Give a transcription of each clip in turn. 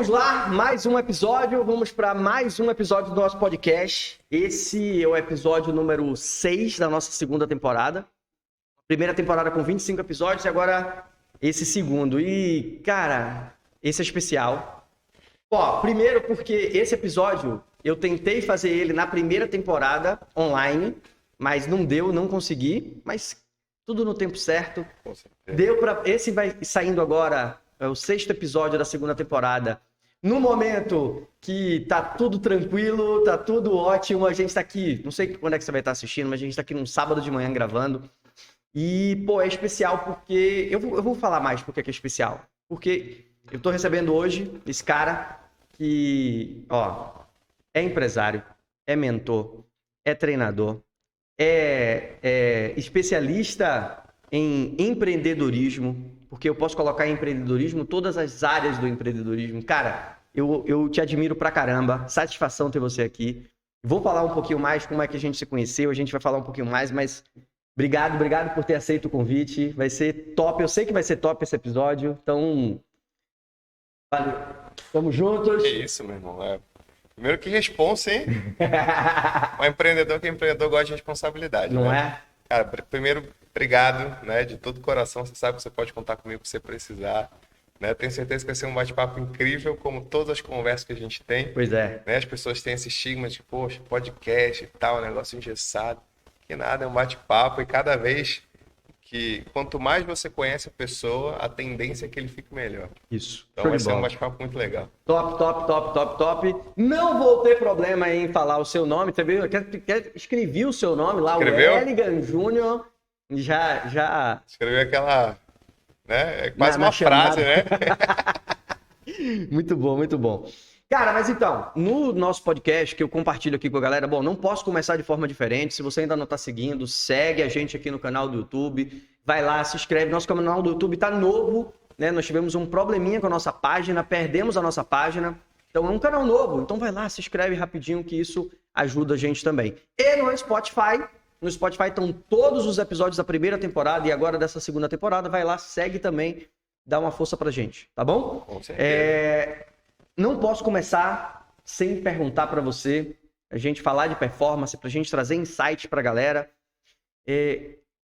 vamos lá, mais um episódio, vamos para mais um episódio do nosso podcast. Esse é o episódio número 6 da nossa segunda temporada. Primeira temporada com 25 episódios e agora esse segundo. E, cara, esse é especial. Ó, primeiro porque esse episódio eu tentei fazer ele na primeira temporada online, mas não deu, não consegui, mas tudo no tempo certo. Deu para esse vai saindo agora, é o 6º episódio da segunda temporada. No momento que tá tudo tranquilo, tá tudo ótimo, a gente tá aqui, não sei quando é que você vai estar assistindo, mas a gente tá aqui num sábado de manhã gravando. E, pô, é especial porque... Eu vou falar mais porque é especial. Porque eu tô recebendo hoje esse cara que, ó, é empresário, é mentor, é treinador, é especialista em empreendedorismo, porque eu posso colocar em empreendedorismo todas as áreas do empreendedorismo. Cara, eu te admiro pra caramba, satisfação ter você aqui. Vou falar um pouquinho mais como é que a gente se conheceu, a gente vai falar um pouquinho mais, mas obrigado por ter aceito o convite. Vai ser top, eu sei que vai ser top esse episódio, então valeu. Tamo juntos. Que isso, meu irmão. Primeiro que responsa, hein? Um empreendedor que é empreendedor gosta de responsabilidade, Não né? é? Cara, primeiro, obrigado, né? De todo coração. Você sabe que você pode contar comigo se você precisar. Né? Tenho certeza que vai ser um bate-papo incrível, como todas as conversas que a gente tem. Pois é. Né? As pessoas têm esse estigma de, poxa, podcast e tal, negócio engessado. Que nada, é um bate-papo. E cada vez que, quanto mais você conhece a pessoa, a tendência é que ele fique melhor. Isso. Então vai ser um bate-papo muito legal. Top. Não vou ter problema em falar o seu nome, tá vendo? Escrevi o seu nome lá, Escreveu? O Wellington Júnior. Já. Escreveu aquela, né? É quase Na uma frase, né? Muito bom. Cara, mas então, no nosso podcast que eu compartilho aqui com a galera, bom, não posso começar de forma diferente. Se você ainda não tá seguindo, segue a gente aqui no canal do YouTube. Vai lá, se inscreve. Nosso canal do YouTube tá novo, né? Nós tivemos um probleminha com a nossa página, perdemos a nossa página. Então é um canal novo. Então vai lá, se inscreve rapidinho que isso ajuda a gente também. E no Spotify estão todos os episódios da primeira temporada e agora dessa segunda temporada. Vai lá, segue também, dá uma força pra gente, tá bom? Com certeza. Não posso começar sem perguntar para você, a gente falar de performance, pra gente trazer insight pra galera.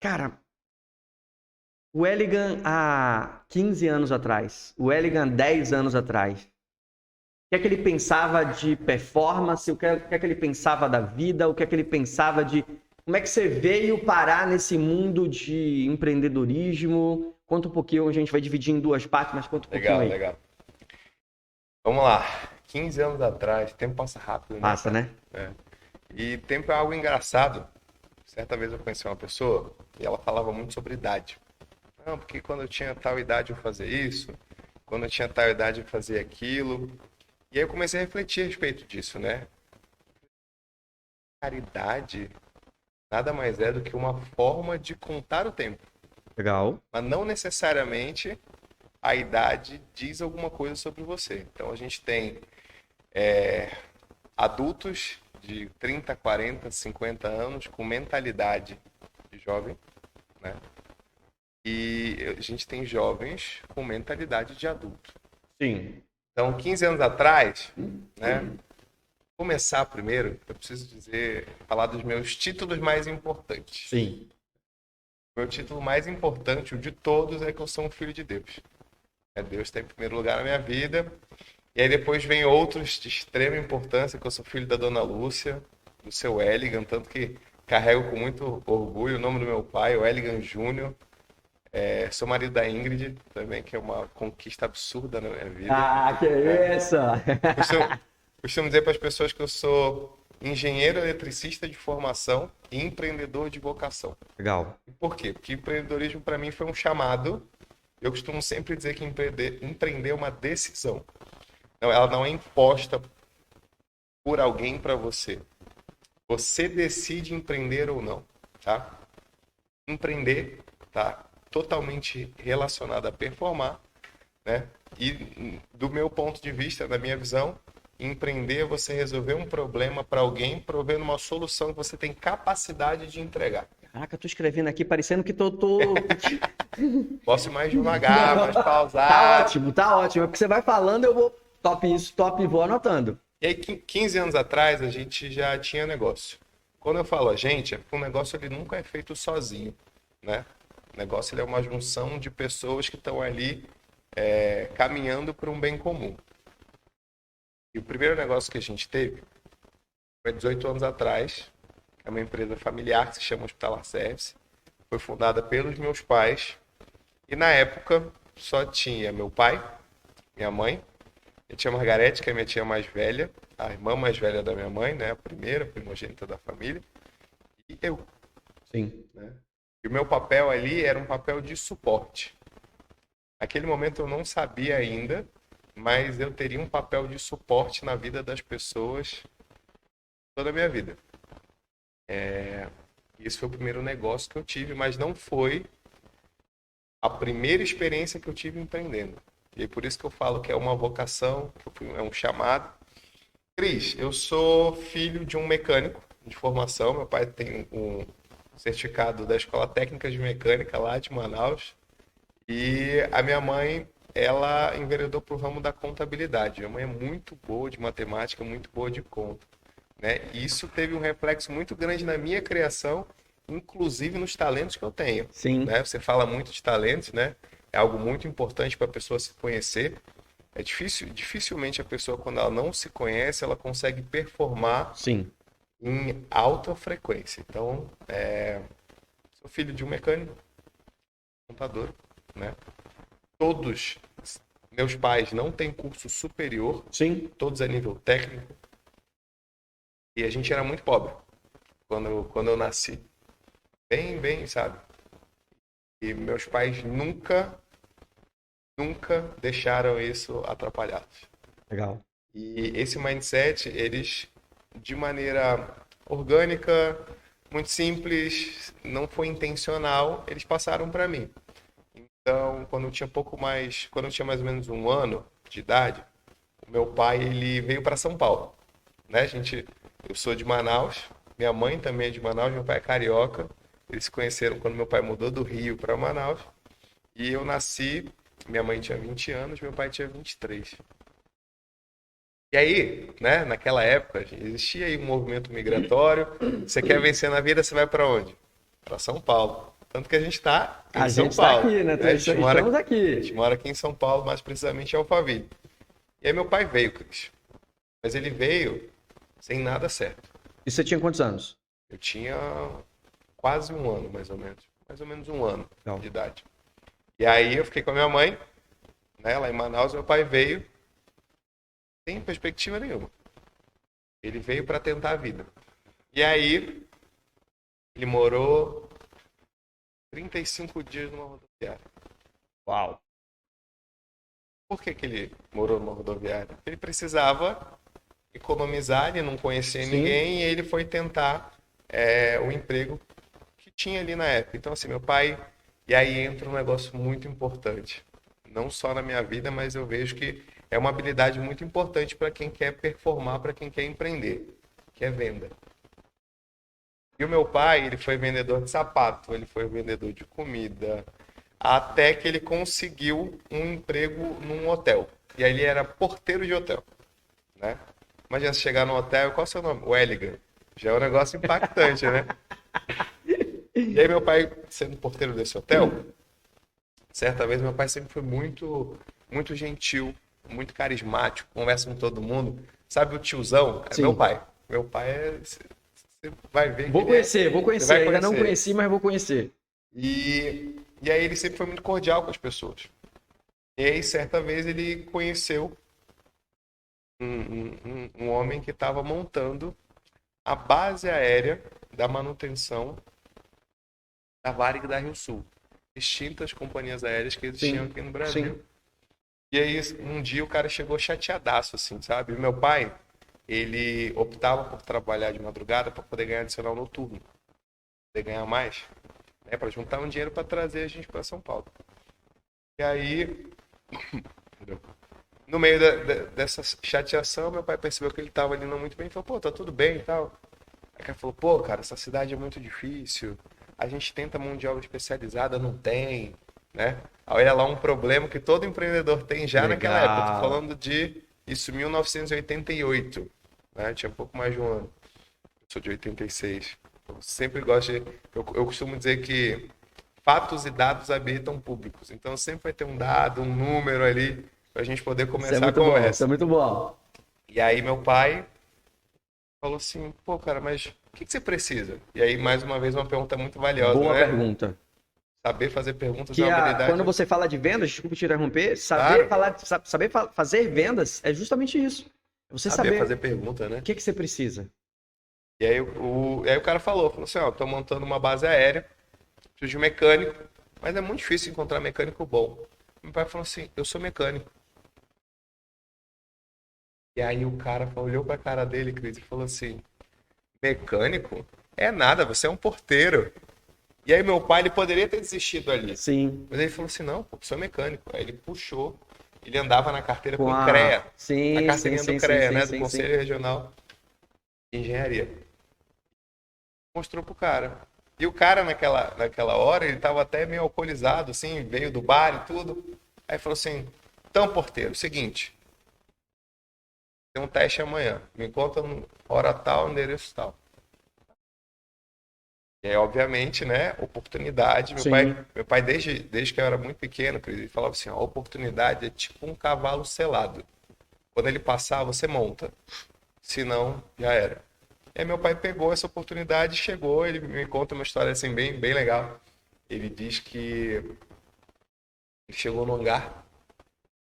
Cara, o Wellington há 15 anos atrás, o Wellington 10 anos atrás, o que é que ele pensava de performance, o que é que ele pensava da vida, o que é que ele pensava de... Como é que você veio parar nesse mundo de empreendedorismo? Conta um pouquinho, a gente vai dividir em duas partes, mas conta um pouquinho aí. Legal. Vamos lá. 15 anos atrás, o tempo passa rápido, né? Passa, né? E tempo é algo engraçado. Certa vez eu conheci uma pessoa e ela falava muito sobre idade. Não, porque quando eu tinha tal idade eu fazia isso, quando eu tinha tal idade eu fazia aquilo. E aí eu comecei a refletir a respeito disso, né? A idade nada mais é do que uma forma de contar o tempo. Legal. Mas não necessariamente a idade diz alguma coisa sobre você. Então a gente tem adultos de 30, 40, 50 anos com mentalidade de jovem, né? E a gente tem jovens com mentalidade de adulto. Sim. Então, 15 anos atrás, né? Começar primeiro, eu preciso falar dos meus títulos mais importantes. Sim. Meu título mais importante, o de todos, é que eu sou um filho de Deus. Deus está em primeiro lugar na minha vida. E aí depois vem outros de extrema importância, que eu sou filho da Dona Lúcia, do seu Wellington, tanto que carrego com muito orgulho o nome do meu pai, o Wellington Júnior. Sou marido da Ingrid também, que é uma conquista absurda na minha vida. Ah, que isso! Costumo dizer para as pessoas que eu sou engenheiro eletricista de formação e empreendedor de vocação. Legal. Por quê? Porque empreendedorismo para mim foi um chamado. Eu costumo sempre dizer que empreender é uma decisão. Não, ela não é imposta por alguém para você. Você decide empreender ou não, tá? Empreender tá totalmente relacionado a performar, né? E do meu ponto de vista, da minha visão, empreender é você resolver um problema para alguém, provendo uma solução que você tem capacidade de entregar. Caraca, eu tô escrevendo aqui parecendo que tô... Posso ir mais devagar, mais pausar. Tá ótimo. É porque você vai falando, eu vou Top isso, top, vou anotando. E aí, 15 anos atrás, a gente já tinha negócio. Quando eu falo a gente, é porque o negócio ele nunca é feito sozinho, né? O negócio ele é uma junção de pessoas que estão ali caminhando para um bem comum. E o primeiro negócio que a gente teve foi 18 anos atrás, é uma empresa familiar que se chama Hospitalar Service. Foi fundada pelos meus pais. E na época só tinha meu pai, minha mãe, minha tia Margarete, que é a minha tia mais velha, a irmã mais velha da minha mãe, né? A primeira primogênita da família, e eu. Sim. Né? E o meu papel ali era um papel de suporte. Naquele momento eu não sabia ainda, mas eu teria um papel de suporte na vida das pessoas toda a minha vida. Esse foi o primeiro negócio que eu tive, mas não foi a primeira experiência que eu tive empreendendo. E é por isso que eu falo que é uma vocação, é um chamado. Cris, eu sou filho de um mecânico de formação. Meu pai tem um certificado da Escola Técnica de Mecânica lá de Manaus. E a minha mãe, ela enveredou para o ramo da contabilidade. Minha mãe é muito boa de matemática, muito boa de conta. Né? E isso teve um reflexo muito grande na minha criação, inclusive nos talentos que eu tenho. Sim. Né? Você fala muito de talentos, né? É algo muito importante para a pessoa se conhecer. É difícil, dificilmente a pessoa, quando ela não se conhece, ela consegue performar Sim. em alta frequência. Então, sou filho de um mecânico, contador, né? Todos meus pais não têm curso superior, Sim. todos a nível técnico. E a gente era muito pobre quando eu nasci. Bem, sabe? E meus pais nunca deixaram isso atrapalhados. Legal. E esse mindset, eles, de maneira orgânica, muito simples, não foi intencional, eles passaram para mim. Então, quando eu tinha mais ou menos um ano de idade, o meu pai, ele veio para São Paulo, né? Eu sou de Manaus, minha mãe também é de Manaus, meu pai é carioca. Eles se conheceram quando meu pai mudou do Rio para Manaus. E eu nasci, minha mãe tinha 20 anos, meu pai tinha 23. E aí, né, naquela época, existia aí um movimento migratório. Você quer vencer na vida, você vai para onde? Para São Paulo. Tanto que a gente está em São Paulo. A gente está aqui, né? Estamos aqui. A gente mora aqui em São Paulo, mais precisamente em Alphaville. E aí meu pai veio, Cris. Mas ele veio sem nada certo. E você tinha quantos anos? Eu tinha quase um ano, mais ou menos. Mais ou menos um ano Legal. de idade. E aí eu fiquei com a minha mãe, né, lá em Manaus. Meu pai veio sem perspectiva nenhuma. Ele veio para tentar a vida. E aí ele morou 35 dias numa rodoviária. Uau. Por que ele morou numa rodoviária? Ele precisava economizar, ele não conhecia Sim. ninguém, e ele foi tentar o emprego que tinha ali na época. Então, assim, meu pai... E aí entra um negócio muito importante. Não só na minha vida, mas eu vejo que é uma habilidade muito importante para quem quer performar, para quem quer empreender, que é venda. E o meu pai, ele foi vendedor de sapato, ele foi vendedor de comida, até que ele conseguiu um emprego num hotel. E aí ele era porteiro de hotel, né? Imagina você chegar num hotel, qual é o seu nome? Welligan. Já é um negócio impactante, né? E aí meu pai, sendo porteiro desse hotel, certa vez meu pai sempre foi muito, muito gentil, muito carismático, conversa com todo mundo. Sabe o tiozão? É Sim. meu pai. Meu pai você vai ver. Vou conhecer. Ainda não conheci, mas vou conhecer. E aí ele sempre foi muito cordial com as pessoas. E aí certa vez ele conheceu um homem que estava montando a base aérea da manutenção da Varig da Rio Sul. Extintas companhias aéreas que existiam aqui no Brasil. Sim. E aí, um dia o cara chegou chateadaço, assim, sabe? E meu pai, ele optava por trabalhar de madrugada para poder ganhar adicional noturno. Poder ganhar mais, né? Para juntar um dinheiro para trazer a gente para São Paulo. E aí, no meio dessa chateação, meu pai percebeu que ele estava ali não muito bem e falou, pô, tá tudo bem e tal. Aí o cara falou, pô, cara, essa cidade é muito difícil. A gente tenta mão de obra especializada, não tem, né? Olha lá um problema que todo empreendedor tem já Legal. naquela época. Eu tô falando de Isso em 1988, né? Tinha pouco mais de um ano. Eu sou de 86. Eu sempre gosto de... Eu costumo dizer que fatos e dados habilitam públicos. Então sempre vai ter um dado, um número ali, para a gente poder Isso é começar a muito bom, isso conversa. é muito bom. E aí meu pai falou assim, pô, cara, mas o que você precisa? E aí, mais uma vez, uma pergunta muito valiosa, Boa né? pergunta. Saber fazer perguntas é Que uma habilidade. quando você fala de vendas, desculpa te interromper, Claro. fazer vendas é justamente isso. É você Saber saber fazer pergunta, né? o que você precisa. E aí o cara falou assim, ó, tô montando uma base aérea, preciso de um mecânico, mas é muito difícil encontrar mecânico bom. Meu pai falou assim, eu sou mecânico. E aí o cara olhou pra cara dele, Cris, e falou assim, mecânico? É nada, você é um porteiro. E aí meu pai, ele poderia ter desistido ali. Sim. Mas ele falou assim, não, pô, sou mecânico. Aí ele puxou, ele andava na carteira com Com o a... CREA. Sim, Na carteirinha sim, do sim, CREA, sim, né? sim, Do sim. Conselho Regional de Engenharia. Mostrou pro cara. E o cara, naquela hora, ele tava até meio alcoolizado, assim, veio do bar e tudo. Aí falou assim, então, porteiro, seguinte, tem um teste amanhã. Me encontra hora tal, endereço tal. E aí, obviamente, né, oportunidade. Meu Sim. pai desde que eu era muito pequeno, Cris, ele falava assim, ó, oportunidade é tipo um cavalo selado. Quando ele passar, você monta. Se não, já era. E aí meu pai pegou essa oportunidade, chegou, ele me conta uma história assim bem legal. Ele diz que ele chegou no hangar,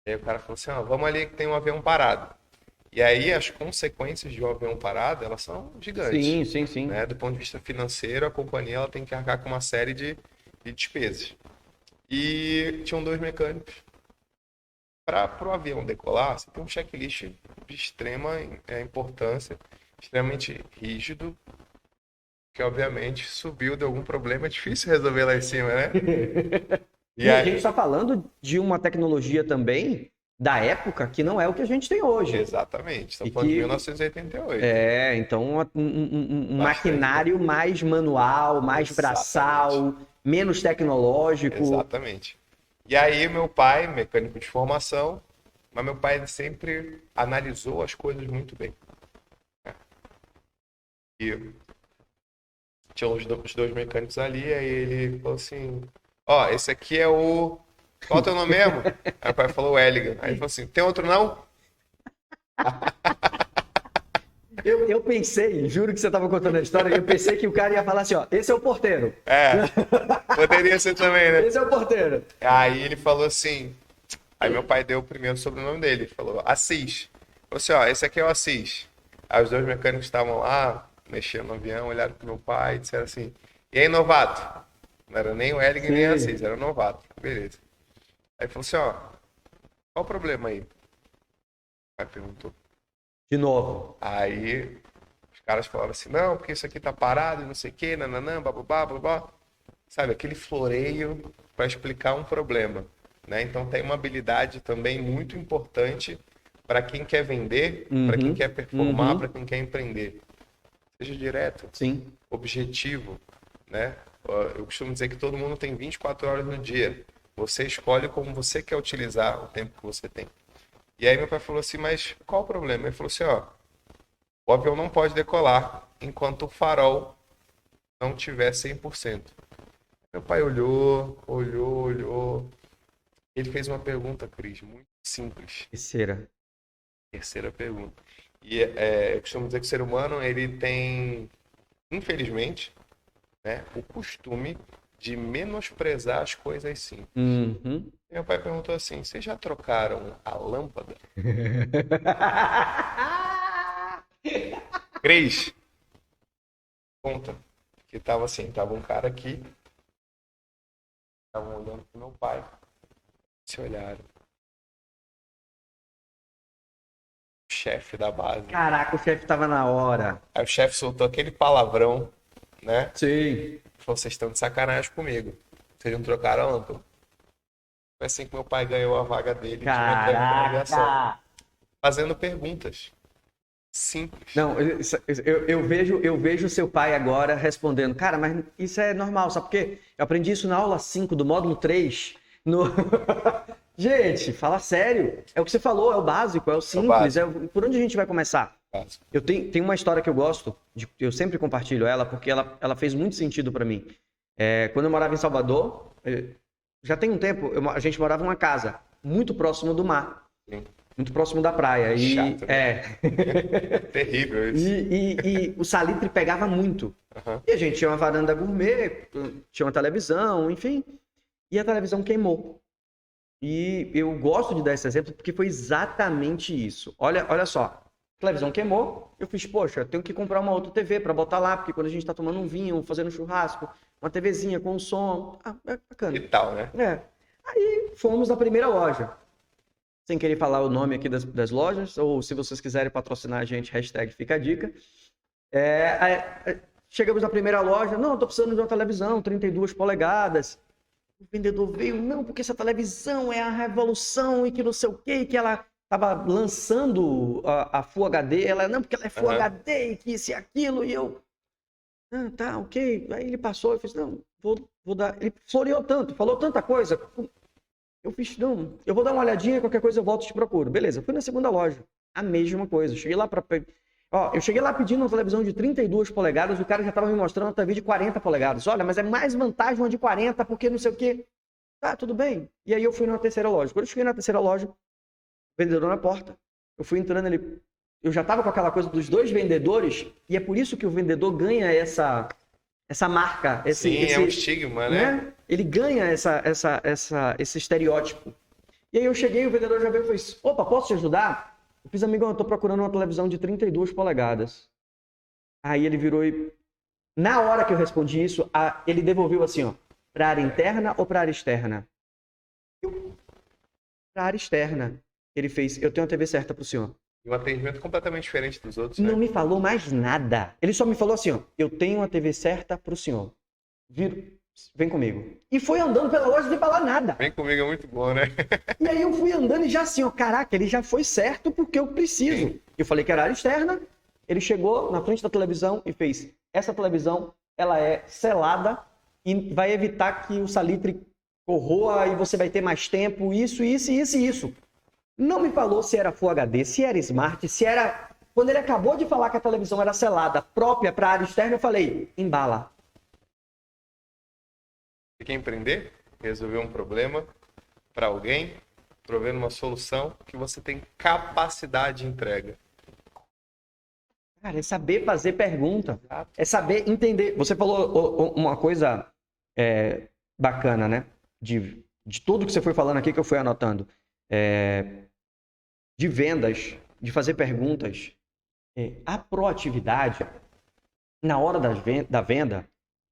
e aí o cara falou assim, ó, vamos ali que tem um avião parado. E aí as consequências de um avião parado, elas são gigantes. Sim, sim, sim. Né? Do ponto de vista financeiro, a companhia ela tem que arcar com uma série de despesas. E tinham dois mecânicos. Para o avião decolar, você tem um checklist de extrema importância, extremamente rígido, que obviamente subiu de algum problema, é difícil resolver lá em cima, né? E a gente está falando de uma tecnologia também da época que não é o que a gente tem hoje. Exatamente, estamos E falando de que- 1988. Então um Bastante maquinário mais manual, mais braçal, menos tecnológico. Exatamente. E aí meu pai, mecânico de formação, mas meu pai sempre analisou as coisas muito bem. E tinha os dois mecânicos ali, aí ele falou assim, ó, esse aqui é o... Qual é o teu nome mesmo? Aí o pai falou Eligan. Aí ele falou assim, tem outro não? Eu pensei, juro que você estava contando a história, eu pensei que o cara ia falar assim, ó, esse é o porteiro. É, poderia ser também, né? Esse é o porteiro. Aí ele falou assim, aí meu pai deu o primeiro sobrenome dele, falou Assis. Falou assim, ó, esse aqui é o Assis. Aí os dois mecânicos estavam lá, mexendo no avião, olharam pro meu pai e disseram assim, e aí, novato? Não era nem o Eligan nem o Assis, era o novato. Beleza. Aí falou assim, ó, qual o problema aí? O pai perguntou. De novo. Aí os caras falaram assim, não, porque isso aqui tá parado e não sei o que, nananã, bababá, babá. Sabe, aquele floreio para explicar um problema, né? Então tem uma habilidade também muito importante para quem quer vender, para quem quer performar, para quem quer empreender. Seja direto, Sim. objetivo, né? Eu costumo dizer que todo mundo tem 24 horas no dia. Você escolhe como você quer utilizar o tempo que você tem. E aí meu pai falou assim, mas qual o problema? Ele falou assim, ó, o avião não pode decolar enquanto o farol não tiver 100%. Meu pai olhou. Ele fez uma pergunta, Cris, muito simples. Terceira pergunta. E eu costumo dizer que o ser humano, ele tem, infelizmente, né, o costume de menosprezar as coisas simples. Meu pai perguntou assim, vocês já trocaram a lâmpada? Cris, conta. Que tava assim, tava um cara aqui, estavam olhando pro meu pai, se olharam. O chefe da base. Caraca, o chefe tava na hora. Aí o chefe soltou aquele palavrão, né? Sim. Falou, vocês estão de sacanagem comigo. Vocês não trocaram a lâmpada. Foi assim que meu pai ganhou a vaga dele de mecânico de aviação. Fazendo perguntas simples. Não, eu vejo seu pai agora respondendo, cara, mas isso é normal, sabe por quê? Eu aprendi isso na aula 5 do módulo 3, Gente, fala sério. É o que você falou, é o básico, é o simples. Por onde a gente vai começar? Básico. Eu tenho uma história que eu gosto, eu sempre compartilho ela, porque ela fez muito sentido pra mim. Quando eu morava em Salvador, já tem um tempo, a gente morava numa casa muito próximo do mar. Sim. Muito próximo da praia. Chato, né? Terrível isso. E o salitre pegava muito. Uhum. E a gente tinha uma varanda gourmet, tinha uma televisão, enfim. E a televisão queimou. E eu gosto de dar esse exemplo porque foi exatamente isso. Olha só. A televisão queimou. Eu fiz, poxa, eu tenho que comprar uma outra TV para botar lá, porque quando a gente tá tomando um vinho, fazendo um churrasco, uma TVzinha com som. É bacana. E tal, né? Aí fomos na primeira loja. Sem querer falar o nome aqui das lojas, ou se vocês quiserem patrocinar a gente, hashtag fica a dica. Chegamos na primeira loja, não, tô precisando de uma televisão, 32 polegadas. O vendedor veio, não, porque essa televisão é a revolução e que não sei o quê, que ela tava lançando a Full HD, não, porque ela é Full HD e que isso e aquilo, e eu... tá, ok. Aí ele passou, eu fiz, não, vou dar... Ele floreou tanto, falou tanta coisa... Eu fiz, não, eu vou dar uma olhadinha, qualquer coisa eu volto e te procuro. Beleza, fui na segunda loja. A mesma coisa. Eu cheguei lá pedindo uma televisão de 32 polegadas, o cara já estava me mostrando uma TV de 40 polegadas. Olha, mas é mais vantagem uma de 40, porque não sei o quê. Tá, tudo bem. E aí eu fui na terceira loja. Quando eu cheguei na terceira loja, o vendedor na porta. Eu fui entrando ali. Eu já estava com aquela coisa dos dois vendedores, e é por isso que o vendedor ganha essa marca. É um estigma, né? Ele ganha esse estereótipo. E aí eu cheguei, o vendedor já veio e fez, opa, posso te ajudar? Eu fiz, amigão, eu tô procurando uma televisão de 32 polegadas. Aí ele virou e... Na hora que eu respondi isso, ele devolveu assim, ó, pra área interna ou pra área externa? Pra área externa. Ele fez, eu tenho uma TV certa pro senhor. E um atendimento completamente diferente dos outros, né? Não me falou mais nada. Ele só me falou assim, ó, eu tenho uma TV certa pro senhor. Vem comigo. E foi andando pela loja sem falar nada. Vem comigo é muito bom, né? E aí eu fui andando e já assim, ó, caraca, ele já foi certo porque eu preciso. Sim. Eu falei que era área externa, ele chegou na frente da televisão e fez, essa televisão, ela é selada e vai evitar que o salitre corroa e você vai ter mais tempo, isso. Não me falou se era Full HD, se era Smart, se era... Quando ele acabou de falar que a televisão era selada, própria para a área externa, eu falei, embala. Você quer empreender? Resolver um problema para alguém? Prover uma solução que você tem capacidade de entrega. Cara, é saber fazer pergunta. É saber entender. Você falou uma coisa bacana, né? De tudo que você foi falando aqui que eu fui anotando. De vendas, de fazer perguntas. A proatividade, na hora da venda,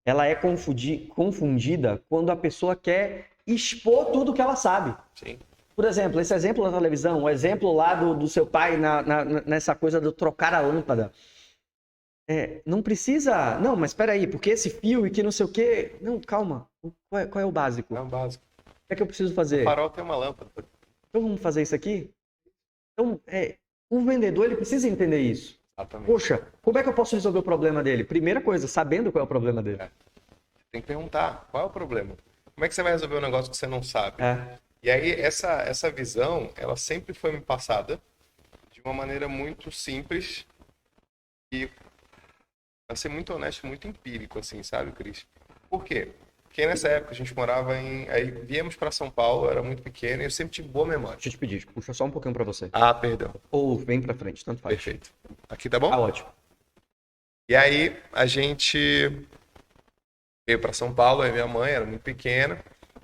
ela é confundida quando a pessoa quer expor tudo que ela sabe. Sim. Por exemplo, esse exemplo na televisão, o exemplo lá do seu pai nessa coisa de trocar a lâmpada. Não precisa... Não, mas espera aí, porque esse fio e que não sei o quê... Não, calma. Qual é o básico? É o básico. O que é que eu preciso fazer? O farol tem uma lâmpada. Então vamos fazer isso aqui? Então, o vendedor, ele precisa entender isso. Exatamente. Poxa, como é que eu posso resolver o problema dele? Primeira coisa, sabendo qual é o problema dele. Tem que perguntar, qual é o problema? Como é que você vai resolver um negócio que você não sabe? E aí, essa visão, ela sempre foi me passada de uma maneira muito simples e, pra ser muito honesto, muito empírico, assim, sabe, Cris? Por quê? Porque nessa época a gente morava aí viemos para São Paulo, era muito pequeno e eu sempre tive boa memória. Deixa eu te pedir, puxa só um pouquinho para você. Perdão. Ou vem para frente, tanto faz. Perfeito. Aqui tá bom? Tá ótimo. E aí a gente veio para São Paulo, aí minha mãe era muito pequena,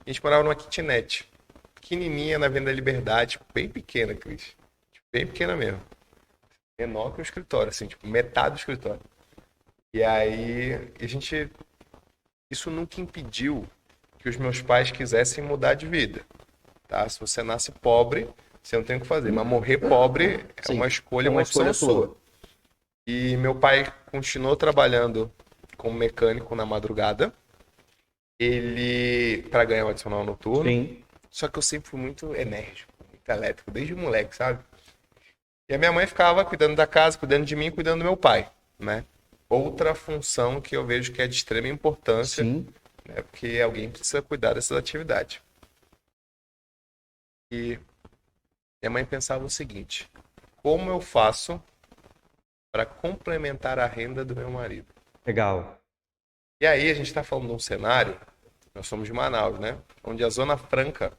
a gente morava numa kitnet, pequenininha na Avenida Liberdade, bem pequena, Cris. Bem pequena mesmo. Menor que o escritório, assim, tipo, metade do escritório. E aí a gente... Isso nunca impediu que os meus pais quisessem mudar de vida, tá? Se você nasce pobre, você não tem o que fazer. Mas morrer pobre é uma escolha, uma opção sua. E meu pai continuou trabalhando como mecânico na madrugada. Ele... para ganhar um adicional noturno. Sim. Só que eu sempre fui muito enérgico, muito elétrico, desde moleque, sabe? E a minha mãe ficava cuidando da casa, cuidando de mim, cuidando do meu pai, né? Outra função que eu vejo que é de extrema importância, né? Porque alguém precisa cuidar dessas atividades. E minha mãe pensava o seguinte: como eu faço para complementar a renda do meu marido? Legal. E aí a gente está falando de um cenário, nós somos de Manaus, né? Onde a Zona Franca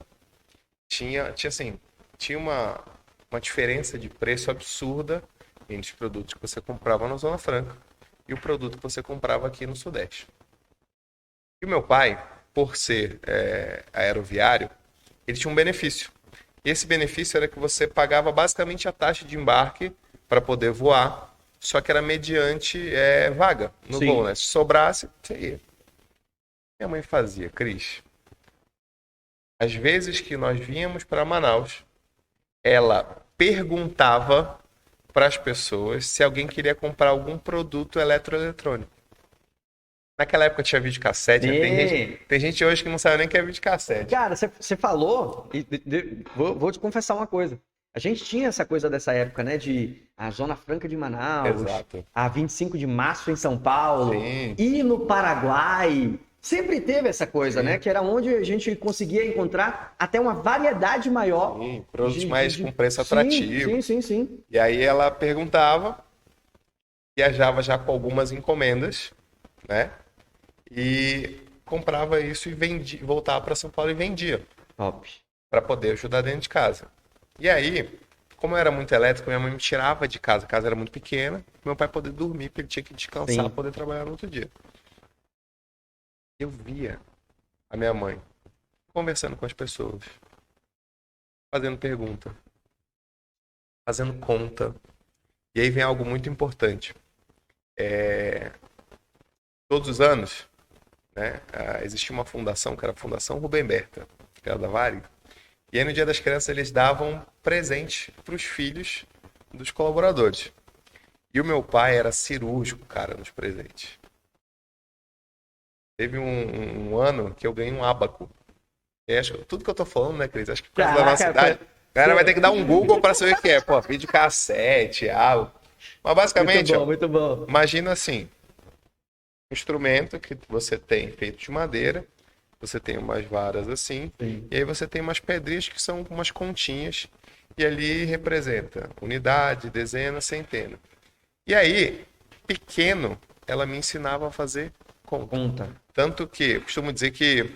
tinha uma diferença de preço absurda entre os produtos que você comprava na Zona Franca e o produto que você comprava aqui no Sudeste. E o meu pai, por ser aeroviário, ele tinha um benefício. Esse benefício era que você pagava basicamente a taxa de embarque para poder voar, só que era mediante vaga no Sim. voo, né? Se sobrasse, você ia. Minha mãe fazia, Cris. Às vezes que nós vínhamos para Manaus, ela perguntava para as pessoas se alguém queria comprar algum produto eletroeletrônico. Naquela época tinha videocassete, né? Tem gente hoje que não sabe nem o que é videocassete. Cara, você falou, e vou te confessar uma coisa. A gente tinha essa coisa dessa época, né? De a Zona Franca de Manaus, Exato. a 25 de março em São Paulo, Sim. e no Paraguai. Sempre teve essa coisa, Sim. né? Que era onde a gente conseguia encontrar até uma variedade maior. Sim, produtos mais com preço atrativo. Sim. E aí ela perguntava, viajava já com algumas encomendas, né? E comprava isso e vendia, voltava para São Paulo e vendia, Top. para poder ajudar dentro de casa. E aí, como eu era muito elétrico, minha mãe me tirava de casa, a casa era muito pequena, meu pai poder dormir, porque ele tinha que descansar, Sim. poder trabalhar no outro dia. Eu via a minha mãe conversando com as pessoas, fazendo pergunta, fazendo conta. E aí vem algo muito importante. Todos os anos, né, existia uma fundação, que era a Fundação Rubem Berta, que era da Varig. E aí no Dia das Crianças eles davam presente para os filhos dos colaboradores. E o meu pai era cirúrgico, cara, nos presentes. Teve um ano que eu ganhei um ábaco. E acho que tudo que eu tô falando, né, Cris? Acho que por causa da nossa idade, a galera vai ter que dar um Google para saber o que é. Pô, videocassete, ábaco. Mas basicamente, Muito bom. imagina assim, um instrumento que você tem feito de madeira, você tem umas varas assim, Sim. e aí você tem umas pedrinhas que são umas continhas, e ali representa unidade, dezena, centena. E aí, pequeno, ela me ensinava a fazer conta. Tanto que eu costumo dizer que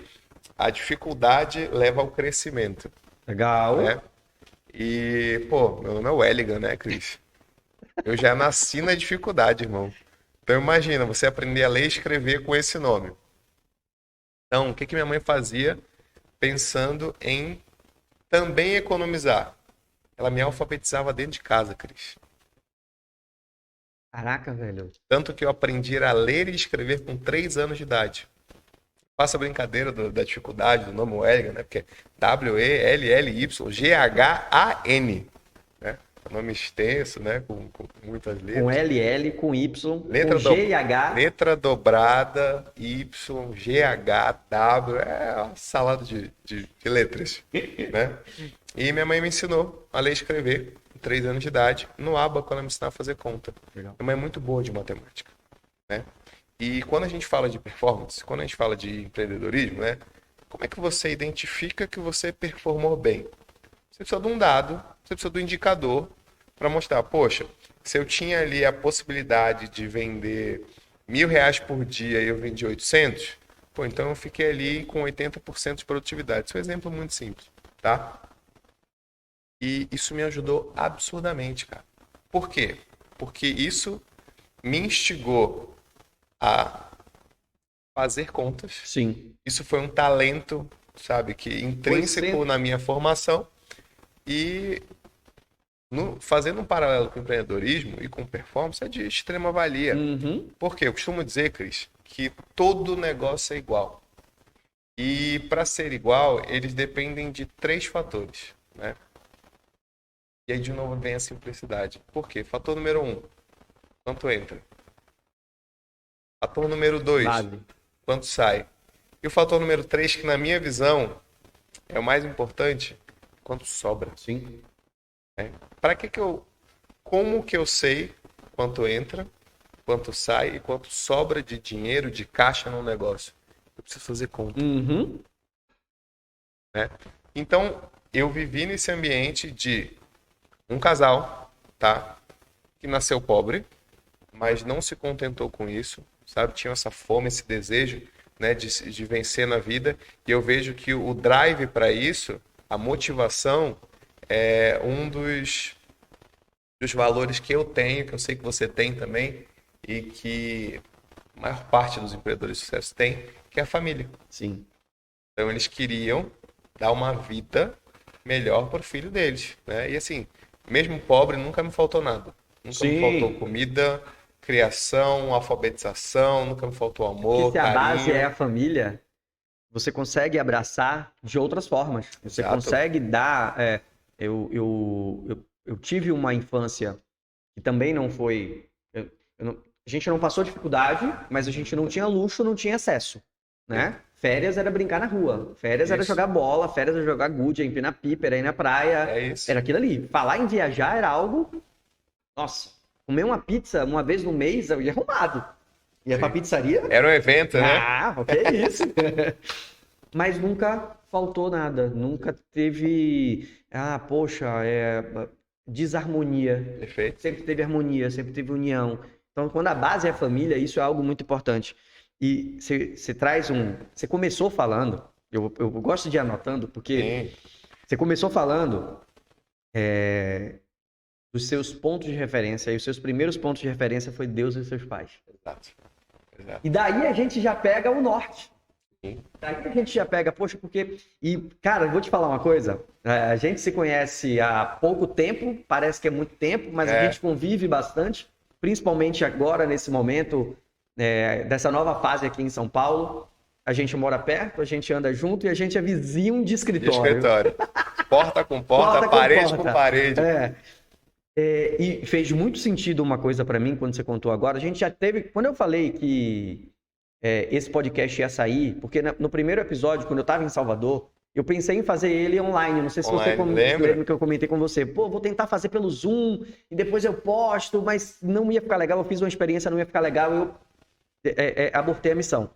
a dificuldade leva ao crescimento. Legal. Né? E, pô, meu nome é Welligan, né, Cris? Eu já nasci na dificuldade, irmão. Então imagina, você aprender a ler e escrever com esse nome. Então, o que minha mãe fazia pensando em também economizar? Ela me alfabetizava dentro de casa, Cris. Caraca, velho. Tanto que eu aprendi a ler e escrever com 3 anos de idade. Faço a brincadeira da dificuldade do nome Welligan, né? Porque é W-E-L-L-Y-G-H-A-N. Né? É um nome extenso, né? Com muitas letras. Com L, com Y, Letra com G e H. Letra dobrada, Y, G, H, W. É uma salada de letras. Né? E minha mãe me ensinou a ler e escrever com 3 anos de idade. No ábaco ela me ensinava a fazer conta. Legal. Minha mãe é muito boa de matemática. Né? E quando a gente fala de performance, quando a gente fala de empreendedorismo, né? Como é que você identifica que você performou bem? Você precisa de um dado, você precisa do indicador para mostrar, poxa, se eu tinha ali a possibilidade de vender R$1.000 por dia e eu vendi 800, pô, então eu fiquei ali com 80% de produtividade. Isso é um exemplo muito simples, tá? E isso me ajudou absurdamente, cara. Por quê? Porque isso me instigou a fazer contas. Sim. Isso foi um talento, sabe, que intrínseco na minha formação. E fazendo um paralelo com o empreendedorismo e com performance é de extrema valia. Uhum. Porque eu costumo dizer, Cris, que todo negócio é igual. E para ser igual, eles dependem de 3 fatores, né? E aí de novo vem a simplicidade. Por quê? Fator número 1, quanto entra? Fator número 2, quanto sai? E o fator número 3, que na minha visão é o mais importante, quanto sobra. Sim. Para como que eu sei quanto entra, quanto sai e quanto sobra de dinheiro, de caixa no negócio? Eu preciso fazer conta. Uhum. Né? Então, eu vivi nesse ambiente de um casal, tá? Que nasceu pobre, mas não se contentou com isso, sabe? Tinha essa fome, esse desejo, né, de vencer na vida. E eu vejo que o drive para isso, a motivação, é um dos valores que eu tenho, que eu sei que você tem também, e que a maior parte dos empreendedores de sucesso tem, que é a família. Sim. Então eles queriam dar uma vida melhor para o filho deles, né? E assim, mesmo pobre, nunca me faltou nada. Nunca me faltou comida, criação, alfabetização, nunca me faltou Porque amor, se a base carinho. é a família, você consegue abraçar de outras formas. Você Exato. consegue dar. Eu tive uma infância que também não foi. A gente não passou dificuldade, mas a gente não tinha luxo, não tinha acesso. Né? Férias era brincar na rua. Férias era Isso. jogar bola, férias era jogar gude, empinar pipa, era ir na praia. É isso. Era aquilo ali. Falar em viajar era algo. Nossa, comer uma pizza uma vez no mês eu ia arrumado. Ia pra pizzaria. Era um evento, né? Ah, o que é isso? Mas nunca faltou nada. Nunca teve. Ah, poxa, desarmonia. Perfeito. Sempre teve harmonia, sempre teve união. Então, quando a base é a família, isso é algo muito importante. E você traz um. Você começou falando, eu gosto de ir anotando, porque Sim. você começou falando dos seus pontos de referência, e os seus primeiros pontos de referência foi Deus e seus pais. Exato. Exato. E daí a gente já pega o norte. Sim. Daí a gente já pega, poxa, porque. E, cara, eu vou te falar uma coisa. A gente se conhece há pouco tempo, parece que é muito tempo, mas a gente convive bastante, principalmente agora, nesse momento, dessa nova fase aqui em São Paulo. A gente mora perto, a gente anda junto e a gente é vizinho de escritório. Porta com porta, parede com parede. E fez muito sentido uma coisa pra mim quando você contou agora. A gente já teve. Quando eu falei que esse podcast ia sair, porque no primeiro episódio, quando eu estava em Salvador, eu pensei em fazer ele online. Não sei se você lembra que eu comentei com você. Pô, vou tentar fazer pelo Zoom e depois eu posto, mas não ia ficar legal. Eu fiz uma experiência, não ia ficar legal. Eu abortei a missão.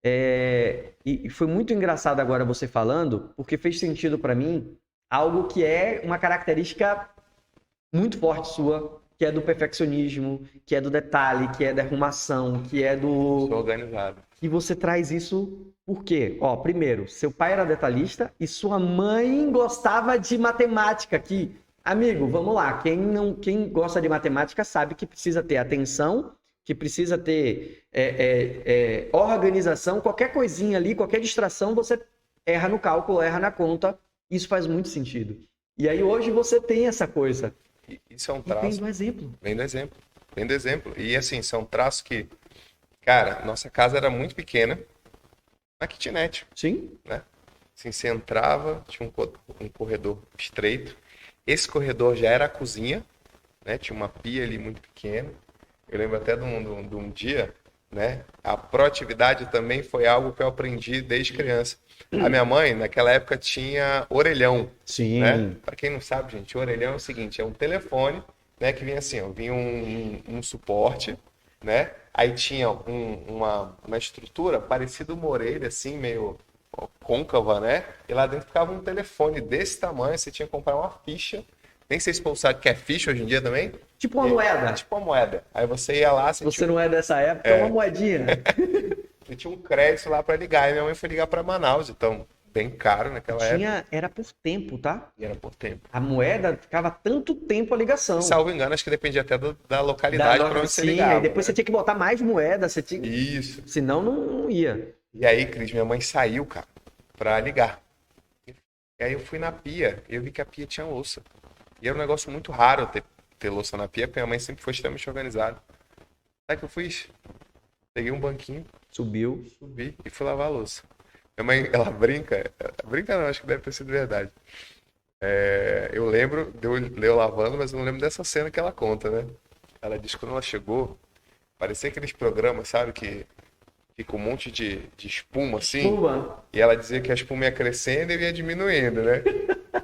E foi muito engraçado agora você falando, porque fez sentido para mim algo que é uma característica muito forte sua, que é do perfeccionismo, que é do detalhe, que é da arrumação, que é do... Sou organizado. E você traz isso por quê? Ó, primeiro, seu pai era detalhista e sua mãe gostava de matemática. Que, amigo, vamos lá, quem gosta de matemática sabe que precisa ter atenção, que precisa ter organização, qualquer coisinha ali, qualquer distração, você erra no cálculo, erra na conta. Isso faz muito sentido. E aí hoje você tem essa coisa. Isso é um traço. Vem do exemplo. Vem do exemplo. E assim, isso é um traço que, cara, nossa casa era muito pequena, uma kitnet. Sim. Né? Assim, você entrava, tinha um corredor estreito. Esse corredor já era a cozinha, né? Tinha uma pia ali muito pequena. Eu lembro até de um dia, né? A proatividade também foi algo que eu aprendi desde criança. A minha mãe, naquela época, tinha orelhão. Sim. Né? Para quem não sabe, gente, orelhão é o seguinte, é um telefone, né, que vinha assim, ó, vinha um suporte, né? Aí tinha uma estrutura parecida uma orelha, assim, meio côncava, né? E lá dentro ficava um telefone desse tamanho, você tinha que comprar uma ficha. Nem sei se o povo sabe o que é ficha hoje em dia também. Tipo uma moeda. Tipo uma moeda. Aí você ia lá... Você não é dessa época, é uma moedinha. Você tinha um crédito lá para ligar. E minha mãe foi ligar para Manaus, então... bem caro naquela época. Era por tempo, tá? E era por tempo. A moeda ficava tanto tempo a ligação. Salvo engano, acho que dependia até da localidade para onde você ligava. Sim, depois você tinha que botar mais moeda. Isso. Senão não ia. E aí, Cris, minha mãe saiu, cara, para ligar. E aí eu fui na pia e eu vi que a pia tinha louça. E era um negócio muito raro ter louça na pia, porque minha mãe sempre foi extremamente organizada. Sabe o que eu fiz? Peguei um banquinho. Subi e fui lavar a louça. Minha mãe, ela brinca não, acho que deve ter sido verdade. Eu lembro de eu lavando, mas eu não lembro dessa cena que ela conta, né? Ela disse que quando ela chegou, parecia aqueles programas, sabe, que fica um monte de espuma, assim. Espuma. E ela dizia que a espuma ia crescendo e ia diminuindo, né?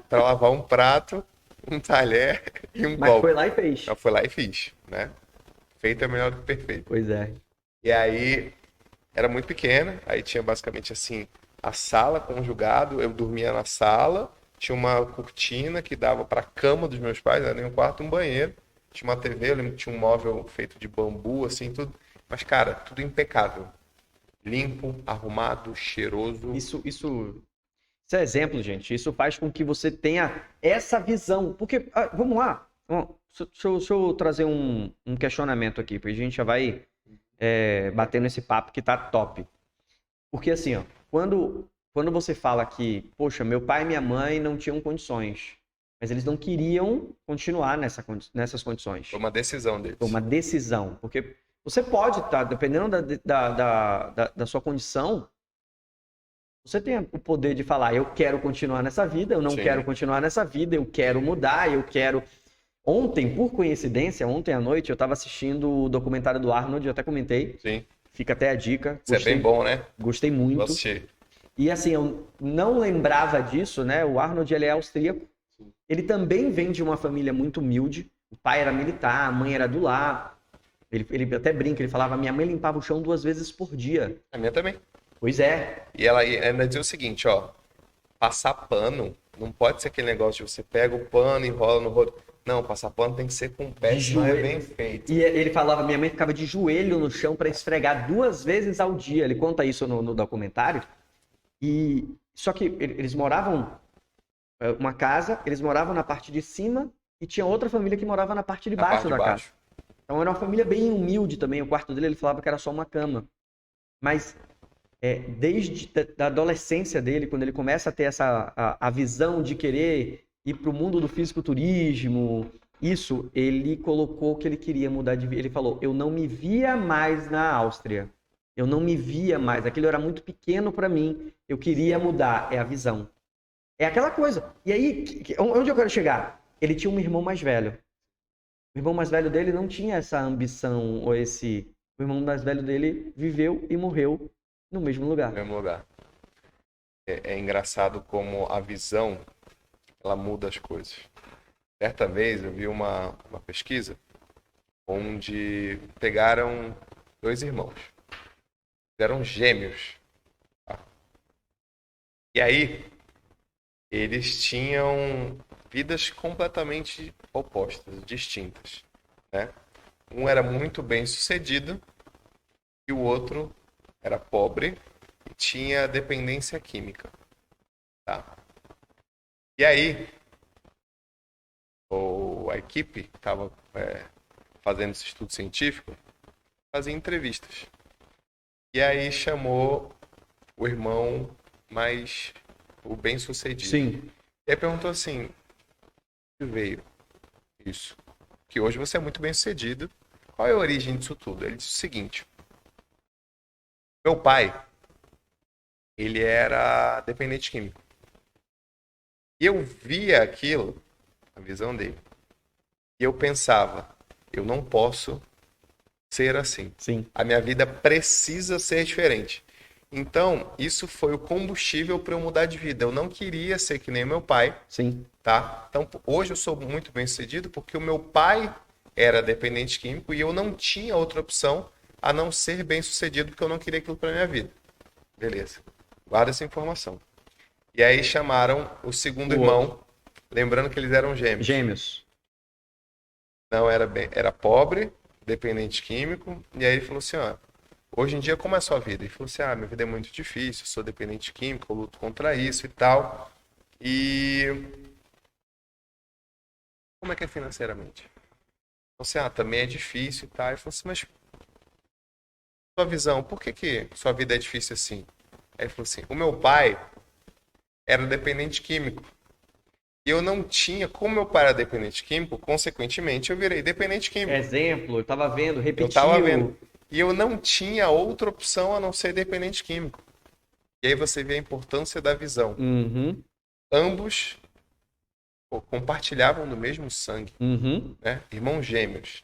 Pra lavar um prato, um talher e um Mas copo. foi lá e fez. Ela foi lá e fiz, né? Feito é melhor do que perfeito. Pois é. E aí, era muito pequena, aí tinha basicamente assim, a sala conjugado, eu dormia na sala, tinha uma cortina que dava para a cama dos meus pais, era nem um quarto, um banheiro. Tinha uma TV, eu lembro que tinha um móvel feito de bambu, assim, tudo. Mas, cara, tudo impecável. Limpo, arrumado, cheiroso. Isso é exemplo, gente. Isso faz com que você tenha essa visão. Porque, vamos lá. Deixa eu trazer um questionamento aqui, porque a gente já vai bater nesse papo que tá top. Porque assim, ó, quando você fala que, poxa, meu pai e minha mãe não tinham condições, mas eles não queriam continuar nessas condições. Foi uma decisão deles. Foi uma decisão. Porque você pode estar, dependendo da sua condição, você tem o poder de falar, eu quero continuar nessa vida, eu não Sim. quero continuar nessa vida, eu quero mudar, eu quero... Ontem, por coincidência, ontem à noite, eu estava assistindo o documentário do Arnold, eu até comentei. Sim. Fica até a dica. Isso é bem bom, né? Gostei muito. Vou assistir. E assim, eu não lembrava disso, né? O Arnold, ele é austríaco. Ele também vem de uma família muito humilde. O pai era militar, a mãe era do lar. Ele até brinca, ele falava, minha mãe limpava o chão 2 vezes por dia. A minha também. Pois é. E ela ainda dizia o seguinte, ó. Passar pano não pode ser aquele negócio de você pega o pano e enrola no rosto. Não, passar pano tem que ser com o pé, De senão é joelho. bem feito. E ele falava, minha mãe ficava de joelho no chão para esfregar 2 vezes ao dia. Ele conta isso no documentário. Só que eles moravam uma casa, eles moravam na parte de cima e tinha outra família que morava na parte de Na baixo parte da de casa. baixo. Então era uma família bem humilde também. O quarto dele, ele falava que era só uma cama. Mas desde a adolescência dele, quando ele começa a ter a visão de querer ir para o mundo do fisiculturismo, isso, ele colocou que ele queria mudar de vida. Ele falou, eu não me via mais na Áustria. Eu não me via mais. Aquilo era muito pequeno para mim. Eu queria mudar. É a visão. É aquela coisa. E aí, onde eu quero chegar? Ele tinha um irmão mais velho. O irmão mais velho dele não tinha essa ambição ou esse... O irmão mais velho dele viveu e morreu no mesmo lugar. No mesmo lugar. É engraçado como a visão, ela muda as coisas. Certa vez eu vi uma pesquisa onde pegaram 2 irmãos. Eram gêmeos. Tá? E aí, eles tinham vidas completamente opostas, distintas. Né? Um era muito bem sucedido e o outro era pobre e tinha dependência química. Tá? E aí, a equipe que estava fazendo esse estudo científico fazia entrevistas. E aí chamou o irmão mais o bem-sucedido. Sim. E aí perguntou assim, que veio isso? Que hoje você é muito bem-sucedido. Qual é a origem disso tudo? Ele disse o seguinte, meu pai, ele era dependente químico. E eu via aquilo, a visão dele, e eu pensava, eu não posso ser assim. Sim. A minha vida precisa ser diferente. Então, isso foi o combustível para eu mudar de vida. Eu não queria ser que nem meu pai. Sim. Tá? Então, hoje eu sou muito bem sucedido porque o meu pai era dependente químico e eu não tinha outra opção a não ser bem sucedido porque eu não queria aquilo para minha vida. Beleza. Guarda essa informação. E aí chamaram o segundo irmão, lembrando que eles eram gêmeos. Gêmeos. Não era pobre, dependente químico, e aí ele falou assim, ó, hoje em dia como é a sua vida? Ele falou assim, minha vida é muito difícil, eu sou dependente químico, eu luto contra isso e tal, e como é que é financeiramente? Ele falou assim, também é difícil e tal, ele falou assim, mas sua visão, por que sua vida é difícil assim? Aí ele falou assim, o meu pai era dependente químico, e eu não tinha, como meu pai era dependente químico, consequentemente eu virei dependente químico. Exemplo, eu tava vendo, repetiu. Eu tava vendo. E eu não tinha outra opção a não ser dependente químico. E aí você vê a importância da visão. Uhum. Ambos compartilhavam do mesmo sangue. Uhum. Né? Irmãos gêmeos.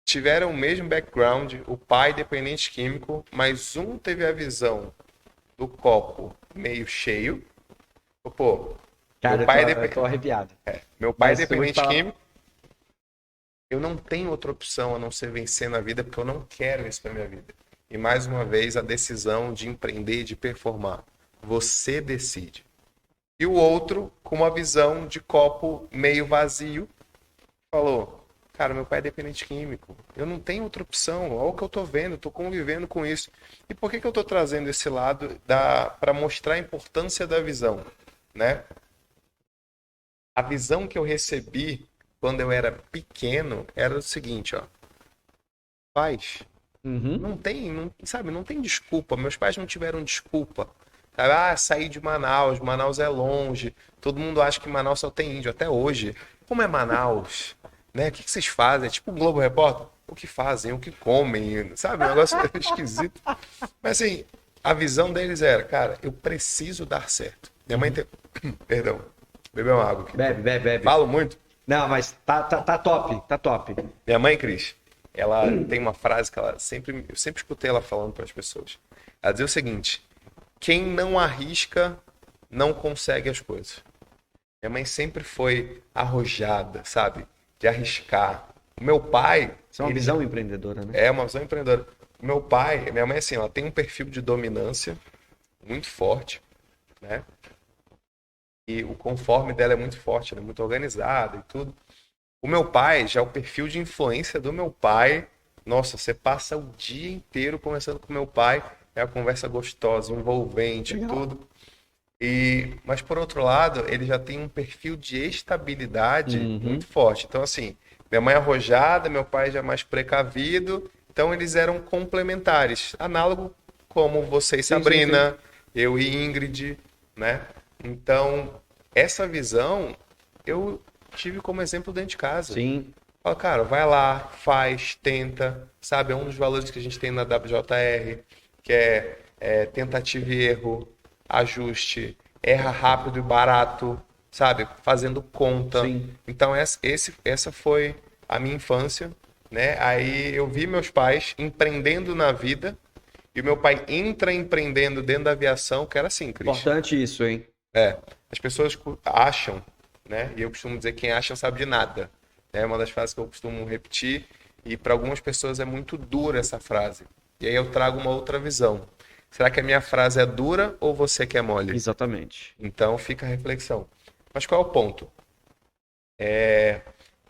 Tiveram o mesmo background, o pai dependente químico, mas um teve a visão do copo meio cheio. Pô, Cara, meu pai eu tô arrepiado. meu pai Mas é eu vou te dependente falar- químico. Eu não tenho outra opção a não ser vencer na vida, porque eu não quero isso pra minha vida. E mais uma vez, a decisão de empreender, de performar. Você decide. E o outro com uma visão de copo meio vazio, falou: cara, meu pai é dependente químico. Eu não tenho outra opção. Olha o que eu tô vendo, eu tô convivendo com isso. E por que que eu tô trazendo esse lado para mostrar a importância da visão, né? A visão que eu recebi quando eu era pequeno era o seguinte, ó. Pais, Uhum. não tem, não, sabe, não tem desculpa. Meus pais não tiveram desculpa. Sabe? Ah, saí de Manaus, Manaus é longe. Todo mundo acha que Manaus só tem índio até hoje. Como é Manaus? Né? O que que vocês fazem? É tipo um Globo Repórter. O que fazem, o que comem, sabe? Um negócio esquisito. Mas assim, a visão deles era, cara, eu preciso dar certo. Minha mãe tem. Perdão, beber uma água aqui. Bebe, bebe, bebe. Falo muito. Não, mas tá top, tá top. Minha mãe, Cris, ela tem uma frase que eu sempre escutei ela falando para as pessoas. Ela dizia o seguinte: quem não arrisca não consegue as coisas. Minha mãe sempre foi arrojada, sabe? De arriscar. O meu pai, Isso é uma ele visão empreendedora, né? é uma visão empreendedora. O meu pai, minha mãe assim, ela tem um perfil de dominância muito forte, né? E o conforme dela é muito forte, ela é muito organizada e tudo. O meu pai, já o perfil de influência do meu pai, nossa, você passa o dia inteiro conversando com meu pai, é uma conversa gostosa, envolvente, Legal. tudo. Mas por outro lado, ele já tem um perfil de estabilidade muito forte. Então, assim, minha mãe é arrojada, meu pai já é mais precavido, então eles eram complementares, análogo como você e Sim, sim, Sabrina, eu e Ingrid, né? Então, essa visão eu tive como exemplo dentro de casa. Sim. Fala, cara, vai lá, faz, tenta, sabe? É um dos valores que a gente tem na WJR, que é tentativa e erro, ajuste, erra rápido e barato, sabe? Fazendo conta. Sim. Então, essa foi a minha infância, né? Aí eu vi meus pais empreendendo na vida e o meu pai empreendendo dentro da aviação, que era assim, Cris. Importante isso, hein? As pessoas acham, né? E eu costumo dizer que quem acha não sabe de nada. É uma das frases que eu costumo repetir e para algumas pessoas é muito dura essa frase. E aí eu trago uma outra visão. Será que a minha frase é dura ou você que é mole? Exatamente. Então fica a reflexão. Mas qual é o ponto?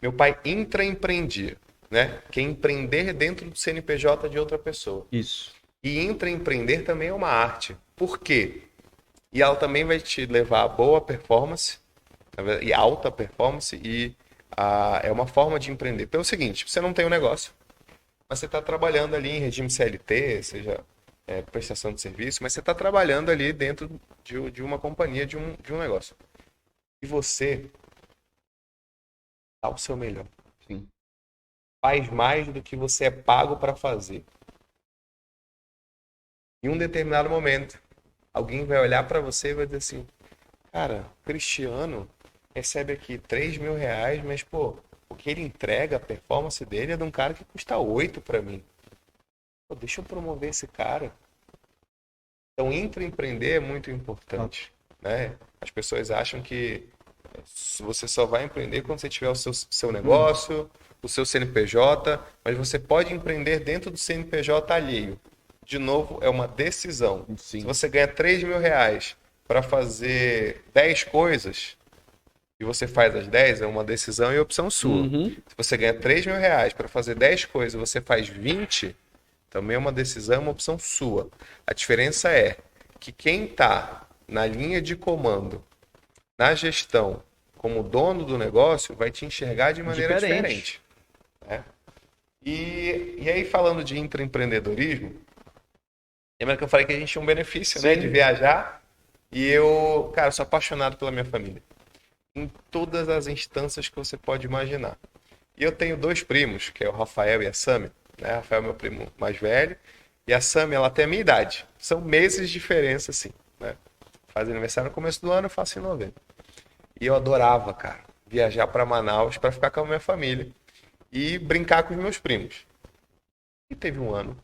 Meu pai intraempreendia, né? Que é empreender dentro do CNPJ de outra pessoa. Isso. E intraempreender também é uma arte. Por quê? E ela também vai te levar a boa performance e alta performance é uma forma de empreender. Pelo seguinte, você não tem um negócio, mas você está trabalhando ali em regime CLT, seja prestação de serviço, mas você está trabalhando ali dentro de uma companhia, de um negócio. E você dá o seu melhor. Sim. Faz mais do que você é pago para fazer. Em um determinado momento, alguém vai olhar para você e vai dizer assim: cara, Cristiano recebe aqui R$ 3.000, mas, pô, o que ele entrega, a performance dele é de um cara que custa 8 para mim. Pô, deixa eu promover esse cara. Então, intraempreender é muito importante, né? As pessoas acham que você só vai empreender quando você tiver o seu negócio, o seu CNPJ, mas você pode empreender dentro do CNPJ alheio. De novo, é uma decisão. Sim. Se você ganha R$ 3.000 para fazer 10 coisas e você faz as 10, é uma decisão e opção sua. Se você ganha R$ 3.000 para fazer 10 coisas e você faz 20, também é uma decisão, uma opção sua. A diferença é que quem está na linha de comando, na gestão, como dono do negócio, vai te enxergar de maneira diferente. Né? E aí, falando de intraempreendedorismo, lembra que eu falei que a gente tinha um benefício, né, de viajar? E eu, cara, sou apaixonado pela minha família. Em todas as instâncias que você pode imaginar. E eu tenho 2 primos, que é o Rafael e a Sami. Né? O Rafael é meu primo mais velho. E a Sami, ela tem a minha idade. São meses de diferença, assim. Né? Faz aniversário no começo do ano, eu faço em novembro. E eu adorava, cara, viajar para Manaus para ficar com a minha família. E brincar com os meus primos. E teve um ano,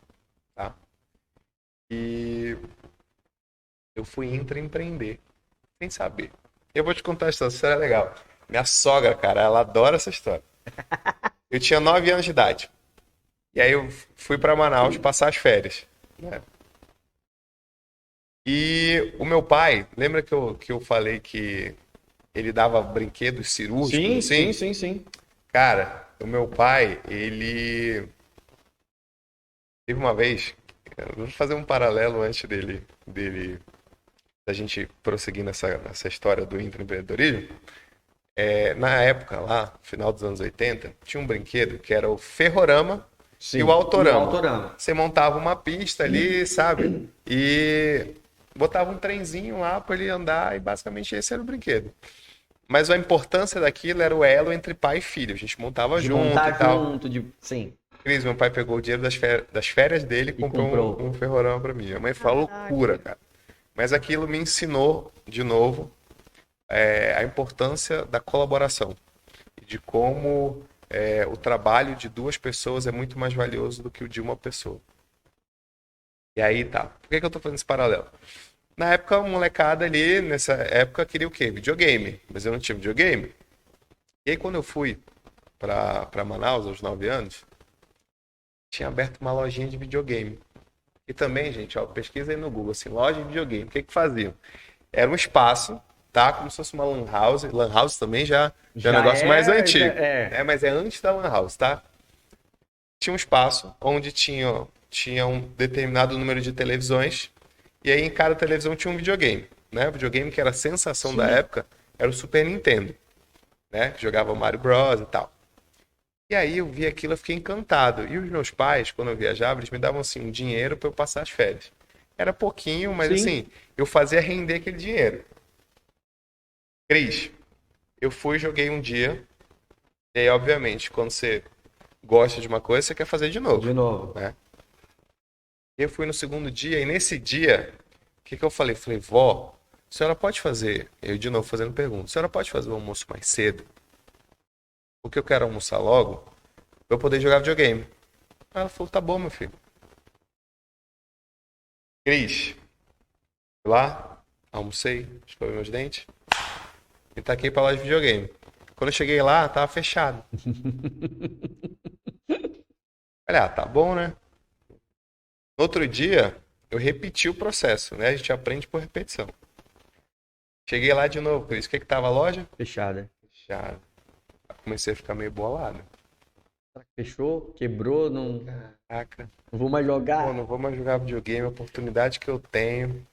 tá? E eu fui intraempreender, sem saber. Eu vou te contar a história, isso era legal. Minha sogra, cara, ela adora essa história. Eu tinha 9 anos de idade. E aí eu fui para Manaus passar as férias. Né? E o meu pai, lembra que eu falei que ele dava brinquedos cirúrgicos, assim? Sim. Cara, o meu pai, ele teve uma vez, eu vou fazer um paralelo antes da gente prosseguir nessa história do intraempreendedorismo. Na época lá, final dos anos 80, tinha um brinquedo que era o Ferrorama e o Sim. E o Autorama. Autorama. Você montava uma pista ali, sabe? E botava um trenzinho lá para ele andar e basicamente esse era o brinquedo. Mas a importância daquilo era o elo entre pai e filho. A gente montava De junto e montar tal. junto, Sim. Cris, meu pai pegou o dinheiro das férias dele e E comprou comprou. um Ferrorama para mim. Minha mãe falou loucura, cara. Mas aquilo me ensinou, de novo, a importância da colaboração. E de como o trabalho de duas pessoas é muito mais valioso do que o de uma pessoa. E aí tá. Por que eu tô fazendo esse paralelo? Na época, a molecada ali, nessa época, queria o quê? Videogame. Mas eu não tinha videogame. E aí, quando eu fui pra Manaus, aos 9 anos, tinha aberto uma lojinha de videogame. E também, gente, ó, pesquisa aí no Google, assim, loja de videogame. O que que faziam? Era um espaço, tá? Como se fosse uma lan house. Lan house também já é um negócio mais antigo. Mas é antes da lan house, tá? Tinha um espaço onde tinha um determinado número de televisões. E aí em cada televisão tinha um videogame, né? O videogame que era a sensação da época era o Super Nintendo, né? Que jogava Mario Bros e tal. E aí eu vi aquilo, eu fiquei encantado. E os meus pais, quando eu viajava, eles me davam assim um dinheiro para eu passar as férias. Era pouquinho, mas assim, eu fazia render aquele dinheiro. Cris, eu fui, joguei um dia. E aí, obviamente, quando você gosta de uma coisa, você quer fazer de novo. De novo. Né? Eu fui no segundo dia, e nesse dia, o que eu falei? Falei, vó, a senhora pode fazer, eu de novo fazendo pergunta, a senhora pode fazer o almoço mais cedo? Porque eu quero almoçar logo, pra eu poder jogar videogame. Aí ela falou, tá bom, meu filho. Cris, fui lá, almocei, escovei meus dentes, e taquei pra loja de videogame. Quando eu cheguei lá, tava fechado. Falei, tá bom, né? No outro dia, eu repeti o processo, né? A gente aprende por repetição. Cheguei lá de novo, Cris. O que tava a loja? Fechada. Fechada. Comecei a ficar meio bolado. Fechou, quebrou, não. Caraca. Não vou mais jogar. Pô, não vou mais jogar videogame, a oportunidade que eu tenho.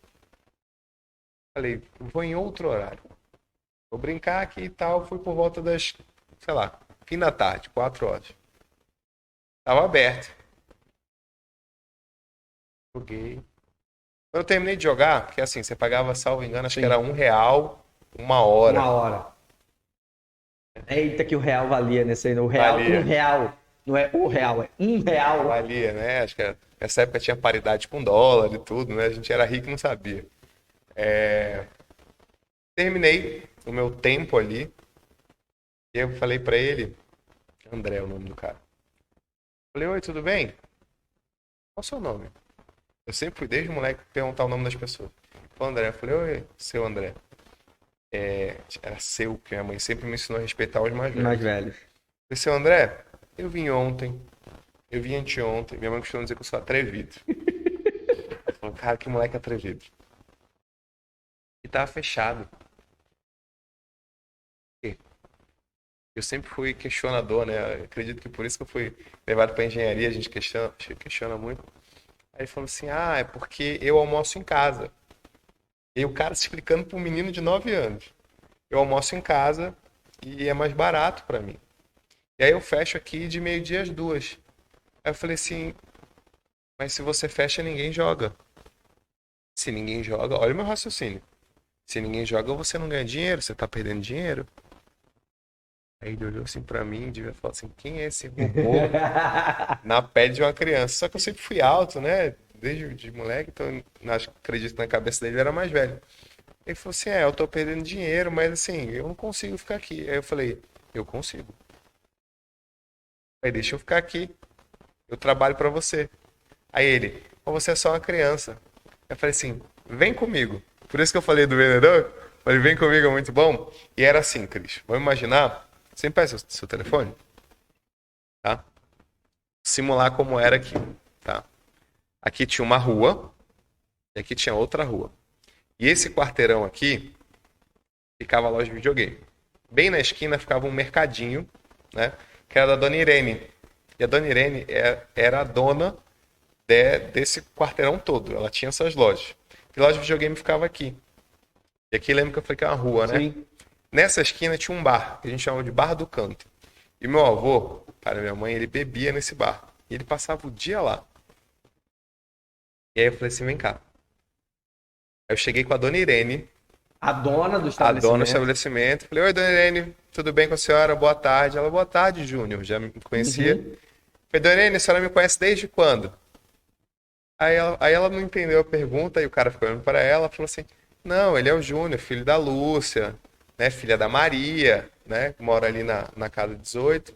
Falei, vou em outro horário. Vou brincar aqui e tal. Fui por volta das, sei lá, fim da tarde, 4 horas. Tava aberto. Joguei. Quando eu terminei de jogar, porque assim, você pagava, salvo engano, acho que era R$1, 1 hora. 1 hora. Eita, que o real valia nesse aí. O real, Valia. R$1. Não é o real, é R$1. Valia, né? Acho que nessa época tinha paridade com dólar e tudo, né? A gente era rico e não sabia. Terminei o meu tempo ali. E eu falei pra ele, André é o nome do cara. Falei, oi, tudo bem? Qual é o seu nome? Eu sempre fui, desde moleque, perguntar o nome das pessoas. Falei, André. Eu falei, oi, seu André. Era seu, que minha mãe sempre me ensinou a respeitar os mais velhos. Mais velhos. Falei, seu André, eu vim ontem, eu vim anteontem. Minha mãe costuma dizer que eu sou atrevido. Falei, cara, que moleque atrevido. E tava fechado. Eu sempre fui questionador, né? Eu acredito que por isso que eu fui levado pra engenharia, a gente questiona muito. Aí ele falou assim, é porque eu almoço em casa. E o cara se explicando para um menino de 9 anos. Eu almoço em casa e é mais barato para mim. E aí eu fecho aqui de meio-dia às 2. Aí eu falei assim, mas se você fecha, ninguém joga. Se ninguém joga, olha o meu raciocínio. Se ninguém joga, você não ganha dinheiro, você tá perdendo dinheiro. Aí ele olhou assim pra mim e devia falar assim, quem é esse robô na pele de uma criança? Só que eu sempre fui alto, né? Desde de moleque, então acredito que na cabeça dele ele era mais velho. Ele falou assim, eu tô perdendo dinheiro, mas assim, eu não consigo ficar aqui. Aí eu falei, eu consigo. Aí deixa eu ficar aqui, eu trabalho pra você. Aí ele, você é só uma criança. Eu falei assim, vem comigo. Por isso que eu falei do vendedor, falei, vem comigo, é muito bom. E era assim, Cris, vamos imaginar, você pega seu telefone, tá? Simular como era aqui, tá? Aqui tinha uma rua e aqui tinha outra rua. E esse quarteirão aqui ficava a loja de videogame. Bem na esquina ficava um mercadinho, né? Que era da Dona Irene. E a Dona Irene era a dona desse quarteirão todo. Ela tinha essas lojas. E a loja de videogame ficava aqui. E aqui lembra que eu falei que é uma rua, né? Sim. Nessa esquina tinha um bar, que a gente chamava de Bar do Canto. E meu avô, para minha mãe, ele bebia nesse bar. E ele passava o dia lá. E aí eu falei assim, vem cá. Aí eu cheguei com a Dona Irene, A dona do a estabelecimento. dona do estabelecimento. Falei, oi, Dona Irene, tudo bem com a senhora? Boa tarde. Ela, boa tarde, Júnior. Já me conhecia. Uhum. Falei, Dona Irene, a senhora me conhece desde quando? Aí ela não entendeu a pergunta, e o cara ficou olhando para ela e falou assim, não, ele é o Júnior, filho da Lúcia, né, filha da Maria, né, que mora ali na casa 18.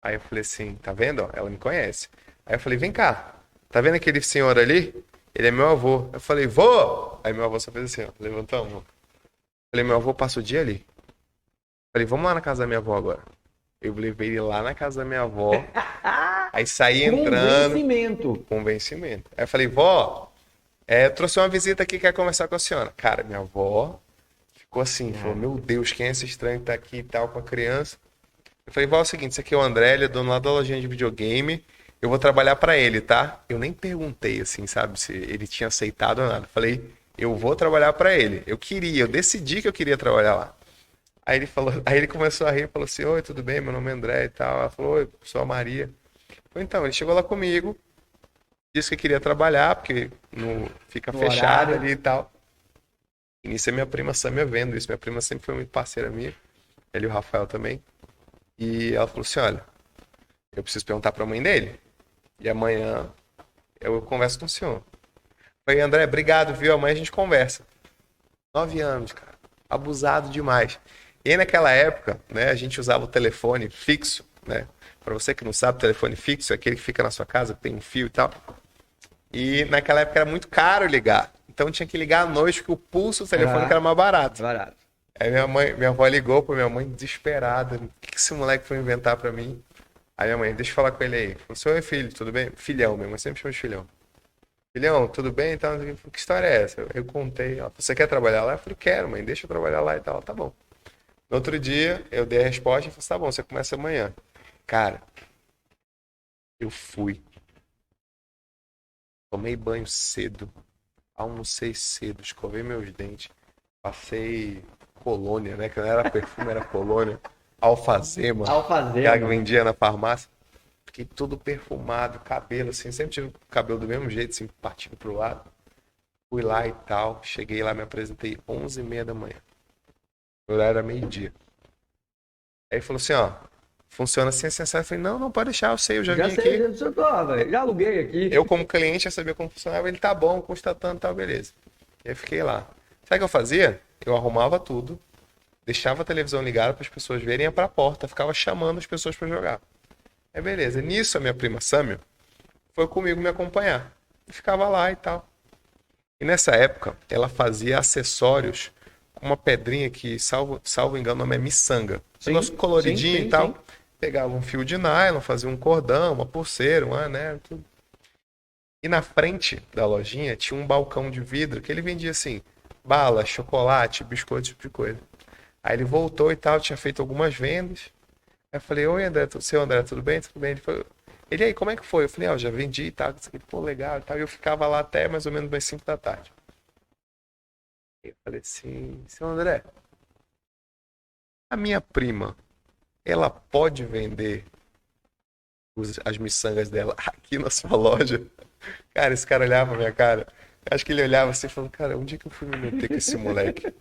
Aí eu falei assim, tá vendo? Ó, ela me conhece. Aí eu falei, vem cá, tá vendo aquele senhor ali? Ele é meu avô. Eu falei, vô! Aí meu avô só fez assim, ó, levantou a mão. Falei, meu avô passa o dia ali. Falei, vamos lá na casa da minha avó agora. Eu levei ele lá na casa da minha avó. Aí saí entrando. Convencimento. Aí eu falei, vó, trouxe uma visita aqui, quer conversar com a senhora. Cara, minha avó ficou assim, falou, meu Deus, quem é esse estranho que tá aqui e tal com a criança? Eu falei, vó, é o seguinte, esse aqui é o André, ele é dono lá da lojinha de videogame. Eu vou trabalhar pra ele, tá? Eu nem perguntei, assim, sabe, se ele tinha aceitado ou nada. Falei, eu vou trabalhar pra ele. Eu decidi que eu queria trabalhar lá. Aí ele começou a rir, falou assim, oi, tudo bem, meu nome é André e tal. Ela falou, oi, sou a Maria. Então, ele chegou lá comigo, disse que queria trabalhar, porque fica No fechado horário. ali e tal. E nisso é minha prima Samia vendo isso. Minha prima sempre foi muito parceira minha, ele e o Rafael também. E ela falou assim, olha, eu preciso perguntar pra mãe dele. E amanhã eu converso com o senhor. Falei, André, obrigado, viu? Amanhã a gente conversa. 9 anos, cara. Abusado demais. E aí, naquela época, né, a gente usava o telefone fixo, né? Pra você que não sabe, o telefone fixo é aquele que fica na sua casa, que tem um fio e tal. E naquela época era muito caro ligar. Então tinha que ligar à noite, porque o pulso do telefone era mais barato. Barato. Aí minha avó ligou pra minha mãe desesperada. O que esse moleque foi inventar pra mim? Aí minha mãe, deixa eu falar com ele aí. Falou, seu filho, tudo bem? Filhão, minha mãe sempre chama de filhão. Filhão, tudo bem? Então, que história é essa? Eu contei. Ela falou, você quer trabalhar lá? Eu falei, quero, mãe, deixa eu trabalhar lá e tal. Ela, tá bom. No outro dia, eu dei a resposta e falei, tá bom, você começa amanhã. Cara, eu fui. Tomei banho cedo. Almocei cedo, escovei meus dentes. Passei colônia, né? Que não era perfume, era colônia. Alfazema. Aquela que vendia na farmácia. Fiquei todo perfumado, cabelo assim. Sempre tive o cabelo do mesmo jeito, assim, partindo pro lado. Fui lá e tal. Cheguei lá, me apresentei 11h30 da manhã. O horário era meio-dia. Aí ele falou assim, ó. Funciona assim, assim, assim. Eu falei, não, pode deixar, eu sei, eu já vim aqui. Já aluguei aqui. Eu, como cliente, já sabia como funcionava. Ele, tá bom, custa tanto, tal, beleza. E aí fiquei lá. Sabe o que eu fazia? Eu arrumava tudo, deixava a televisão ligada para as pessoas verem, ia pra porta, ficava chamando as pessoas para jogar. Aí beleza. Nisso, a minha prima Sâmia foi comigo me acompanhar. E ficava lá e tal. E nessa época, ela fazia acessórios com uma pedrinha que, salvo engano, o nome é miçanga. Negócio coloridinho e tal. Sim. Pegava um fio de nylon, fazia um cordão, uma pulseira, um anel, tudo. E na frente da lojinha tinha um balcão de vidro que ele vendia assim, bala, chocolate, biscoito, esse tipo de coisa. Aí ele voltou e tal, tinha feito algumas vendas. Aí eu falei, oi André, seu André, tudo bem? Tudo bem? Ele aí, como é que foi? Eu falei, eu já vendi e tal, pô, legal e tal. E eu ficava lá até mais ou menos umas 5 da tarde. Eu falei assim, seu André, a minha prima, ela pode vender as miçangas dela aqui na sua loja? Cara, esse cara olhava pra minha cara. Acho que ele olhava assim e falou, cara, onde é que eu fui me meter com esse moleque?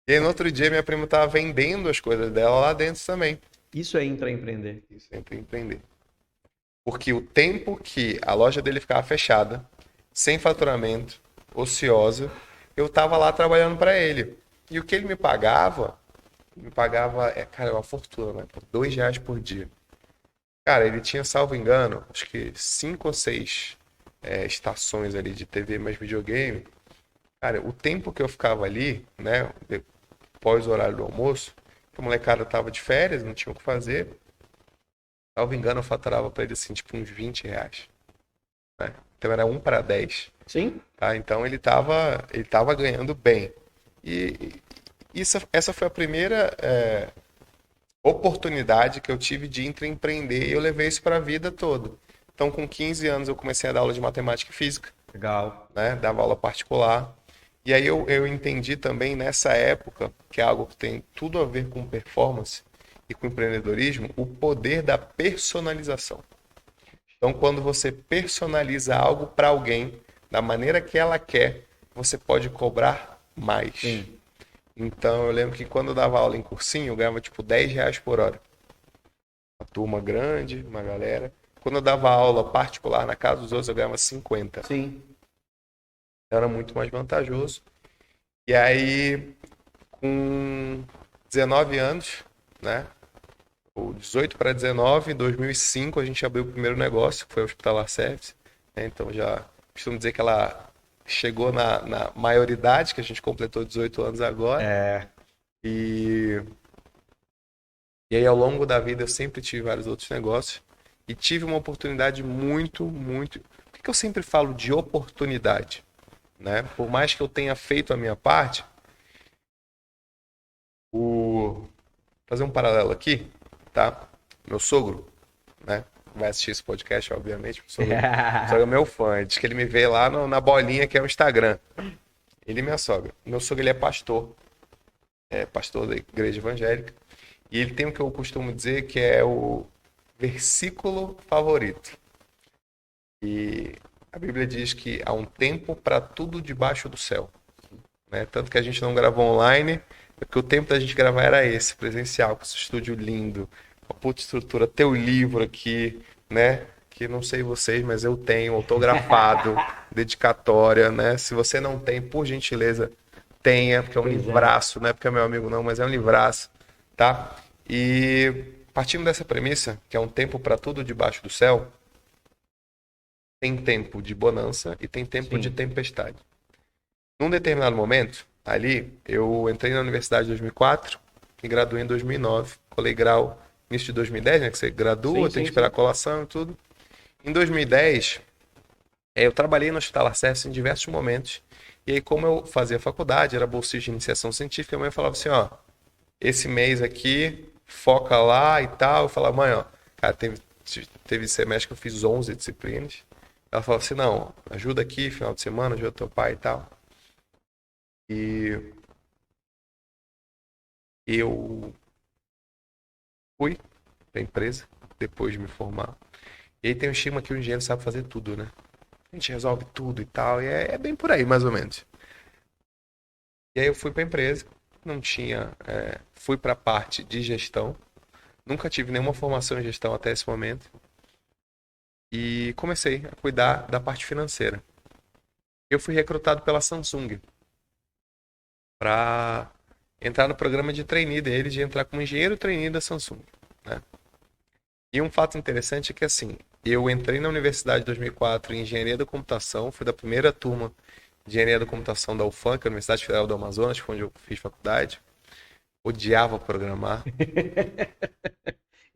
E aí no outro dia minha prima tava vendendo as coisas dela lá dentro também. Isso é intraempreender. Isso é intraempreender. Porque o tempo que a loja dele ficava fechada, sem faturamento, ociosa, eu tava lá trabalhando para ele. E o que ele me pagava, cara, uma fortuna, né? Por R$2 por dia. Cara, ele tinha, salvo engano, acho que 5 ou 6 estações ali de TV mais videogame. Cara, o tempo que eu ficava ali, né, pós o horário do almoço, a molecada tava de férias, não tinha o que fazer. Salvo engano, eu faturava pra ele assim, tipo uns R$20. Né? Então era 1 para 10. Sim. Tá? Então ele tava ganhando bem. Essa foi a primeira oportunidade que eu tive de empreender e eu levei isso para a vida toda. Então, com 15 anos, eu comecei a dar aula de matemática e física. Legal. Né? Dava aula particular. E aí eu entendi também nessa época, que é algo que tem tudo a ver com performance e com empreendedorismo, o poder da personalização. Então, quando você personaliza algo para alguém, da maneira que ela quer, você pode cobrar mais. Sim. Então, eu lembro que quando eu dava aula em cursinho, eu ganhava tipo R$ 10 por hora. Uma turma grande, uma galera. Quando eu dava aula particular na casa dos outros, eu ganhava 50. Sim. Era muito mais vantajoso. E aí, com 19 anos, né? Ou 18 para 19, em 2005 a gente abriu o primeiro negócio, que foi a Hospitalar Service. Né? Então já costumo dizer que ela chegou na maioridade, que a gente completou 18 anos agora. E aí ao longo da vida eu sempre tive vários outros negócios. E tive uma oportunidade muito. Por que eu sempre falo de oportunidade? Né? Por mais que eu tenha feito a minha parte, fazer um paralelo aqui, tá? Meu sogro, né? Vai assistir esse podcast, obviamente. Meu sogro é meu fã. Diz que ele me vê lá na bolinha que é o Instagram. Ele e minha sogra. Meu sogro, ele é pastor. É pastor da igreja evangélica. E ele tem o que eu costumo dizer que é o versículo favorito. E a Bíblia diz que há um tempo para tudo debaixo do céu. Né? Tanto que a gente não gravou online, porque o tempo da gente gravar era esse, presencial, com esse estúdio lindo, uma puta estrutura, teu livro aqui, né? Que não sei vocês, mas eu tenho, autografado, dedicatória, né? Se você não tem, por gentileza, tenha, porque é um livraço, não é porque é meu amigo não, mas é um livraço, tá? E partindo dessa premissa, que é um tempo para tudo debaixo do céu, tem tempo de bonança e tem tempo de tempestade. Num determinado momento, ali, eu entrei na universidade em 2004 e graduei em 2009. Colei grau início de 2010, né? Que você gradua, tem que esperar a colação e tudo. Em 2010, eu trabalhei no Hospitalar Service em diversos momentos. E aí, como eu fazia faculdade, era bolsista de iniciação científica, a mãe falava assim, ó, esse mês aqui, foca lá e tal. Eu falava, mãe, ó, cara, teve semestre que eu fiz 11 disciplinas. Ela falava assim, não, ajuda aqui, final de semana, ajuda teu pai e tal. E eu fui pra empresa, depois de me formar. E aí tem um estigma que o engenheiro sabe fazer tudo, né? A gente resolve tudo e tal, e é bem por aí, mais ou menos. E aí eu fui pra empresa, não tinha... fui pra parte de gestão, nunca tive nenhuma formação em gestão até esse momento. E comecei a cuidar da parte financeira. Eu fui recrutado pela Samsung para entrar no programa de trainee deles, de entrar como engenheiro trainee da Samsung. Né? E um fato interessante é que, assim, eu entrei na universidade em 2004 em Engenharia da Computação, fui da primeira turma de Engenharia da Computação da UFAM, que é a Universidade Federal do Amazonas, que foi onde eu fiz faculdade. Odiava programar.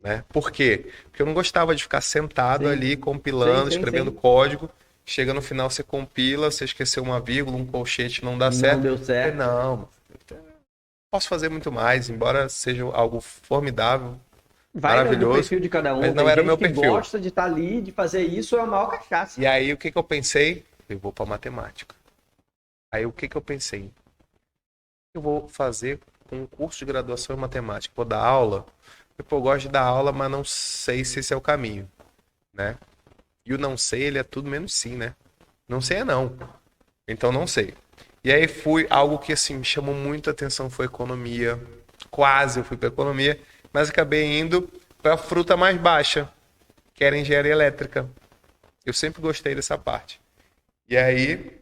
Né? Por quê? Porque eu não gostava de ficar sentado ali, compilando, escrevendo código. Chega no final, você compila, você esqueceu uma vírgula, um colchete, não dá certo. Não deu certo. Não, posso fazer muito mais, embora seja algo formidável, maravilhoso. No perfil de cada um. Mas não era o meu perfil. Que gosta de estar ali, de fazer isso, é a maior cachaça. E aí, o que eu pensei? Eu vou para matemática. Aí, o que eu pensei? Eu vou fazer um curso de graduação em matemática. Vou dar aula. Eu gosto de dar aula, mas não sei se esse é o caminho, né? E o não sei, ele é tudo menos sim, né? Não sei é não. Então, não sei. E aí, algo que, assim, me chamou muita atenção foi economia. Quase eu fui para economia, mas acabei indo para a fruta mais baixa, que era engenharia elétrica. Eu sempre gostei dessa parte. E aí,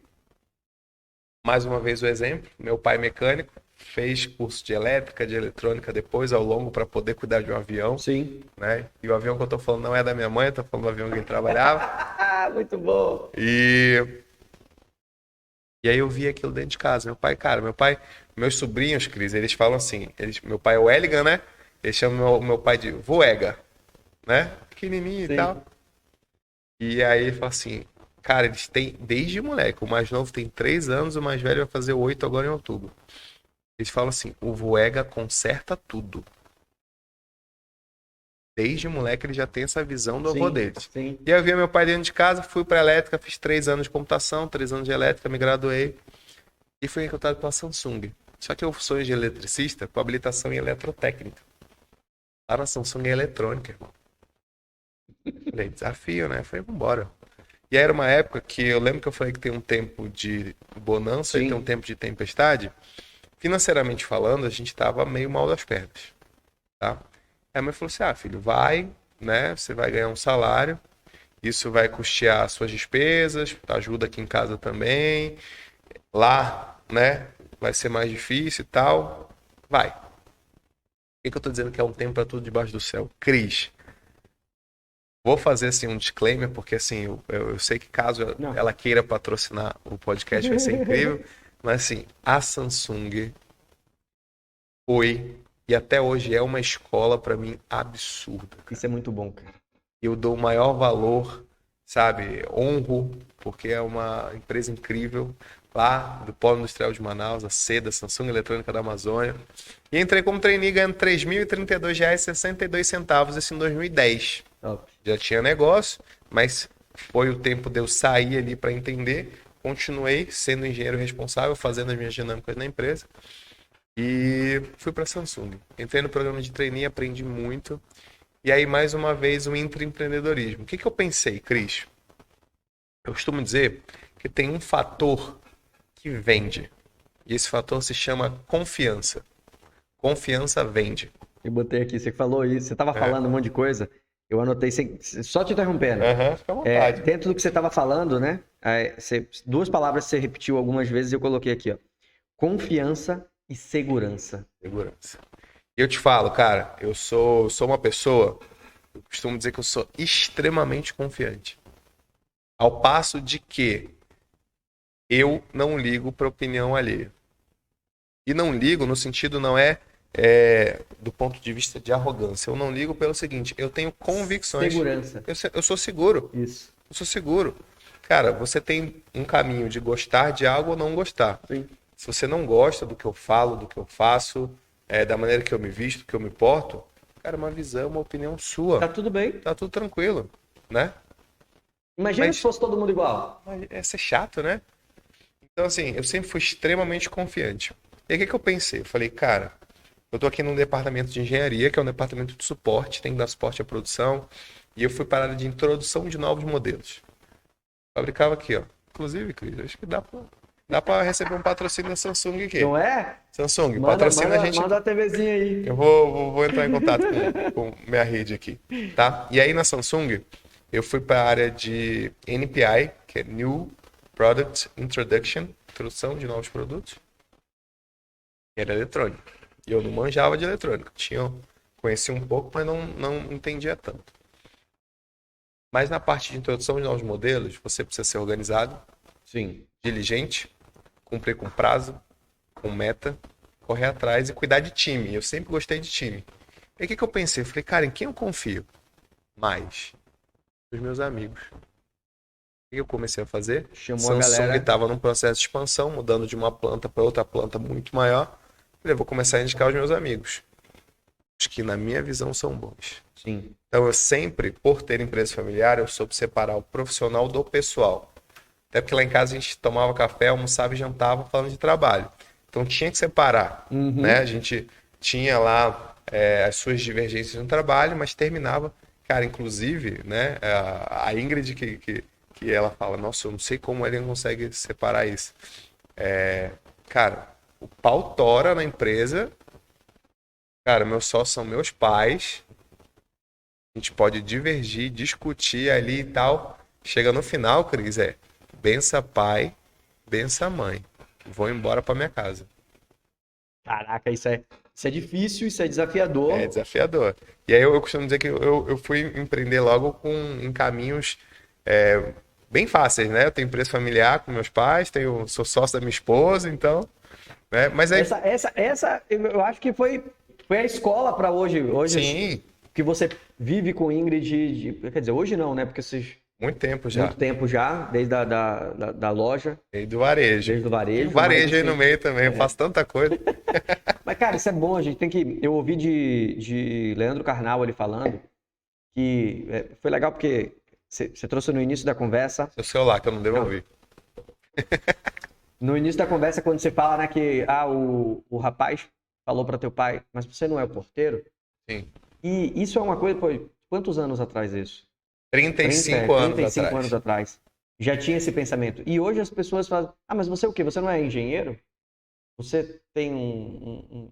mais uma vez o exemplo, meu pai mecânico, fez curso de elétrica, de eletrônica depois, ao longo, para poder cuidar de um avião. Sim. Né? E o avião que eu tô falando não é da minha mãe, eu tô falando do avião que ele trabalhava. Muito bom. E aí eu vi aquilo dentro de casa. Meu pai, meus sobrinhos, Cris, eles falam assim, meu pai é o Eligan, né? Eles chamam meu pai de Voega, né? Pequenininho e tal. E aí ele fala assim, cara, eles têm, desde moleque, o mais novo tem 3 anos, o mais velho vai fazer 8 agora em outubro. Eles falam assim, o Voega conserta tudo. Desde moleque ele já tem essa visão do avô deles. Sim. E aí eu via meu pai dentro de casa, fui pra elétrica, fiz 3 anos de computação, 3 anos de elétrica, me graduei. E fui recrutado pela Samsung. Só que eu sou de eletricista com habilitação em eletrotécnica. Lá na Samsung é eletrônica, irmão. Falei, desafio, né? Falei, vambora. E aí era uma época que eu lembro que eu falei que tem um tempo de bonança e tem um tempo de tempestade. Financeiramente falando, a gente tava meio mal das pernas, tá? Aí a mãe falou assim, filho, vai, né? Você vai ganhar um salário, isso vai custear suas despesas, ajuda aqui em casa também. Lá, né? Vai ser mais difícil e tal. Vai. Por que eu tô dizendo que é um tempo para tudo debaixo do céu? Cris, vou fazer assim um disclaimer, porque assim, eu sei que caso ela queira patrocinar o podcast vai ser incrível, mas assim, a Samsung foi e até hoje é uma escola para mim absurda. Cara. Isso é muito bom, cara. Eu dou o maior valor, sabe? Honro, porque é uma empresa incrível lá do Polo Industrial de Manaus, a seda, Samsung Eletrônica da Amazônia. E entrei como trainee ganhando R$ 3.032,62, isso em 2010. Top. Já tinha negócio, mas foi o tempo de eu sair ali para entender. Continuei sendo engenheiro responsável, fazendo as minhas dinâmicas na empresa. E fui para a Samsung. Entrei no programa de trainee, aprendi muito. E aí, mais uma vez, o intraempreendedorismo. O que eu pensei, Cris? Eu costumo dizer que tem um fator que vende. E esse fator se chama confiança. Confiança vende. Eu botei aqui, você falou isso, você estava falando um monte de coisa, eu anotei, só te interrompendo. Fica à vontade. Dentro do que você estava falando, né? Duas palavras que você repetiu algumas vezes e eu coloquei aqui, ó. Confiança e segurança. Segurança. E eu te falo, cara, eu sou uma pessoa, eu costumo dizer que eu sou extremamente confiante. Ao passo de que eu não ligo para opinião alheia. E não ligo no sentido não é do ponto de vista de arrogância. Eu não ligo pelo seguinte, eu tenho convicções. Segurança. Eu sou seguro. Isso. Eu sou seguro. Cara, você tem um caminho de gostar de algo ou não gostar. Sim. Se você não gosta do que eu falo, do que eu faço, da maneira que eu me visto, que eu me porto, cara, uma visão, uma opinião sua. Tá tudo bem. Tá tudo tranquilo, né? Imagina se fosse todo mundo igual. É ser chato, né? Então, assim, eu sempre fui extremamente confiante. E aí, o que eu pensei? Eu falei, cara, eu tô aqui num departamento de engenharia, que é um departamento de suporte, tem que dar suporte à produção, e eu fui para a área de introdução de novos modelos. Fabricava aqui, ó. Inclusive, Cris, acho que dá pra receber um patrocínio da Samsung aqui. Não é? Samsung, patrocina a gente. Manda a TVzinha aí. Eu vou entrar em contato com minha rede aqui, tá? E aí na Samsung, eu fui para a área de NPI, que é New Product Introduction, introdução de novos produtos. Era eletrônico. E eu não manjava de eletrônica. Conhecia um pouco, mas não entendia tanto. Mas na parte de introdução de novos modelos, você precisa ser organizado, sim, diligente, cumprir com prazo, com meta, correr atrás e cuidar de time. Eu sempre gostei de time. E o que eu pensei? Eu falei, cara, em quem eu confio mais? Os meus amigos. O que eu comecei a fazer? Chamou a galera. Samsung estava num processo de expansão, mudando de uma planta para outra planta muito maior. Eu falei, vou começar a indicar os meus amigos. Os que, na minha visão, são bons. Sim. Então, eu sempre, por ter empresa familiar, eu soube separar o profissional do pessoal. Até porque lá em casa a gente tomava café, almoçava e jantava falando de trabalho. Então, tinha que separar. Né? A gente tinha lá as suas divergências no trabalho, mas terminava... Cara, inclusive, né, a Ingrid que ela fala, nossa, eu não sei como ele não consegue separar isso. Cara, o pau tora na empresa. Cara, meus sócios são meus pais. A gente pode divergir, discutir ali e tal. Chega no final, Cris, bença pai, bença mãe. Vou embora pra minha casa. Caraca, isso é difícil, isso é desafiador. É desafiador. E aí eu costumo dizer que eu fui empreender logo em caminhos bem fáceis, né? Eu tenho empresa familiar com meus pais, sou sócio da minha esposa, então... Né? Mas aí... Essa eu acho que foi a escola para hoje. Sim. Que você vive com Ingrid, quer dizer, hoje não, né? Porque vocês Muito tempo já. Muito tempo já, desde da loja, E do varejo. desde o E varejo. varejo mas, aí assim, no meio também, eu faço tanta coisa. Mas, cara, isso é bom, a gente tem que. Eu ouvi de Leandro Carnal ele falando que foi legal porque você trouxe no início da conversa. Seu celular, que eu não devolvi. No início da conversa, quando você fala, né, que o rapaz falou para teu pai, mas você não é o porteiro? Sim. E isso é uma coisa, pô, quantos anos atrás isso? 35 anos 35 atrás. anos atrás. Já tinha esse pensamento. E hoje as pessoas falam, mas você é o quê? Você não é engenheiro? Você tem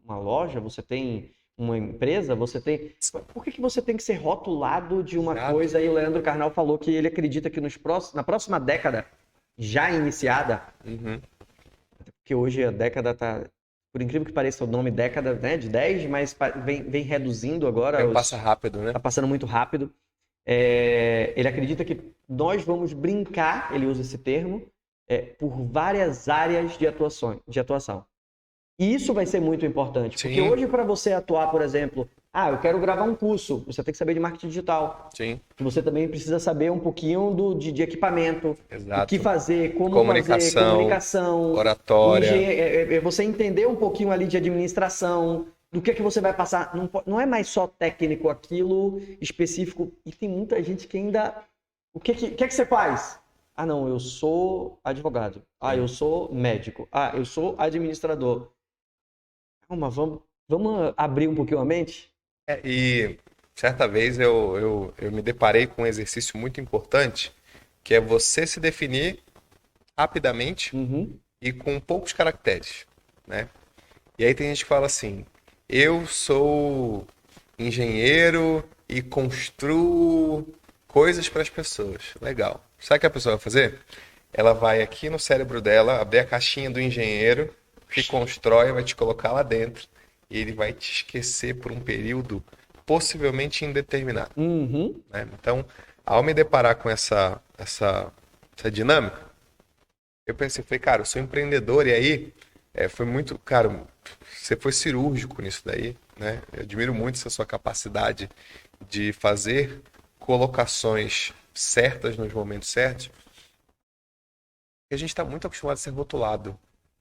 uma loja? Você tem uma empresa? Você tem... Por que você tem que ser rotulado de uma Exato. coisa? E o Leandro Carnal falou que ele acredita que na próxima década, já iniciada, Uhum. porque hoje a década tá, por incrível que pareça o nome década, né, de 10, mas vem reduzindo agora. O tempo passa rápido, né? Tá passando muito rápido. Ele acredita que nós vamos brincar, ele usa esse termo, por várias áreas de atuação. E isso vai ser muito importante, porque Sim. hoje para você atuar, por exemplo, eu quero gravar um curso, você tem que saber de marketing digital. Sim. Você também precisa saber um pouquinho de equipamento, Exato. o que fazer, como fazer, Comunicação, comunicação, oratória. você entender um pouquinho ali de administração, do que você vai passar. Não é mais só técnico aquilo específico. E tem muita gente que ainda... O que você faz? Não, eu sou advogado. Eu sou médico. Eu sou administrador. Calma, vamos abrir um pouquinho a mente? E certa vez eu me deparei com um exercício muito importante, que é você se definir rapidamente e com poucos caracteres, né? E aí tem gente que fala assim, eu sou engenheiro e construo coisas para as pessoas. Legal. Sabe o que a pessoa vai fazer? Ela vai aqui no cérebro dela, abrir a caixinha do engenheiro, que constrói, vai te colocar lá dentro e ele vai te esquecer por um período possivelmente indeterminado. Né? Então, ao me deparar com essa dinâmica, eu falei, cara, eu sou empreendedor e aí foi muito, cara, você foi cirúrgico nisso daí, né? Eu admiro muito essa sua capacidade de fazer colocações certas nos momentos certos. Porque a gente está muito acostumado a ser rotulado,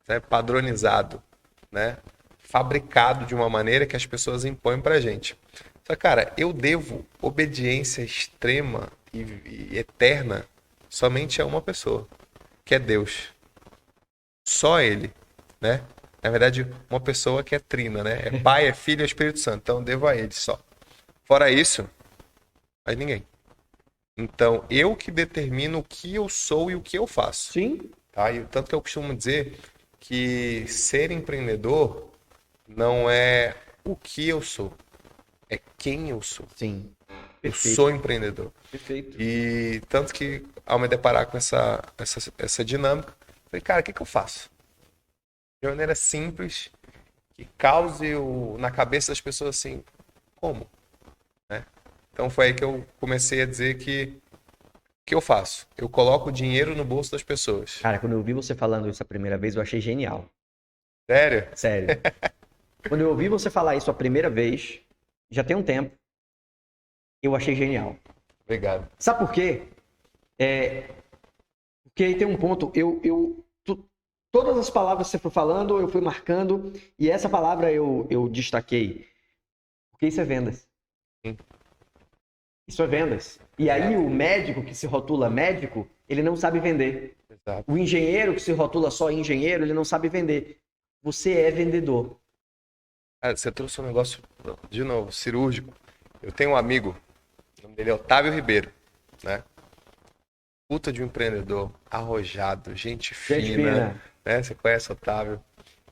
né? Padronizado, né? Fabricado de uma maneira que as pessoas impõem pra gente. Só que, cara, eu devo obediência extrema e eterna somente a uma pessoa, que é Deus. Só Ele, né? Na verdade, uma pessoa que é trina, né? É Pai, é Filho e é Espírito Santo. Então, eu devo a Ele só. Fora isso, mais ninguém. Então, eu que determino o que eu sou e o que eu faço. Sim. Tá? E tanto que eu costumo dizer que ser empreendedor não é o que eu sou, é quem eu sou. Sim. Eu sou empreendedor. Perfeito. E tanto que, ao me deparar com essa dinâmica, eu falei, cara, o que eu faço? De maneira simples, que cause na cabeça das pessoas assim, como? Né? Então foi aí que eu comecei a dizer que o que eu faço? Eu coloco dinheiro no bolso das pessoas. Cara, quando eu ouvi você falando isso a primeira vez, eu achei genial. Sério? Sério. Quando eu ouvi você falar isso a primeira vez, já tem um tempo, eu achei genial. Obrigado. Sabe por quê? Porque aí tem um ponto, todas as palavras que você foi falando, eu fui marcando, e essa palavra eu destaquei. Porque isso é vendas. Sim. Isso é vendas. E aí o médico que se rotula médico, ele não sabe vender. Exato. O engenheiro que se rotula só engenheiro, ele não sabe vender. Você é vendedor. Cara, você trouxe um negócio, de novo, cirúrgico. Eu tenho um amigo, o nome dele é Otávio Ribeiro, né? Puta de um empreendedor, arrojado, gente fina. Né? Você conhece o Otávio.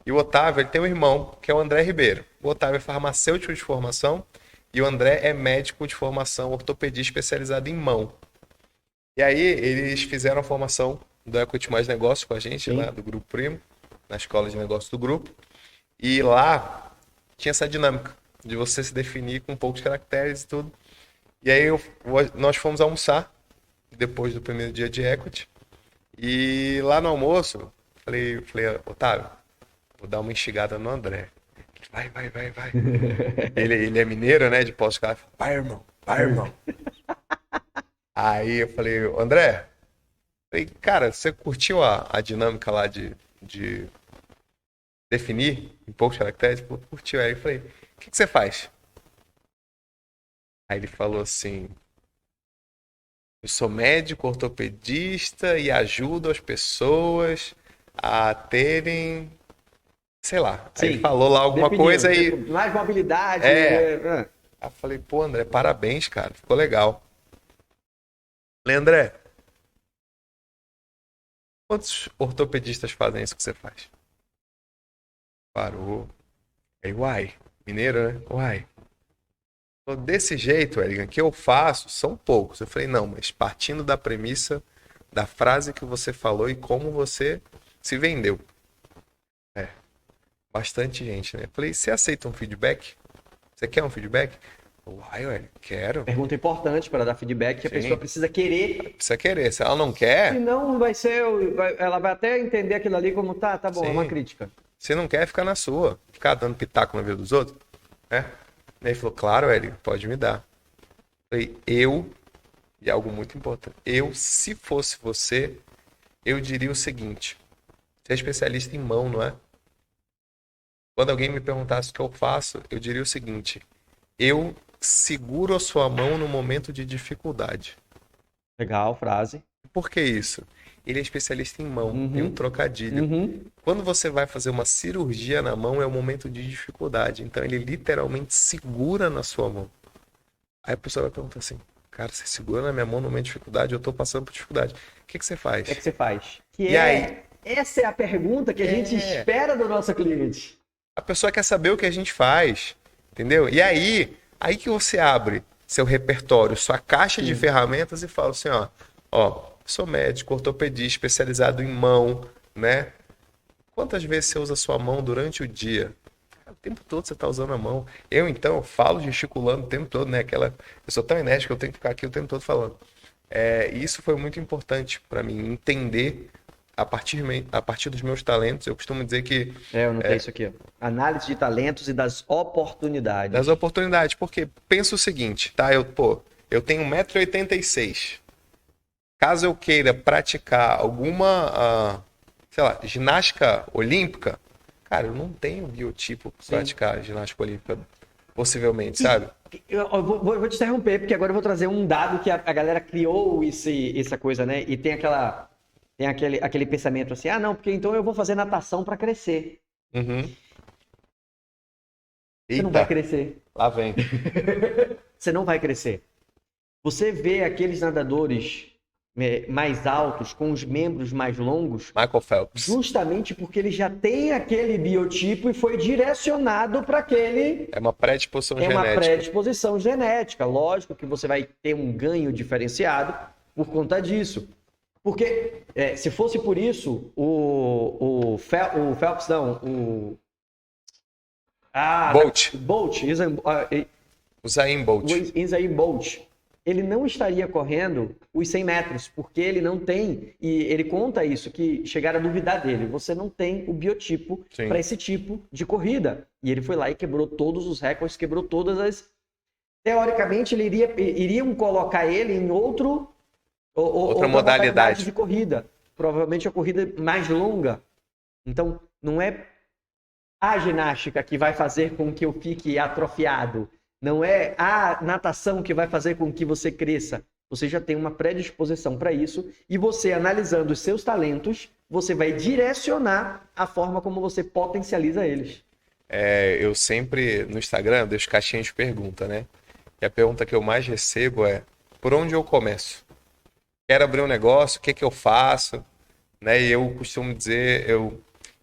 E o Otávio, ele tem um irmão, que é o André Ribeiro. O Otávio é farmacêutico de formação e o André é médico de formação, ortopedia especializado em mão. E aí, eles fizeram a formação do Equity Mais Negócio com a gente, lá do Grupo Primo, na escola de negócio do grupo. E lá tinha essa dinâmica de você se definir com poucos caracteres e tudo. E aí, nós fomos almoçar depois do primeiro dia de Equity. E lá no almoço, falei, Otávio, vou dar uma instigada no André. Vai. ele é mineiro, né, de Poços de Caldas. Vai, irmão. Aí eu falei, André, cara, você curtiu a dinâmica lá de definir em poucos caracteres? Ele falou, curtiu. Aí eu falei, o que você faz? Aí ele falou assim, eu sou médico ortopedista e ajudo as pessoas a terem, sei lá. Aí ele Sim. falou lá alguma Definiu. coisa Tipo, aí. mais mobilidade. Aí eu falei, pô, André, parabéns, cara. Ficou legal. Falei, André, quantos ortopedistas fazem isso que você faz? Parou. Aí, uai, mineiro, né? Uai. Falou, desse jeito, Eligan, que eu faço, são poucos. Eu falei, não, mas partindo da premissa da frase que você falou e como você se vendeu. É, bastante gente, né? Eu falei, você aceita um feedback? Você quer um feedback? Uai, ué, quero. Pergunta importante para dar feedback, que a Sim. pessoa precisa querer. Precisa querer. Se ela não quer, Senão vai ser. Ela vai até entender aquilo ali como tá bom, é uma sim. crítica. Se não quer, fica na sua. Ficar dando pitaco na vida dos outros, né? Aí ele falou, claro, Eli, pode me dar. Eu falei, e algo muito importante, se fosse você, eu diria o seguinte, você é especialista em mão, não é? Quando alguém me perguntasse o que eu faço, eu diria o seguinte, eu seguro a sua mão no momento de dificuldade. Legal, frase. Por que isso? Ele é especialista em mão, em um trocadilho. Uhum. Quando você vai fazer uma cirurgia na mão, é um momento de dificuldade. Então, ele literalmente segura na sua mão. Aí a pessoa vai perguntar assim, cara, você segura na minha mão no momento de dificuldade? Eu tô passando por dificuldade. O que você faz? O que é que você faz? E aí? Essa é a pergunta que a gente espera do nosso cliente. A pessoa quer saber o que a gente faz, entendeu? E aí que você abre seu repertório, sua caixa de ferramentas e fala assim, ó, sou médico, ortopedista, especializado em mão, né? Quantas vezes você usa a sua mão durante o dia? O tempo todo você está usando a mão. Eu, então, eu falo gesticulando o tempo todo, né? Eu sou tão enérgico que eu tenho que ficar aqui o tempo todo falando. E isso foi muito importante para mim, entender a partir dos meus talentos. Eu costumo dizer que... Eu notei isso aqui. Ó. Análise de talentos e das oportunidades. Das oportunidades, porque pensa o seguinte, tá? Eu tenho 1,86 m. Caso eu queira praticar alguma, sei lá, ginástica olímpica, cara, eu não tenho biotipo para praticar ginástica olímpica, possivelmente, sabe? Eu vou te interromper, porque agora eu vou trazer um dado que a galera criou essa coisa, né? E tem aquele pensamento assim, não, porque então eu vou fazer natação para crescer. Uhum. Você não vai crescer. Lá vem. Você não vai crescer. Você vê aqueles nadadores mais altos, com os membros mais longos, Michael Phelps. Justamente porque ele já tem aquele biotipo e foi direcionado para aquele... É uma predisposição genética. É uma predisposição genética. Lógico que você vai ter um ganho diferenciado por conta disso. Porque se fosse por isso, o Phelps não, Bolt. Usain Bolt. Usain Bolt. Ele não estaria correndo os 100 metros, porque ele não tem, e ele conta isso, que chegaram a duvidar dele, você não tem o biotipo para esse tipo de corrida. E ele foi lá e quebrou todos os recordes, quebrou todas as... Teoricamente, iriam colocar ele em outra modalidade de corrida. Provavelmente a corrida mais longa. Então, não é a ginástica que vai fazer com que eu fique atrofiado. Não é a natação que vai fazer com que você cresça. Você já tem uma predisposição para isso e você, analisando os seus talentos, você vai direcionar a forma como você potencializa eles. Eu sempre, no Instagram, deixo caixinha de pergunta, né? E a pergunta que eu mais recebo é, por onde eu começo? Quero abrir um negócio, o que eu faço? Né? E eu costumo dizer,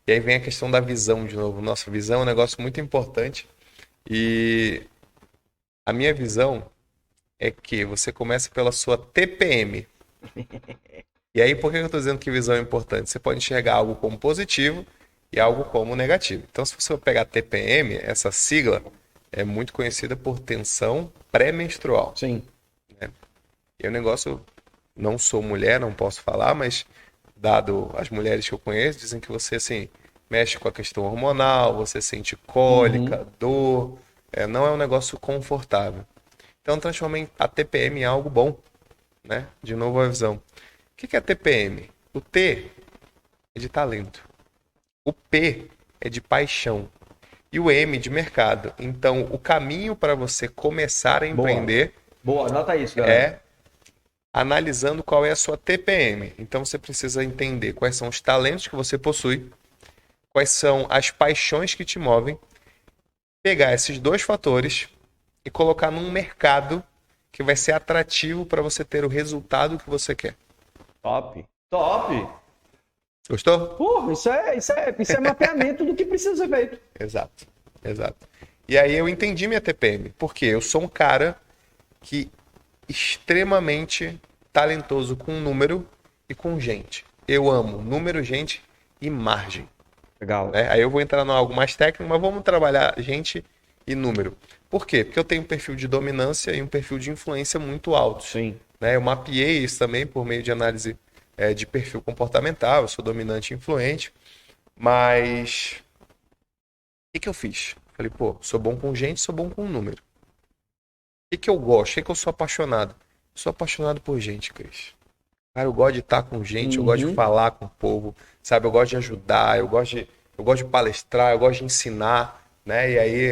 e aí vem a questão da visão de novo. Nossa, visão é um negócio muito importante e... A minha visão é que você começa pela sua TPM. E aí, por que eu estou dizendo que visão é importante? Você pode enxergar algo como positivo e algo como negativo. Então, se você pegar TPM, essa sigla é muito conhecida por tensão pré-menstrual. Sim. Né? E o negócio, não sou mulher, não posso falar, mas dado as mulheres que eu conheço, dizem que você, assim, mexe com a questão hormonal, você sente cólica, dor... não é um negócio confortável. Então, transformei a TPM em algo bom. né? De novo a visão. O que é TPM? O T é de talento. O P é de paixão. E o M de mercado. Então, o caminho para você começar a empreender Boa, anota isso, galera. é analisando qual é a sua TPM. Então, você precisa entender quais são os talentos que você possui, quais são as paixões que te movem, pegar esses dois fatores e colocar num mercado que vai ser atrativo para você ter o resultado que você quer. Top. Top. Gostou? Porra, isso é mapeamento do que precisa ser feito. Exato, exato. E aí eu entendi minha TPM, porque eu sou um cara que extremamente talentoso com número e com gente. Eu amo número, gente e margem. Legal. Né? Aí eu vou entrar em algo mais técnico, mas vamos trabalhar gente e número. Por quê? Porque eu tenho um perfil de dominância e um perfil de influência muito alto. Sim. Né? Eu mapeei isso também por meio de análise de perfil comportamental. Eu sou dominante e influente. Mas o que eu fiz? Falei, pô, sou bom com gente, sou bom com número. O que eu gosto? O que eu sou apaixonado? Sou apaixonado por gente, Cris. Cara, eu gosto de estar com gente, eu gosto de falar com o povo, sabe? Eu gosto de ajudar, eu gosto de palestrar, eu gosto de ensinar, né? E aí,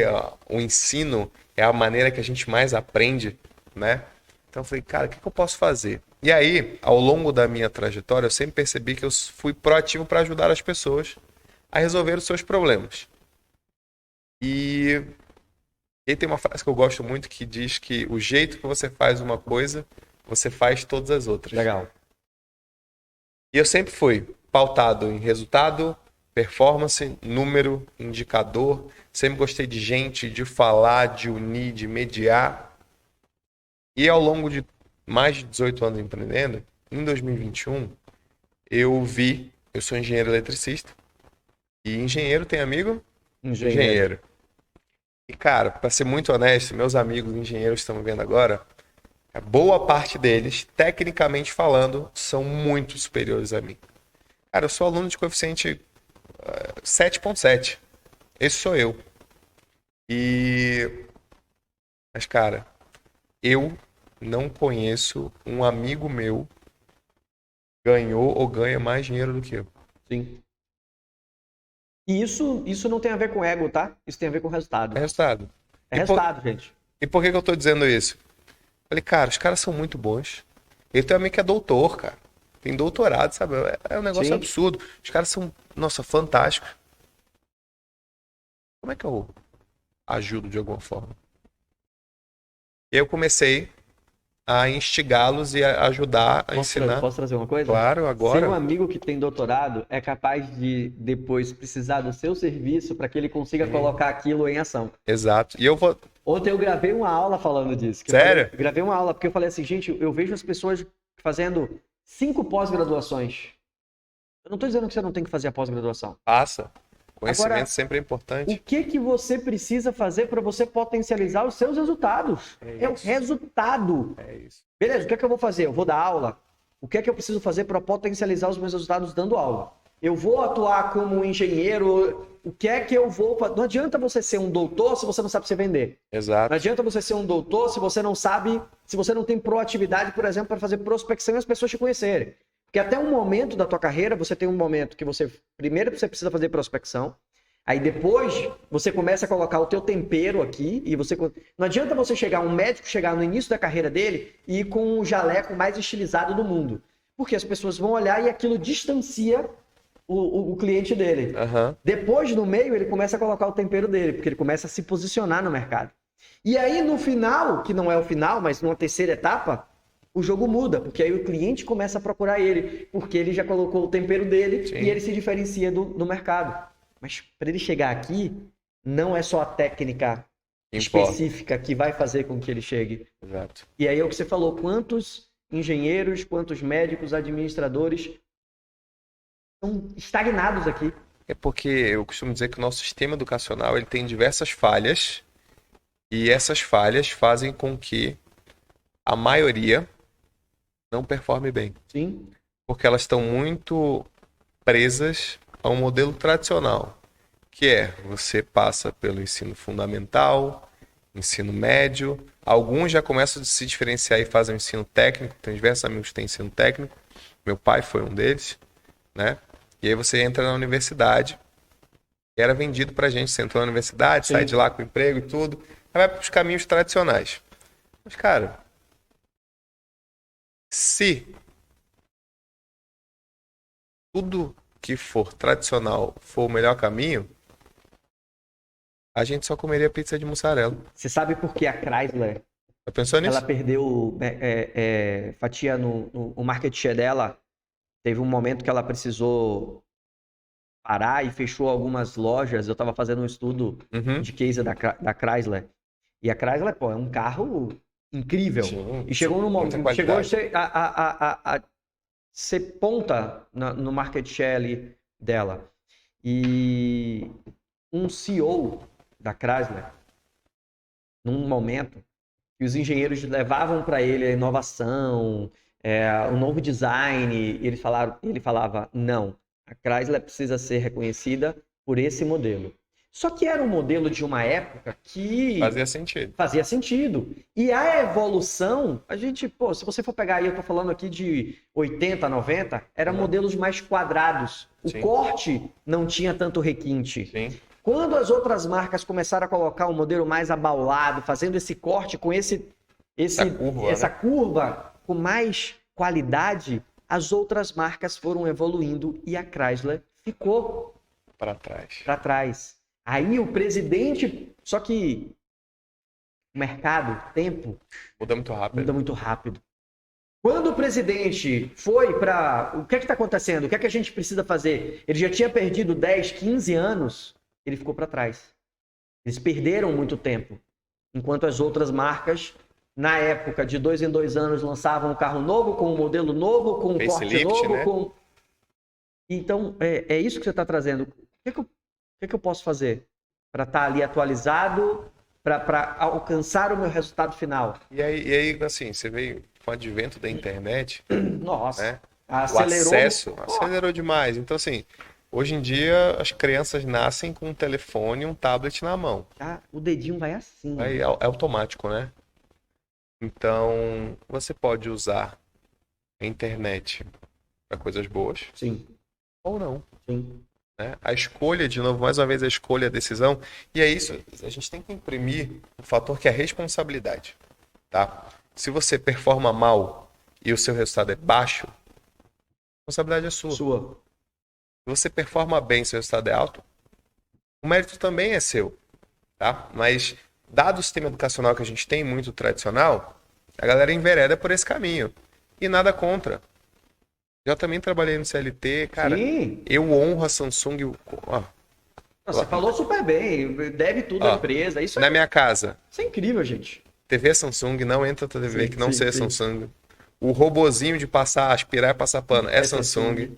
o ensino é a maneira que a gente mais aprende, né? Então eu falei, cara, o que eu posso fazer? E aí, ao longo da minha trajetória, eu sempre percebi que eu fui proativo para ajudar as pessoas a resolver os seus problemas. E aí tem uma frase que eu gosto muito que diz que o jeito que você faz uma coisa, você faz todas as outras. Legal. E eu sempre fui pautado em resultado, performance, número, indicador. Sempre gostei de gente, de falar, de unir, de mediar. E ao longo de mais de 18 anos empreendendo, em 2021, eu sou engenheiro eletricista. E engenheiro tem amigo? Engenheiro. E, cara, para ser muito honesto, meus amigos engenheiros que estão me vendo agora, a boa parte deles, tecnicamente falando, são muito superiores a mim. Cara, eu sou aluno de coeficiente 7.7. Esse sou eu. Mas, cara, eu não conheço um amigo meu que ganhou ou ganha mais dinheiro do que eu. Sim. E isso não tem a ver com ego, tá? Isso tem a ver com resultado. É resultado. É resultado, gente. E por que eu tô dizendo isso? Falei, cara, os caras são muito bons. Eu tenho um amigo que é doutor, cara. Tem doutorado, sabe? É um negócio absurdo. Os caras são, nossa, fantásticos. Como é que eu ajudo de alguma forma? E eu comecei a instigá-los e a ajudar a ensinar. Posso trazer uma coisa? Claro, agora. Seu amigo que tem doutorado é capaz de depois precisar do seu serviço para que ele consiga colocar aquilo em ação. Exato. E eu vou... Ontem eu gravei uma aula falando disso. Sério? Eu gravei uma aula porque eu falei assim, gente, eu vejo as pessoas fazendo 5 pós-graduações. Eu não estou dizendo que você não tem que fazer a pós-graduação. Passa. Conhecimento Agora, sempre é importante. O que você precisa fazer para você potencializar os seus resultados? É o resultado. É isso. Beleza, o que é que eu vou fazer? Eu vou dar aula. O que é que eu preciso fazer para potencializar os meus resultados dando aula? Eu vou atuar como engenheiro. O que é que eu vou fazer? Não adianta você ser um doutor se você não sabe se vender. Exato. Não adianta você ser um doutor se você não sabe, se você não tem proatividade, por exemplo, para fazer prospecção e as pessoas te conhecerem. Porque até um momento da tua carreira, você tem um momento que primeiro você precisa fazer prospecção, aí depois você começa a colocar o teu tempero aqui, e não adianta você um médico chegar no início da carreira dele e ir com o jaleco mais estilizado do mundo. Porque as pessoas vão olhar e aquilo distancia o cliente dele. Uhum. Depois, no meio, ele começa a colocar o tempero dele, porque ele começa a se posicionar no mercado. E aí, no final, que não é o final, mas numa terceira etapa, o jogo muda, porque aí o cliente começa a procurar ele, porque ele já colocou o tempero dele. Sim. E ele se diferencia do mercado. Mas para ele chegar aqui, não é só a técnica específica que vai fazer com que ele chegue. Exato. E aí é o que você falou, quantos engenheiros, quantos médicos, administradores estão estagnados aqui. É porque eu costumo dizer que o nosso sistema educacional ele tem diversas falhas, e essas falhas fazem com que a maioria não performe bem. Sim. Porque elas estão muito presas a um modelo tradicional, que é você passa pelo ensino fundamental, ensino médio. Alguns já começam a se diferenciar e fazem o ensino técnico. Tem diversos amigos que têm ensino técnico. Meu pai foi um deles, né? E aí você entra na universidade. Era vendido pra gente. Você entrou na universidade, sai de lá com emprego e tudo. Aí vai pros caminhos tradicionais. Mas, cara, se tudo que for tradicional for o melhor caminho, a gente só comeria pizza de mussarela. Você sabe por que a Chrysler Já pensou nisso? ela perdeu fatia no market share dela? Teve um momento que ela precisou parar e fechou algumas lojas. Eu estava fazendo um estudo de case da Chrysler. E a Chrysler, pô, é um carro incrível. Sim, E chegou num muita momento, chegou qualidade. a ser ponta no market share ali dela. E um CEO da Chrysler, num momento que os engenheiros levavam para ele a inovação, o novo design, ele falava, não, a Chrysler precisa ser reconhecida por esse modelo. Só que era um modelo de uma época que Fazia sentido. fazia sentido. E a evolução, a gente, pô, se você for pegar aí, eu tô falando aqui de 80, 90, eram modelos mais quadrados. O Sim. corte não tinha tanto requinte. Sim. Quando as outras marcas começaram a colocar um modelo mais abaulado, fazendo esse corte com essa curva com mais qualidade, as outras marcas foram evoluindo e a Chrysler ficou Para trás. para trás. Aí o presidente, só que o mercado, o tempo, Muda muito rápido. muda muito rápido. Quando o presidente foi para... O que é que está acontecendo? O que é que a gente precisa fazer? Ele já tinha perdido 10, 15 anos, ele ficou para trás. Eles perderam muito tempo. Enquanto as outras marcas, na época, de 2 em 2 anos, lançavam um carro novo, com um modelo novo, com um corte novo. Né? Então, é isso que você está trazendo. O que eu posso fazer para estar ali atualizado, para alcançar o meu resultado final? E aí, assim, você veio com o advento da internet, Nossa, né? acelerou. O acesso acelerou demais. Então, assim, hoje em dia as crianças nascem com um telefone e um tablet na mão. O dedinho vai assim. Aí é automático, né? Então, você pode usar a internet para coisas boas. Sim. Ou não. Sim. Né? A escolha, de novo, mais uma vez, a escolha, a decisão. E é isso, a gente tem que imprimir um fator que é a responsabilidade. Tá? Se você performa mal e o seu resultado é baixo, a responsabilidade é sua. Se você performa bem e seu resultado é alto, o mérito também é seu. Tá? Mas, dado o sistema educacional que a gente tem, muito tradicional, a galera envereda por esse caminho. E nada contra. Já também trabalhei no CLT, cara. Sim. Eu honro a Samsung. Você falou super bem. Deve tudo à empresa. Isso na minha casa. Isso é incrível, gente. TV Samsung, não entra TV que não seja Samsung. O robozinho de aspirar e passar pano é Samsung.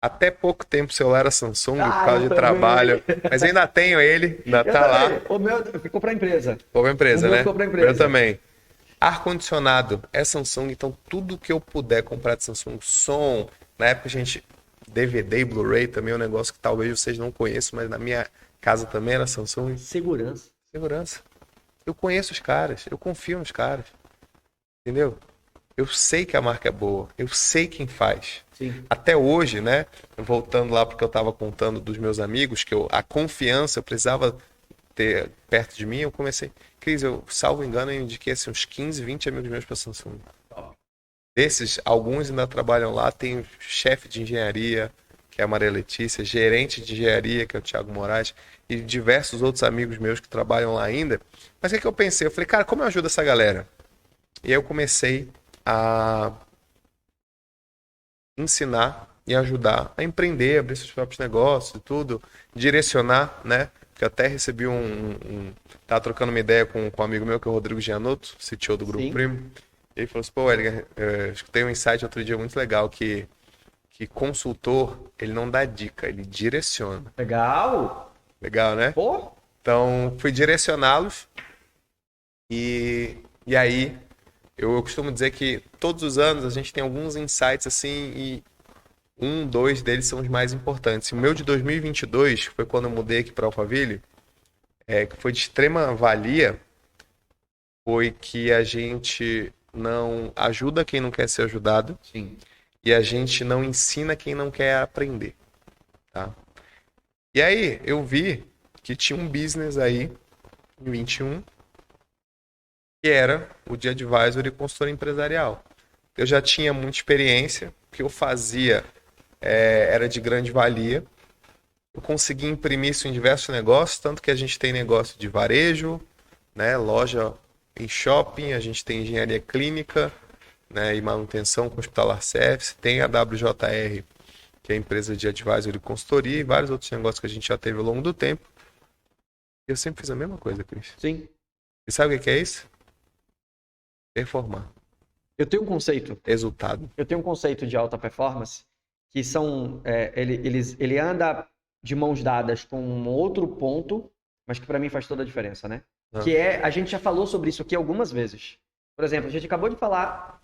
Até pouco tempo o celular era Samsung por causa de trabalho. Mas ainda tenho ele, ainda tá lá. O meu ficou pra empresa. Ficou pra empresa, né? Ficou pra empresa. Eu também. Ar-condicionado é Samsung, então tudo que eu puder comprar de Samsung, som, na época a gente, DVD e Blu-ray também é um negócio que talvez vocês não conheçam, mas na minha casa também era Samsung. Segurança. Eu conheço os caras, eu confio nos caras, entendeu? Eu sei que a marca é boa, eu sei quem faz. Sim. Até hoje, né, voltando lá porque eu tava contando dos meus amigos, que a confiança eu precisava ter perto de mim, eu comecei... Cris, eu, salvo engano, eu indiquei assim, uns 15, 20 amigos meus para Samsung. Desses, alguns ainda trabalham lá. Tem o chefe de engenharia, que é a Maria Letícia, gerente de engenharia, que é o Thiago Moraes, e diversos outros amigos meus que trabalham lá ainda. Mas o que eu pensei? Eu falei, cara, como eu ajudo essa galera? E aí eu comecei a ensinar e ajudar a empreender, abrir seus próprios negócios e tudo, direcionar, né? Que eu até recebi tava trocando uma ideia com um amigo meu, que é o Rodrigo Gianotto, CTO do Grupo Primo. Ele falou assim, pô, Edgar, eu escutei um insight outro dia muito legal, que consultor, ele não dá dica, ele direciona. Legal, né? Pô. Então, fui direcioná-los e aí eu costumo dizer que todos os anos a gente tem alguns insights assim e 2 deles são os mais importantes. O meu de 2022 foi quando eu mudei aqui para Alphaville. que foi de extrema valia foi que a gente não ajuda quem não quer ser ajudado Sim. e a gente não ensina quem não quer aprender, tá? E aí eu vi que tinha um business aí em 21 que era o de advisor e consultor empresarial. Eu já tinha muita experiência, o que eu fazia era de grande valia. Eu consegui imprimir isso em diversos negócios, tanto que a gente tem negócio de varejo, né, loja em shopping, a gente tem engenharia clínica, né, e manutenção com hospitalar service, tem a WJR, que é a empresa de advisor e consultoria, e vários outros negócios que a gente já teve ao longo do tempo. E eu sempre fiz a mesma coisa, Cris. Sim. E sabe o que é isso? Performar. Eu tenho um conceito. Resultado. Eu tenho um conceito de alta performance que são... ele anda de mãos dadas com um outro ponto, mas que para mim faz toda a diferença, né? Que a gente já falou sobre isso aqui algumas vezes. Por exemplo, a gente acabou de falar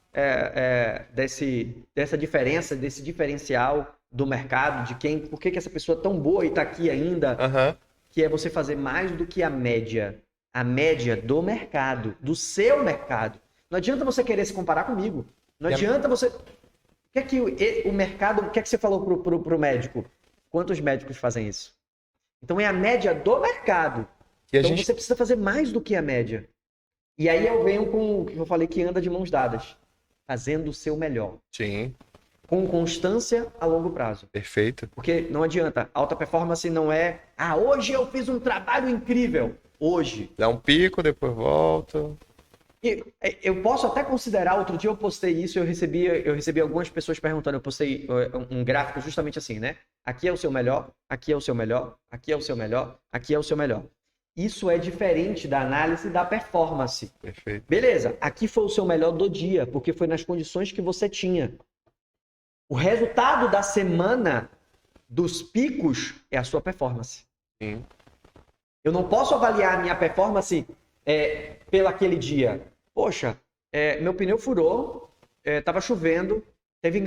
dessa diferença, desse diferencial do mercado, de por que essa pessoa é tão boa e está aqui ainda, que é você fazer mais do que a média do mercado, do seu mercado. Não adianta você querer se comparar comigo. Não adianta você... O que é que o mercado... O que é que você falou pro médico? Quantos médicos fazem isso? Então é a média do mercado. Então você precisa fazer mais do que a média. E aí eu venho com o que eu falei que anda de mãos dadas. Fazendo o seu melhor. Sim. Com constância a longo prazo. Perfeito. Porque não adianta. Alta performance não é... hoje eu fiz um trabalho incrível. Hoje. Dá um pico, depois volta. Eu posso até considerar, outro dia eu postei isso, eu recebi algumas pessoas perguntando, eu postei um gráfico justamente assim, né? Aqui é o seu melhor, aqui é o seu melhor, aqui é o seu melhor, aqui é o seu melhor. Isso é diferente da análise da performance. Perfeito. Beleza, aqui foi o seu melhor do dia, porque foi nas condições que você tinha. O resultado da semana dos picos é a sua performance. Sim. Eu não posso avaliar a minha performance pelo aquele dia. Poxa, meu pneu furou, estava chovendo, teve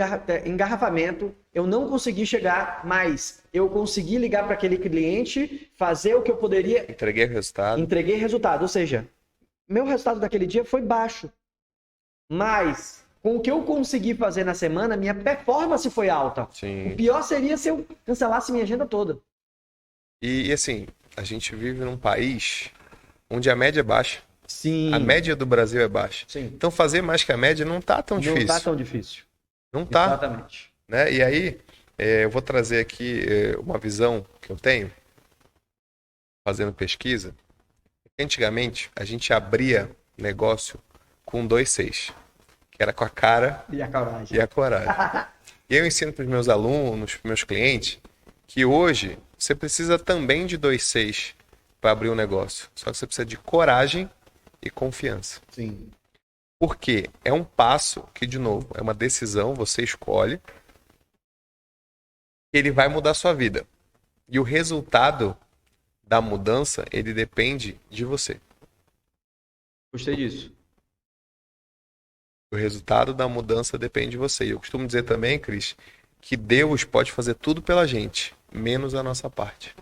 engarrafamento, eu não consegui chegar, mas eu consegui ligar para aquele cliente, fazer o que eu poderia... Entreguei resultado. Ou seja, meu resultado daquele dia foi baixo. Mas, com o que eu consegui fazer na semana, minha performance foi alta. Sim. O pior seria se eu cancelasse minha agenda toda. E assim, a gente vive num país onde a média é baixa. Sim. A média do Brasil é baixa. Sim. Então fazer mais que a média não tá tão difícil. Não tá tão difícil. Não tá. Exatamente. Né? E aí, eu vou trazer aqui uma visão que eu tenho, fazendo pesquisa. Antigamente, a gente abria negócio com 2,6, que era com a cara e a coragem. E eu ensino para os meus alunos, para os meus clientes, que hoje você precisa também de 2,6 para abrir um negócio. Só que você precisa de coragem e confiança. Sim. Porque é um passo que, de novo, é uma decisão, você escolhe, ele vai mudar a sua vida. E o resultado da mudança, ele depende de você. Gostei disso. O resultado da mudança depende de você. E eu costumo dizer também, Cris, que Deus pode fazer tudo pela gente, menos a nossa parte.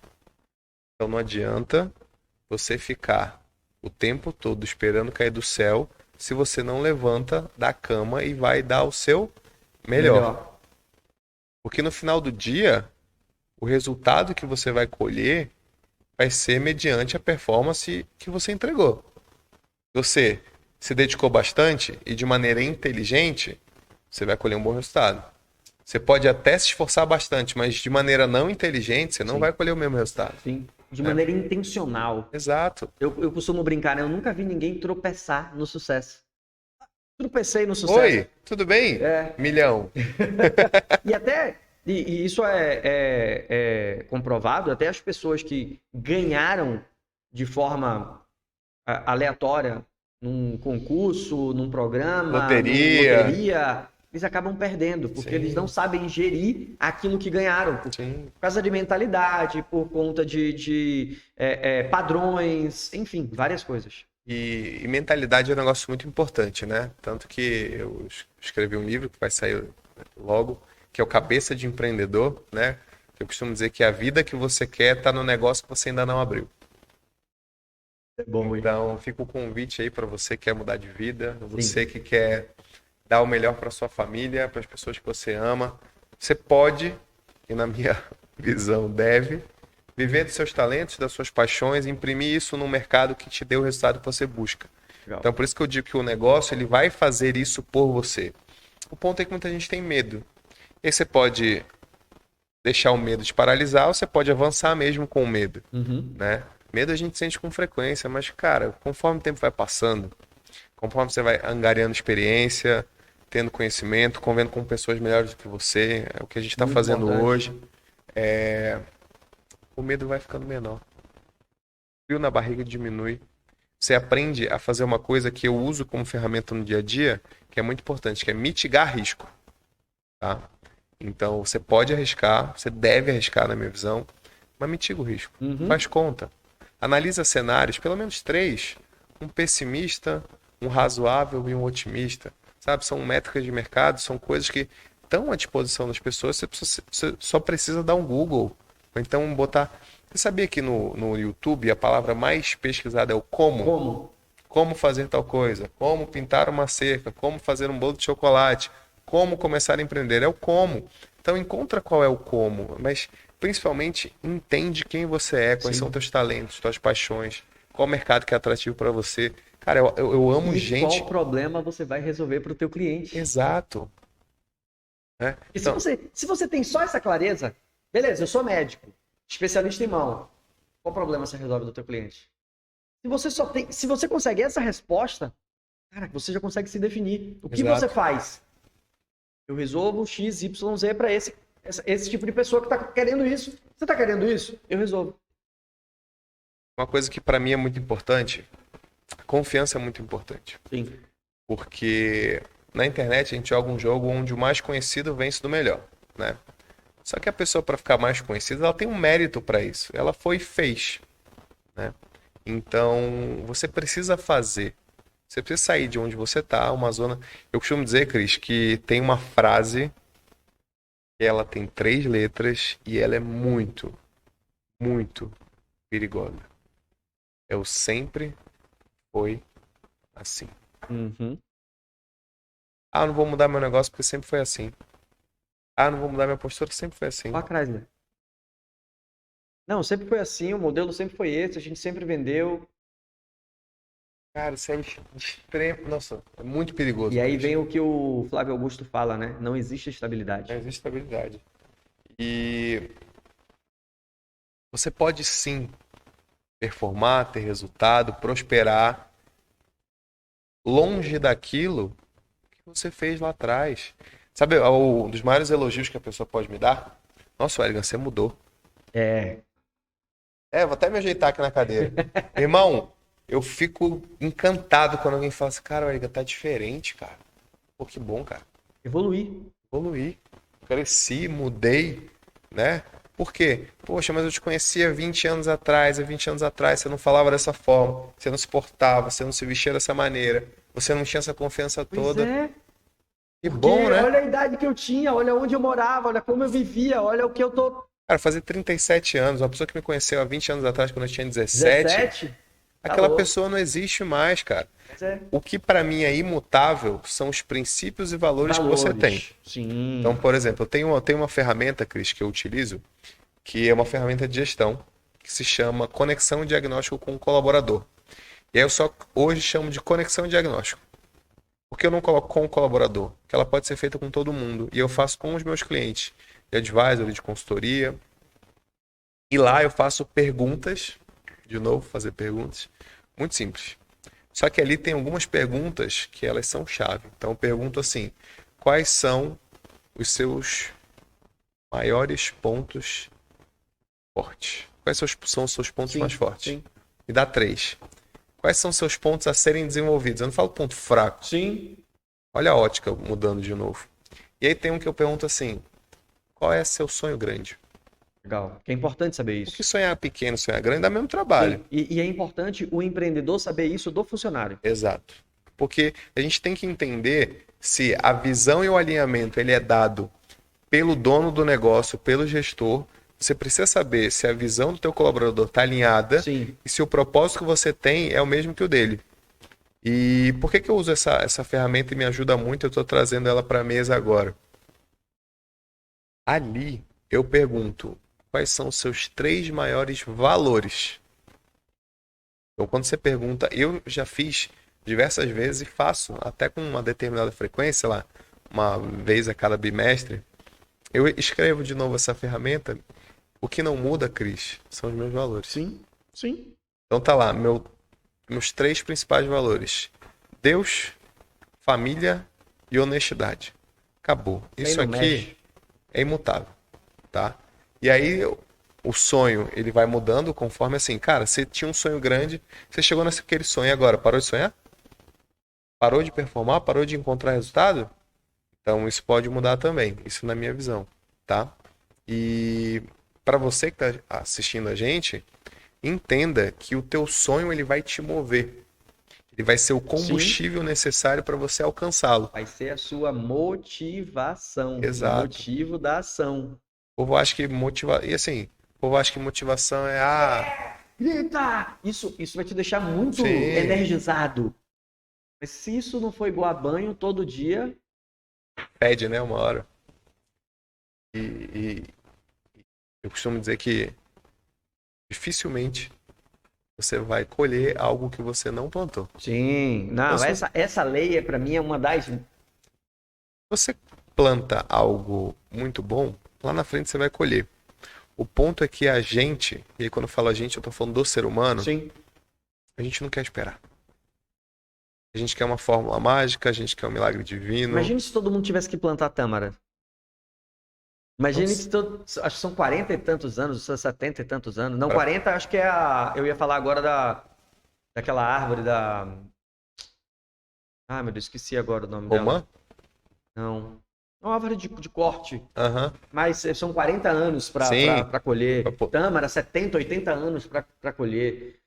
Então não adianta você ficar o tempo todo esperando cair do céu se você não levanta da cama e vai dar o seu melhor. Porque no final do dia, o resultado que você vai colher vai ser mediante a performance que você entregou. Você se dedicou bastante e de maneira inteligente, você vai colher um bom resultado. Você pode até se esforçar bastante, mas de maneira não inteligente, você não vai colher o mesmo resultado. Sim. De maneira intencional. Exato. Eu costumo brincar, né? Eu nunca vi ninguém tropeçar no sucesso. Tropecei no sucesso. Oi, tudo bem? Milhão. E isso é comprovado, até as pessoas que ganharam de forma aleatória num concurso, num programa, loteria, eles acabam perdendo, porque eles não sabem gerir aquilo que ganharam. Por causa de mentalidade, por conta de padrões, enfim, várias coisas. E mentalidade é um negócio muito importante, né? Tanto que eu escrevi um livro que vai sair logo, que é o Cabeça de Empreendedor, né? Eu costumo dizer que a vida que você quer está no negócio que você ainda não abriu. Bom, Então, fica o convite aí para você que quer mudar de vida, sim. você que quer dar o melhor para sua família, para as pessoas que você ama. Você pode, e na minha visão deve, viver dos seus talentos, das suas paixões, imprimir isso no mercado que te dê o resultado que você busca. Legal. Então, por isso que eu digo que o negócio ele vai fazer isso por você. O ponto é que muita gente tem medo. E aí você pode deixar o medo te paralisar ou você pode avançar mesmo com o medo, né? Medo a gente sente com frequência, mas, cara, conforme o tempo vai passando, conforme você vai angariando experiência, tendo conhecimento, convivendo com pessoas melhores do que você, é o que a gente está Muito fazendo importante. hoje, o medo vai ficando menor. O frio na barriga diminui. Você aprende a fazer uma coisa que eu uso como ferramenta no dia a dia, que é muito importante, que é mitigar risco. Tá? Então, você pode arriscar, você deve arriscar, na minha visão, mas mitiga o risco. Faz conta. Analisa cenários, pelo menos 3. Um pessimista, um razoável e um otimista. Sabe? São métricas de mercado, são coisas que estão à disposição das pessoas, você só precisa dar um Google. Ou então botar... Você sabia que no YouTube a palavra mais pesquisada é o como? Como? Como fazer tal coisa? Como pintar uma cerca? Como fazer um bolo de chocolate? Como começar a empreender? É o como. Então encontra qual é o como, mas principalmente entende quem você é, quais são teus talentos, tuas paixões, qual mercado que é atrativo para você. Cara, eu amo E gente... qual problema você vai resolver para o teu cliente? Exato. Né? E Então, se você tem só essa clareza, beleza, eu sou médico, especialista em mão. Qual problema você resolve do teu cliente? Se você consegue essa resposta, cara, você já consegue se definir. O que Exato. você faz? Eu resolvo X, Y, Z para esse tipo de pessoa que está querendo isso. Você está querendo isso? Eu resolvo. uma coisa que para mim é muito importante, confiança é muito importante. Sim. Porque na internet a gente joga um jogo onde o mais conhecido vence do melhor, né? Só que a pessoa, para ficar mais conhecida, ela tem um mérito para isso. Ela foi e fez, né? Então, você precisa fazer. Você precisa sair de onde você está, uma zona... Eu costumo dizer, Cris, que tem uma frase que ela tem 3 letras e ela é muito, muito perigosa. Eu sempre foi assim. Ah, não vou mudar meu negócio porque sempre foi assim. Ah, não vou mudar minha postura, sempre foi assim. Ó, Chrysler. Não, sempre foi assim, o modelo sempre foi esse, a gente sempre vendeu. Cara, isso é extremo. Nossa, é muito perigoso. E aí Cris. vem o que o Flávio Augusto fala, né? Não existe estabilidade. Não existe estabilidade. E você pode sim performar, ter resultado, prosperar longe daquilo que você fez lá atrás. Sabe, um dos maiores elogios que a pessoa pode me dar? Nossa, Wellington, você mudou. Vou até me ajeitar aqui na cadeira. Irmão, eu fico encantado quando alguém fala assim, cara, Wellington, tá diferente, cara. Pô, que bom, cara. Evoluí. Cresci, mudei, né? Por quê? Poxa, mas eu te conhecia 20 anos atrás, há 20 anos atrás você não falava dessa forma, você não se portava, você não se vestia dessa maneira, você não tinha essa confiança toda. Pois é. Que bom, né? Olha a idade que eu tinha, olha onde eu morava, olha como eu vivia, olha o que eu tô... Cara, fazer 37 anos, uma pessoa que me conheceu há 20 anos atrás, quando eu tinha 17, aquela pessoa não existe mais, cara. O que para mim é imutável são os princípios e valores que você tem. Sim. Então, por exemplo, eu tenho uma ferramenta, Cris, que eu utilizo, que é uma ferramenta de gestão, que se chama Conexão e Diagnóstico com o Colaborador. E aí eu só hoje chamo de Conexão e Diagnóstico. Por que eu não coloco com o colaborador? Porque ela pode ser feita com todo mundo. E eu faço com os meus clientes de advisory, de consultoria. E lá eu faço perguntas, de novo, fazer perguntas, muito simples. Só que ali tem algumas perguntas que elas são chave. Então eu pergunto assim, quais são os seus maiores pontos fortes? Quais são os seus pontos mais fortes? Sim. Me dá 3. Quais são os seus pontos a serem desenvolvidos? Eu não falo ponto fraco. Sim. Olha a ótica mudando de novo. E aí tem um que eu pergunto assim, qual é seu sonho grande? Legal. Que é importante saber isso. Porque sonhar pequeno, sonhar grande dá mesmo trabalho. Sim. E é importante o empreendedor saber isso do funcionário. Exato. Porque a gente tem que entender se a visão e o alinhamento ele é dado pelo dono do negócio, pelo gestor, Você precisa saber se a visão do teu colaborador está alinhada Sim. e se o propósito que você tem é o mesmo que o dele. E por que eu uso essa ferramenta e me ajuda muito? Eu estou trazendo ela para a mesa agora. Ali, eu pergunto, quais são os seus 3 maiores valores? Então, quando você pergunta, eu já fiz diversas vezes e faço, até com uma determinada frequência, lá, uma vez a cada bimestre, eu escrevo de novo essa ferramenta. O que não muda, Cris, são os meus valores. Sim. Sim. Então tá lá, meus 3 principais valores. Deus, família e honestidade. Acabou. Isso Aí não aqui mexe. é imutável, tá? E aí o sonho, ele vai mudando conforme assim, cara, você tinha um sonho grande, você chegou naquele sonho e agora, parou de sonhar? Parou de performar? Parou de encontrar resultado? Então isso pode mudar também, isso na minha visão, tá? E para você que está assistindo a gente, entenda que o teu sonho ele vai te mover. Ele vai ser o combustível necessário para você alcançá-lo. Vai ser a sua motivação. Exato. O motivo da ação. O povo acha que e assim, o povo acha que motivação é Grita! Isso vai te deixar muito Sim. energizado. Mas se isso não for igual a banho todo dia, pede, né, uma hora. E eu costumo dizer que dificilmente você vai colher algo que você não plantou. sim. Não, Então, essa lei para mim é uma das. você planta algo muito bom, lá na frente você vai colher. O ponto é que a gente, e aí quando eu falo a gente, eu tô falando do ser humano, Sim. a gente não quer esperar. A gente quer uma fórmula mágica, a gente quer um milagre divino. Imagine se todo mundo tivesse que plantar tâmara. Imagine Nossa. se todos. Acho que são 40 e tantos anos, 70 e tantos anos. Não, Pra- 40, acho que é a. Eu ia falar agora daquela árvore da. Ah, meu Deus, esqueci agora o nome dela. Romã? Não. É uma árvore de corte. Aham. Mas são 40 anos Sim. para colher. Pra pô- Tâmara, 70, 80 anos para colher.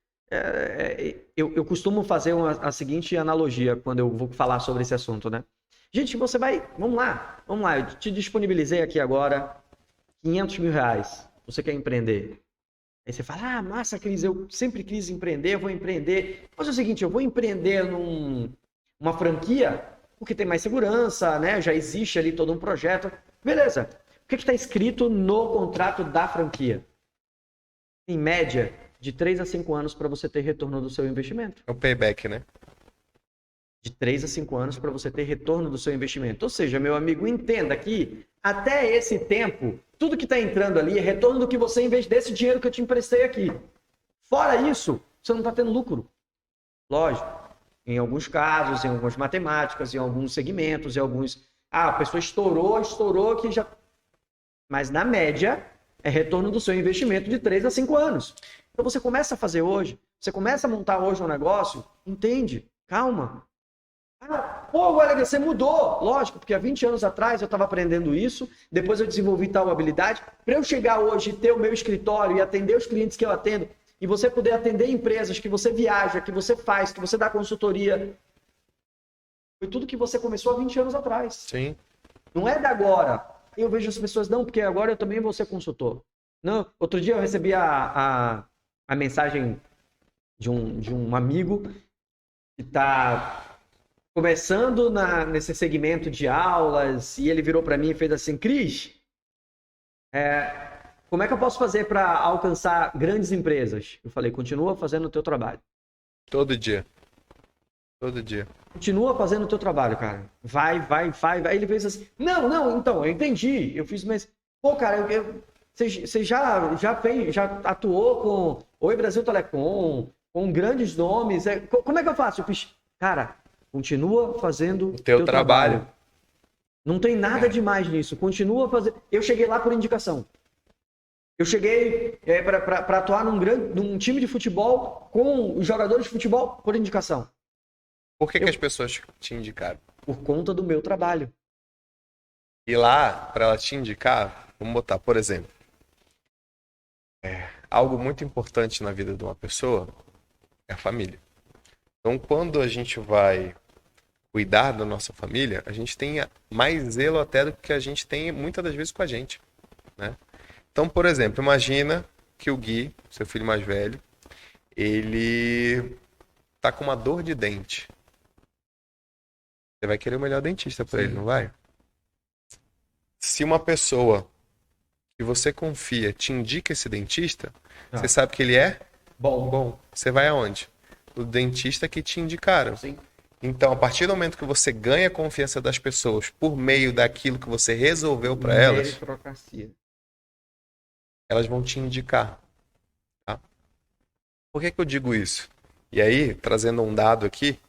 Eu costumo fazer a seguinte analogia quando eu vou falar sobre esse assunto, né? Gente, você vai. Vamos lá. Eu te disponibilizei aqui agora R$500 mil. Você quer empreender? Aí você fala, massa, Cris, eu sempre quis empreender, eu vou empreender. Mas é o seguinte, eu vou empreender numa franquia, porque tem mais segurança, né? Já existe ali todo um projeto. Beleza. O que está escrito no contrato da franquia? Em média, de 3 a 5 anos para você ter retorno do seu investimento. É o payback, né? De 3 a 5 anos para você ter retorno do seu investimento. Ou seja, meu amigo, entenda que até esse tempo, tudo que está entrando ali é retorno do que você investe desse dinheiro que eu te emprestei aqui. Fora isso, você não está tendo lucro. Lógico. Em alguns casos, em algumas matemáticas, em alguns segmentos, em alguns... a pessoa estourou que já... Mas na média, é retorno do seu investimento de 3 a 5 anos. Então você começa a fazer hoje, você começa a montar hoje um negócio, entende? Calma. Pô, Alex, você mudou. Lógico, porque há 20 anos atrás eu estava aprendendo isso, depois eu desenvolvi tal habilidade. Para eu chegar hoje e ter o meu escritório e atender os clientes que eu atendo, e você poder atender empresas que você viaja, que você faz, que você dá consultoria, foi tudo que você começou há 20 anos atrás. Sim. Não é da agora. Eu vejo as pessoas, não, porque agora eu também vou ser consultor. Não, outro dia eu recebi a mensagem de um amigo que está começando nesse segmento de aulas, e ele virou para mim e fez assim, Cris, como é que eu posso fazer para alcançar grandes empresas? Eu falei, continua fazendo o teu trabalho. Todo dia. Todo dia. Continua fazendo o teu trabalho, cara. Vai. Aí ele fez assim, não, então, eu entendi. Eu fiz, mas, pô, cara, você já fez, já atuou com Oi Brasil Telecom, com grandes nomes. Como é que eu faço? Eu fiz, cara, continua fazendo o teu trabalho. Não tem nada demais nisso. Continua fazendo. Eu cheguei lá por indicação. Eu cheguei para atuar num time de futebol com os jogadores de futebol por indicação. Por que as pessoas te indicaram? Por conta do meu trabalho. E lá, para ela te indicar, vamos botar, por exemplo, algo muito importante na vida de uma pessoa é a família. Então, quando a gente vai cuidar da nossa família, a gente tem mais zelo até do que a gente tem muitas das vezes com a gente, né? Então, por exemplo, imagina que o Gui, seu filho mais velho, ele tá com uma dor de dente. Você vai querer o melhor dentista para ele, não vai? Se uma pessoa que você confia te indica esse dentista, você sabe que ele é bom. Você vai aonde? O dentista que te indicaram. Sim. Então, a partir do momento que você ganha a confiança das pessoas por meio daquilo que você resolveu para elas, Meritocracia. elas vão te indicar. Tá? Por que eu digo isso? E aí, trazendo um dado aqui,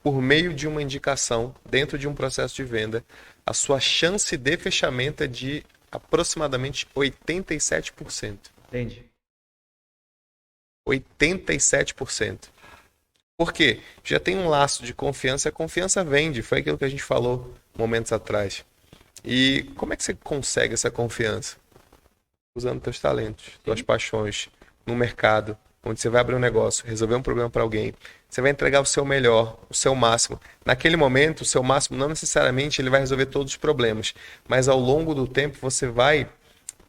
por meio de uma indicação dentro de um processo de venda, a sua chance de fechamento é de aproximadamente 87%. Entendi. 87%. Por quê? Já tem um laço de confiança, a confiança vende, foi aquilo que a gente falou momentos atrás. E como é que você consegue essa confiança? Usando teus talentos, tuas paixões, no mercado, onde você vai abrir um negócio, resolver um problema para alguém, você vai entregar o seu melhor, o seu máximo. Naquele momento, o seu máximo não necessariamente ele vai resolver todos os problemas, mas ao longo do tempo você vai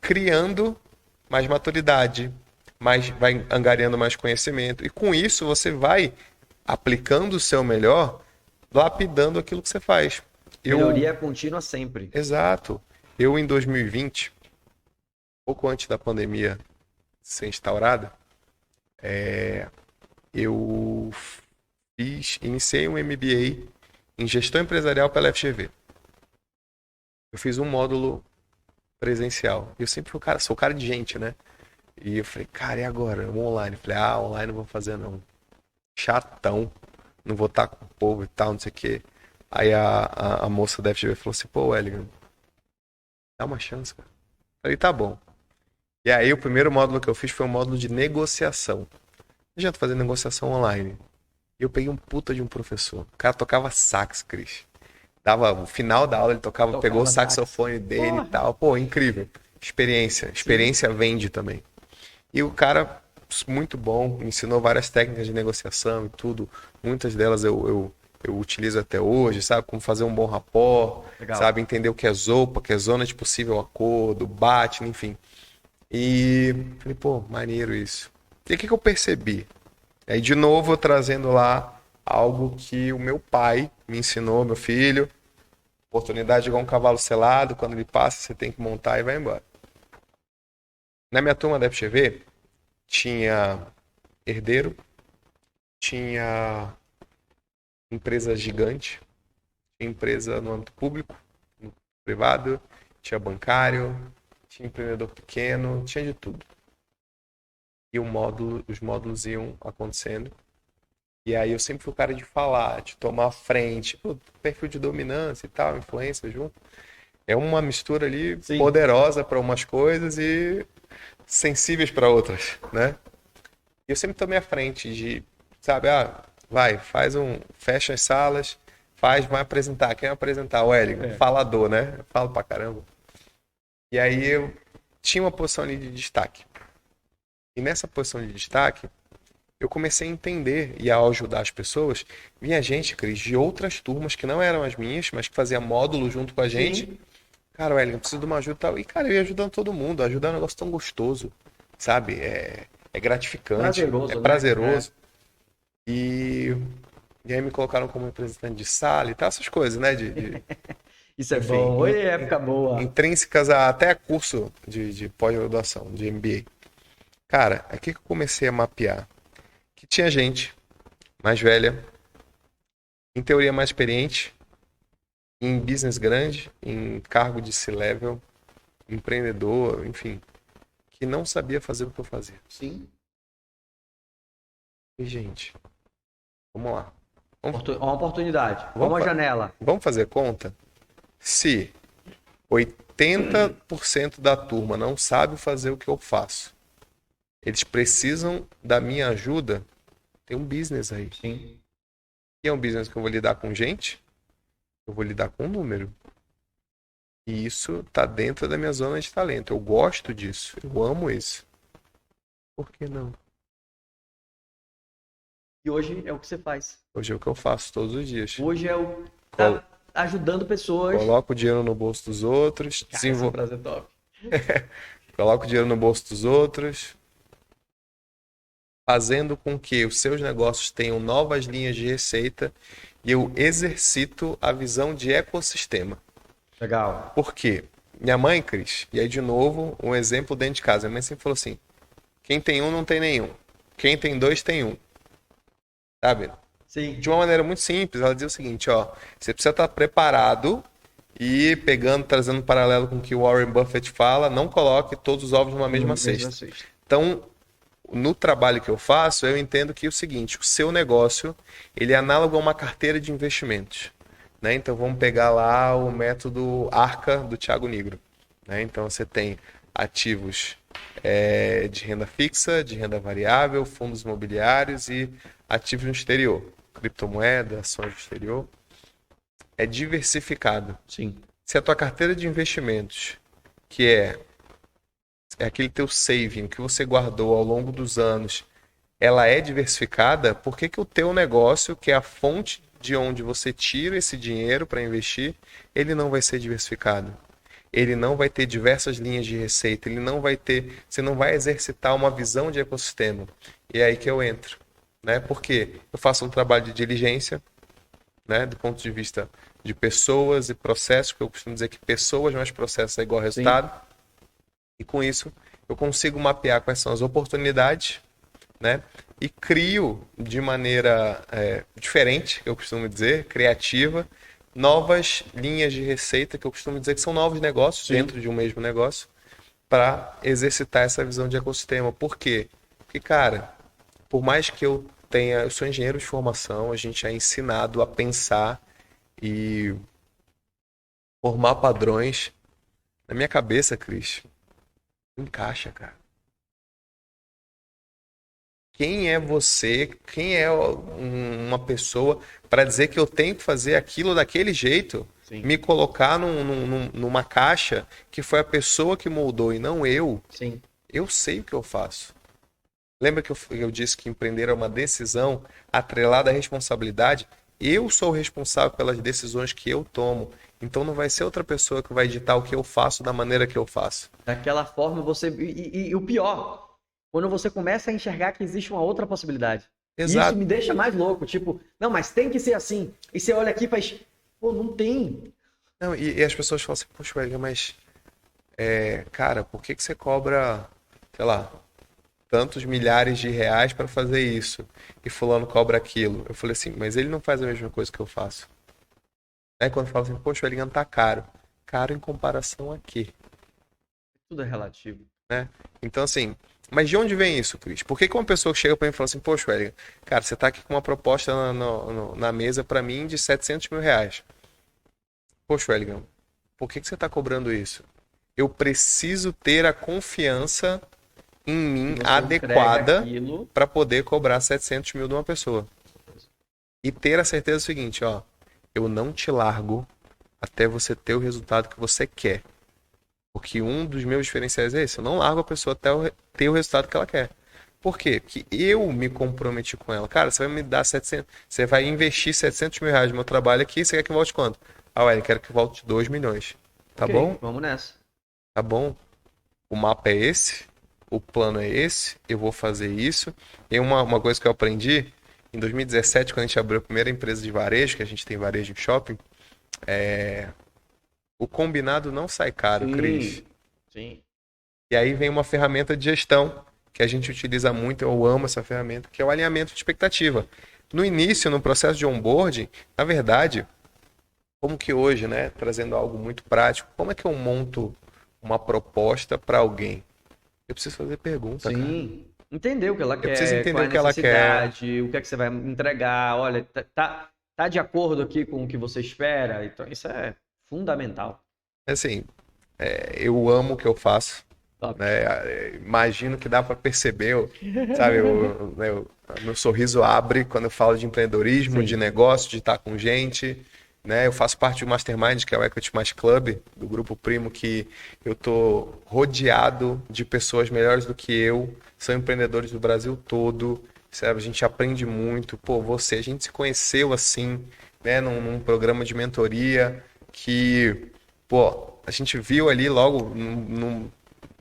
criando mais maturidade, vai angariando mais conhecimento e com isso você vai aplicando o seu melhor, lapidando aquilo que você faz. Melhoria contínua sempre. Exato. Eu em 2020, pouco antes da pandemia ser instaurada, eu iniciei um MBA em gestão empresarial pela FGV. Eu fiz um módulo presencial. Eu sempre fui sou cara de gente, né? E eu falei, cara, e agora? Online. Eu falei, online não vou fazer não. Chatão. Não vou estar com o povo e tal, não sei o quê. Aí a moça da FGV falou assim, pô, Wellington, dá uma chance, cara. Eu falei, tá bom. E aí o primeiro módulo que eu fiz foi um módulo de negociação. Eu já tô fazendo negociação online. E eu peguei um puta de um professor. O cara tocava sax, Cris. No final da aula ele pegou o saxofone dele e tal. Pô, incrível. Experiência vende também. E o cara, muito bom, me ensinou várias técnicas de negociação e tudo. Muitas delas eu utilizo até hoje, sabe? Como fazer um bom rapport, sabe? Entender o que é ZOPA, que é zona de possível acordo, BAT, enfim. E falei, pô, maneiro isso. E o que eu percebi? Aí, de novo, trazendo lá algo que o meu pai me ensinou, meu filho. Oportunidade igual um cavalo selado, quando ele passa, você tem que montar e vai embora. Na minha turma da FGV, tinha herdeiro, tinha empresa gigante, tinha empresa no âmbito público, no privado, tinha bancário, tinha empreendedor pequeno, tinha de tudo. E os módulos iam acontecendo. E aí eu sempre fui o cara de falar, de tomar a frente, perfil de dominância e tal, influência junto. É uma mistura ali poderosa para umas coisas e sensíveis para outras, né? E eu sempre tomei a frente de, sabe, fecha as salas, vai apresentar. Quem vai apresentar? O Hélio, falador, né? Eu falo pra caramba. E aí eu tinha uma posição ali de destaque. E nessa posição de destaque, eu comecei a entender e a ajudar as pessoas. Vinha gente, Cris, de outras turmas que não eram as minhas, mas que fazia módulo junto com a gente. Sim. Cara, Hélio, eu preciso de uma ajuda e tal. E, cara, eu ia ajudando todo mundo. Ajudar é um negócio tão gostoso, sabe? É gratificante, prazeroso. Né? E aí me colocaram como representante de sala e tal, essas coisas, né? Isso é bom. Oi, época boa. Intrínsecas até curso de pós-graduação, de MBA. Cara, aqui que eu comecei a mapear. Que tinha gente mais velha, em teoria mais experiente, em business grande, em cargo de C-level, empreendedor, enfim, que não sabia fazer o que eu fazia. Sim. E, gente, vamos lá. Uma oportunidade, uma janela. Vamos fazer conta? Se 80% da turma não sabe fazer o que eu faço, eles precisam da minha ajuda, tem um business aí. Sim. E é um business que eu vou lidar com gente, eu vou lidar com número. E isso tá dentro da minha zona de talento. Eu gosto disso, eu amo isso. Por que não? E hoje é o que você faz. Hoje é o que eu faço todos os dias. Hoje é o... Tá ajudando pessoas. Coloco o dinheiro no bolso dos outros. Cara, esse é um prazer top. Coloca o dinheiro no bolso dos outros, fazendo com que os seus negócios tenham novas linhas de receita e eu exercito a visão de ecossistema. Legal. Por quê? Minha mãe, Cris, e aí de novo, um exemplo dentro de casa. Minha mãe sempre falou assim: quem tem um não tem nenhum. Quem tem dois tem um. Sabe? Sim. De uma maneira muito simples, ela dizia o seguinte, ó, você precisa estar preparado e trazendo um paralelo com o que o Warren Buffett fala, não coloque todos os ovos numa mesma cesta. Então, no trabalho que eu faço, eu entendo que é o seguinte, o seu negócio, ele é análogo a uma carteira de investimentos, né? Então, vamos pegar lá o método ARCA do Thiago Nigro, né? Então, você tem ativos de renda fixa, de renda variável, fundos imobiliários e ativos no exterior, criptomoeda, ações no exterior. É diversificado. Sim. Se a tua carteira de investimentos, que é aquele teu saving que você guardou ao longo dos anos, ela é diversificada, por que que o teu negócio, que é a fonte de onde você tira esse dinheiro para investir, ele não vai ser diversificado? Ele não vai ter diversas linhas de receita, você não vai exercitar uma visão de ecossistema. E é aí que eu entro, né? Porque eu faço um trabalho de diligência, né, do ponto de vista de pessoas e processos, porque eu costumo dizer que pessoas mais processos é igual resultado. Sim. E com isso eu consigo mapear quais são as oportunidades, né? E crio de maneira diferente, eu costumo dizer, criativa, novas linhas de receita, que eu costumo dizer que são novos negócios. Sim. Dentro de um mesmo negócio, para exercitar essa visão de ecossistema. Por quê? Porque, cara, por mais que eu sou engenheiro de formação, a gente é ensinado a pensar e formar padrões. Na minha cabeça, Cris, não encaixa, cara. Quem é você? Quem é uma pessoa para dizer que eu tenho que fazer aquilo daquele jeito? Sim. Me colocar numa caixa que foi a pessoa que moldou e não eu. Sim. Eu sei o que eu faço. Lembra que eu disse que empreender é uma decisão atrelada à responsabilidade? Eu sou o responsável pelas decisões que eu tomo. Então não vai ser outra pessoa que vai ditar o que eu faço da maneira que eu faço. Daquela forma você... E o pior, quando você começa a enxergar que existe uma outra possibilidade. Exato. Isso me deixa mais louco. Tipo, não, mas tem que ser assim. E você olha aqui e faz... Pô, não tem. Não, e as pessoas falam assim, poxa, velho, mas... cara, por que você cobra, sei lá, tantos milhares de reais para fazer isso? E fulano cobra aquilo. Eu falei assim, mas ele não faz a mesma coisa que eu faço. Aí quando fala assim, poxa, o Elegant tá caro. Caro em comparação a quê? Tudo é relativo. Né? Então assim, mas de onde vem isso, Cris? Por que uma pessoa chega para mim e fala assim, poxa, Elegant, cara, você tá aqui com uma proposta na mesa para mim de 700 mil reais. Poxa, Elegant, por que você tá cobrando isso? Eu preciso ter a confiança em mim adequada para poder cobrar 700 mil de uma pessoa. E ter a certeza do seguinte, ó, eu não te largo até você ter o resultado que você quer. Porque um dos meus diferenciais é esse, eu não largo a pessoa até ter o resultado que ela quer. Por quê? Porque eu me comprometi com ela. Cara, você vai me dar 700, você vai investir 700 mil reais no meu trabalho aqui, você quer que volte quanto? Ah, ué, eu quero que volte 2 milhões. Tá okay, bom? Vamos nessa. Tá bom? O mapa é esse, o plano é esse, eu vou fazer isso. E uma coisa que eu aprendi, em 2017, quando a gente abriu a primeira empresa de varejo, que a gente tem varejo em shopping, o combinado não sai caro, sim, Cris. Sim. E aí vem uma ferramenta de gestão, que a gente utiliza muito, eu amo essa ferramenta, que é o alinhamento de expectativa. No início, no processo de onboarding, na verdade, como que hoje, né, trazendo algo muito prático, como é que eu monto uma proposta para alguém? Eu preciso fazer pergunta, sim. Cara. Entender o que ela quer, eu preciso entender qual é o que ela quer, o que é que você vai entregar, olha, tá de acordo aqui com o que você espera, então isso é fundamental. Assim, eu amo o que eu faço, né? Imagino que dá para perceber, sabe, meu sorriso abre quando eu falo de empreendedorismo, sim, de negócio, de estar com gente, né? Eu faço parte do Mastermind, que é o Equity Mais Club, do Grupo Primo, que eu tô rodeado de pessoas melhores do que eu, são empreendedores do Brasil todo, sabe? A gente aprende muito. Pô, a gente se conheceu assim, né? Num programa de mentoria que, pô, a gente viu ali logo,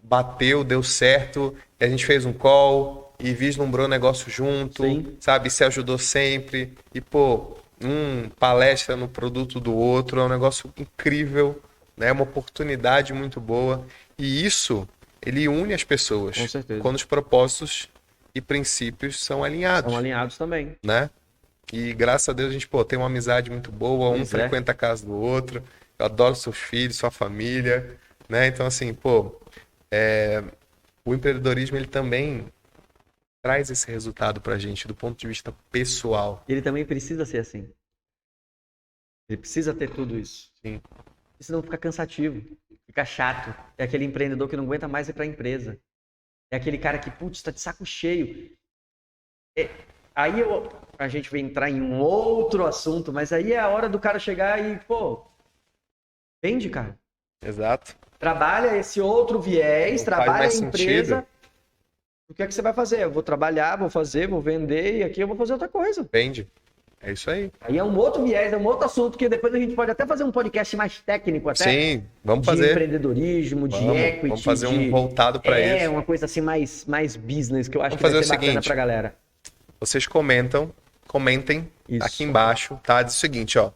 bateu, deu certo, e a gente fez um call e vislumbrou o negócio junto, Sim. sabe? Se ajudou sempre. E, pô, palestra no produto do outro, é um negócio incrível, né? Uma oportunidade muito boa. E isso, ele une as pessoas. Com certeza. Quando os propósitos e princípios são alinhados. São alinhados também. Né? E graças a Deus a gente, pô, tem uma amizade muito boa, um frequenta a casa do outro. Eu adoro seus filhos, sua família, né? Então, assim, pô, o empreendedorismo, ele também traz esse resultado pra gente do ponto de vista pessoal. Ele também precisa ser assim. Ele precisa ter tudo isso. Sim. Senão fica cansativo, fica chato. É aquele empreendedor que não aguenta mais ir para a empresa. É aquele cara que, putz, tá de saco cheio. Aí a gente vai entrar em um outro assunto, mas aí é a hora do cara chegar e, pô, vende, cara. Exato. Trabalha esse outro viés, Não trabalha faz a mais empresa. sentido. O que é que você vai fazer? Eu vou trabalhar, vou fazer, vou vender e aqui eu vou fazer outra coisa. Vende. É isso aí. Aí é um outro viés, é um outro assunto que depois a gente pode até fazer um podcast mais técnico até. Sim, vamos de fazer. empreendedorismo, de equity. Vamos fazer um voltado para isso. É, uma coisa assim mais business, que eu acho Vamos que vai fazer ser o bacana seguinte. pra galera. Vocês comentem Isso. aqui embaixo, tá? Diz o seguinte, ó.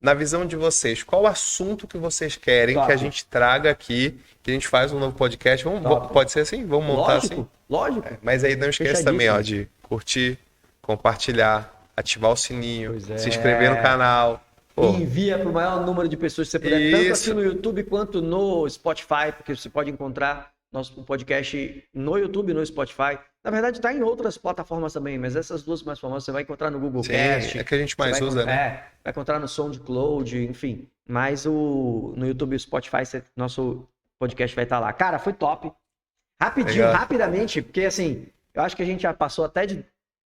Na visão de vocês, qual assunto que vocês querem Top. que a gente traga aqui, que a gente faz um novo podcast? Top. Pode ser assim? Vamos montar Lógico, assim? lógico. Mas aí não esqueça Fechadíssimo. também, ó, de curtir, compartilhar, ativar o sininho, Pois é. se inscrever no canal. Pô, Envia para o maior número de pessoas que você puder, tanto aqui no YouTube quanto no Spotify, porque você pode encontrar nosso podcast no YouTube e no Spotify. Na verdade, está em outras plataformas também, mas essas duas mais famosas você vai encontrar no Google sim, Cast. é que a gente mais usa, né? Vai encontrar no SoundCloud, enfim. Mas no YouTube e Spotify, nosso podcast vai estar lá. Cara, foi top. Rapidinho, Legal. rapidamente, porque assim, eu acho que a gente já passou até de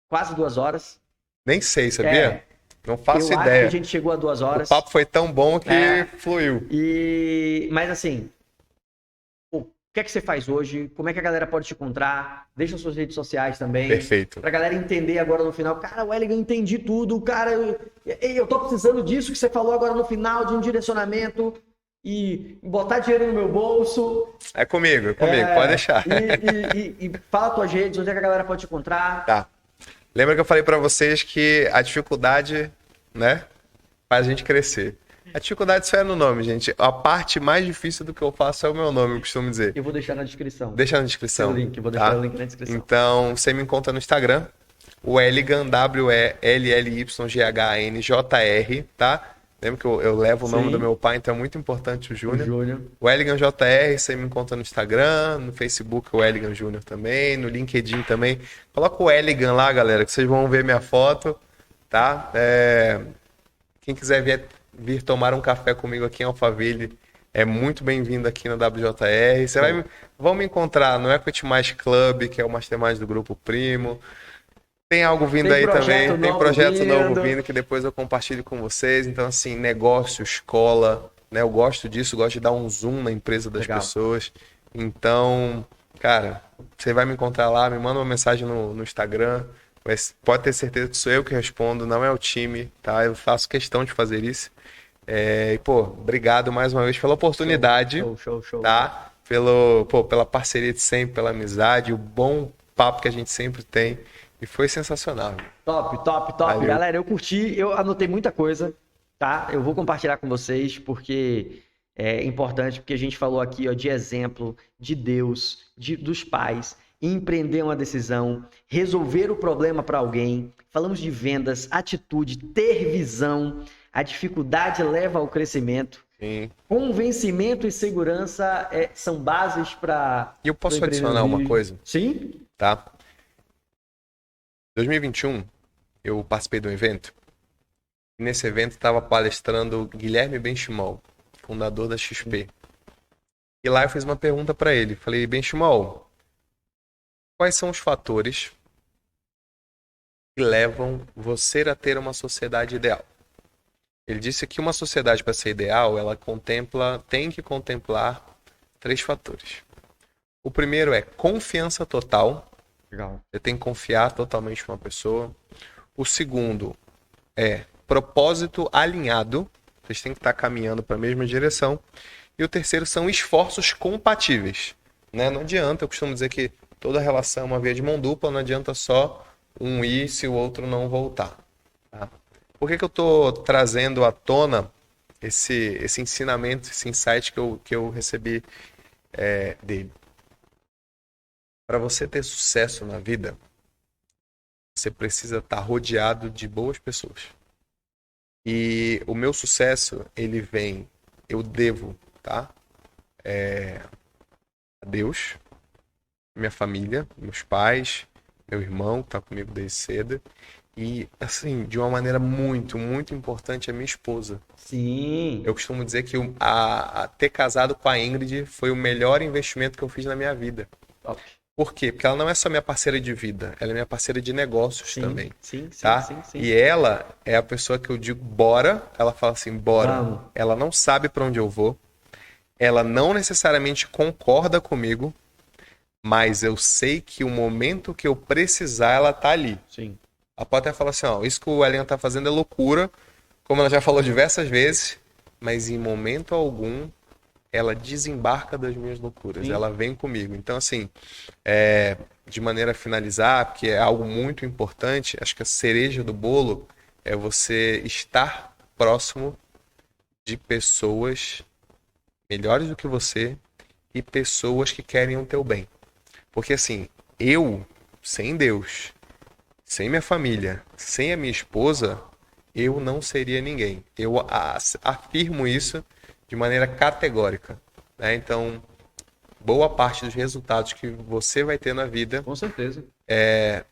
quase 2 horas. Nem sei, sabia? Não faço eu acho ideia. que a gente chegou a 2 horas. O papo foi tão bom que É. fluiu. Mas assim, o que é que você faz hoje? Como é que a galera pode te encontrar? Deixa suas redes sociais também. Perfeito. Pra galera entender agora no final. Cara, Wellington, eu entendi tudo. Cara, eu tô precisando disso que você falou agora no final, de um direcionamento e botar dinheiro no meu bolso. É comigo, pode deixar. E fala tuas redes, onde é que a galera pode te encontrar. Tá. Lembra que eu falei pra vocês que a dificuldade, né, faz a gente crescer. A dificuldade só é no nome, gente. A parte mais difícil do que eu faço é o meu nome, eu costumo dizer. Eu vou deixar na descrição. Deixa na descrição. O link, eu vou deixar o link na descrição. Então, você me encontra no Instagram, o Wellinghan, WELLYGHANJR, tá? Lembra que eu levo o nome Sim. do meu pai, então é muito importante o Júnior. Júnior. O Wellinghan JR, você me encontra no Instagram, no Facebook o Wellinghan Júnior também, no LinkedIn também. Coloca o Wellinghan lá, galera, que vocês vão ver minha foto, tá? Quem quiser vir tomar um café comigo aqui em Alphaville, é muito bem-vindo aqui na WJR. Vão me encontrar no Equity Mais Club, que é o mastermind do Grupo Primo. Tem algo vindo Tem aí projeto também, tem novo projeto novo vindo. vindo que depois eu compartilho com vocês. Então, assim, negócio, escola, né? Eu gosto disso, gosto de dar um zoom na empresa das Legal. pessoas. Então, cara, você vai me encontrar lá, me manda uma mensagem no Instagram. Mas pode ter certeza que sou eu que respondo, não é o time, tá? Eu faço questão de fazer isso. E, pô, obrigado mais uma vez pela oportunidade, Show. tá? Pela parceria de sempre, pela amizade, o bom papo que a gente sempre tem. E foi sensacional. Top. Valeu. Galera, eu curti, eu anotei muita coisa, tá? Eu vou compartilhar com vocês, porque é importante, porque a gente falou aqui, ó, de exemplo, de Deus, dos pais, empreender uma decisão, resolver o problema para alguém. Falamos de vendas, atitude, ter visão. A dificuldade leva ao crescimento. Sim. Convencimento e segurança são bases para... E eu posso adicionar uma coisa, Sim? tá? Em 2021, eu participei de um evento. E nesse evento estava palestrando Guilherme Benchimol, fundador da XP. E lá eu fiz uma pergunta para ele. Falei, Benchimol, quais são os fatores que levam você a ter uma sociedade ideal? Ele disse que uma sociedade, para ser ideal, ela tem que contemplar 3 fatores. O primeiro é confiança total. Legal. Você tem que confiar totalmente numa pessoa. O segundo é propósito alinhado. Vocês têm que estar caminhando para a mesma direção. E o terceiro são esforços compatíveis, né? Não adianta, eu costumo dizer que toda relação é uma via de mão dupla, não adianta só um ir se o outro não voltar. Tá? Por que eu estou trazendo à tona esse ensinamento, esse insight que eu recebi dele? Para você ter sucesso na vida, você precisa estar rodeado de boas pessoas. E o meu sucesso, ele vem, eu devo, tá? A Deus, minha família, meus pais, meu irmão que está comigo desde cedo. E, assim, de uma maneira muito, muito importante, a minha esposa. Sim. Eu costumo dizer que ter casado com a Ingrid foi o melhor investimento que eu fiz na minha vida. Top. Por quê? Porque ela não é só minha parceira de vida, ela é minha parceira de negócios também. Sim, Tá? sim. E ela é a pessoa que eu digo, bora. Ela fala assim, bora. Vamos. Ela não sabe para onde eu vou. Ela não necessariamente concorda comigo, mas eu sei que o momento que eu precisar, ela tá ali. Sim. Ela pode até falar assim, ó, isso que o Elian tá fazendo é loucura, como ela já falou diversas vezes, mas em momento algum ela desembarca das minhas loucuras, ela vem comigo. Então, assim, de maneira a finalizar, porque é algo muito importante, acho que a cereja do bolo é você estar próximo de pessoas melhores do que você e pessoas que querem o teu bem. Porque, assim, eu, sem Deus, sem minha família, sem a minha esposa, eu não seria ninguém. Eu afirmo isso de maneira categórica, né? Então, boa parte dos resultados que você vai ter na vida Com certeza.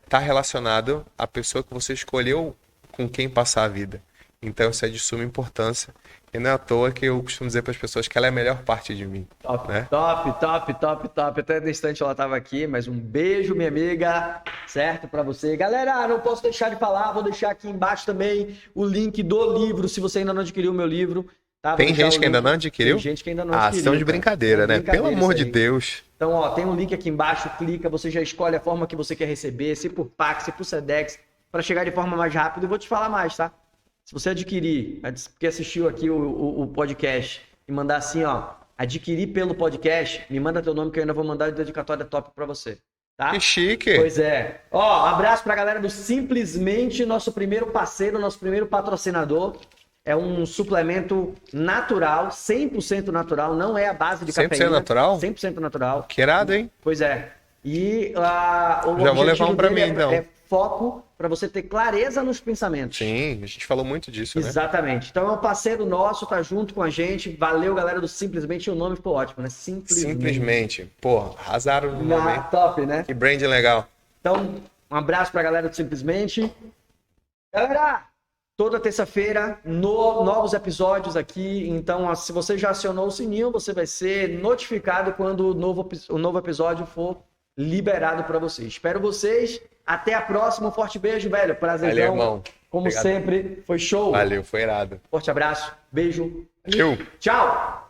tá relacionado à pessoa que você escolheu com quem passar a vida. Então, isso é de suma importância. E não é à toa que eu costumo dizer para as pessoas que ela é a melhor parte de mim. Top, né? top. Até no instante ela estava aqui, mas um beijo, minha amiga, certo? Para você. Galera, não posso deixar de falar, vou deixar aqui embaixo também o link do livro, se você ainda não adquiriu o meu livro. Tá? Tem gente que ainda não adquiriu? Tem gente que ainda não adquiriu. Estão de brincadeira, né? Pelo amor de aí. Deus. Então, ó, tem um link aqui embaixo, clica, você já escolhe a forma que você quer receber, se por Pax, se por Sedex, para chegar de forma mais rápida. E vou te falar mais, tá? Se você adquirir, porque assistiu aqui o podcast e mandar assim, ó, adquirir pelo podcast, me manda teu nome que eu ainda vou mandar de dedicatória top para você, tá? Que chique. Pois é. Ó, abraço pra galera do Simplesmente, nosso primeiro parceiro, nosso primeiro patrocinador. É um suplemento natural, 100% natural, não é a base de 100% cafeína. natural? 100% natural. Que irado, hein? Pois é. E o Já vou levar um pra dele mim, então. É foco para você ter clareza nos pensamentos. Sim, a gente falou muito disso, né? Exatamente. Então é um parceiro nosso, tá junto com a gente. Valeu, galera do Simplesmente. O nome ficou ótimo, né? Simplesmente. Pô, arrasaram no nome, hein? Top, né? Que branding legal. Então, um abraço pra galera do Simplesmente. Galera, toda terça-feira, novos episódios aqui. Então, ó, se você já acionou o sininho, você vai ser notificado quando o novo episódio for liberado para vocês. Espero vocês. Até a próxima. Um forte beijo, velho. Prazerzão. Valeu, irmão. Como Obrigado. sempre, foi show. Valeu, foi irado. Forte abraço. Beijo. Valeu. Tchau.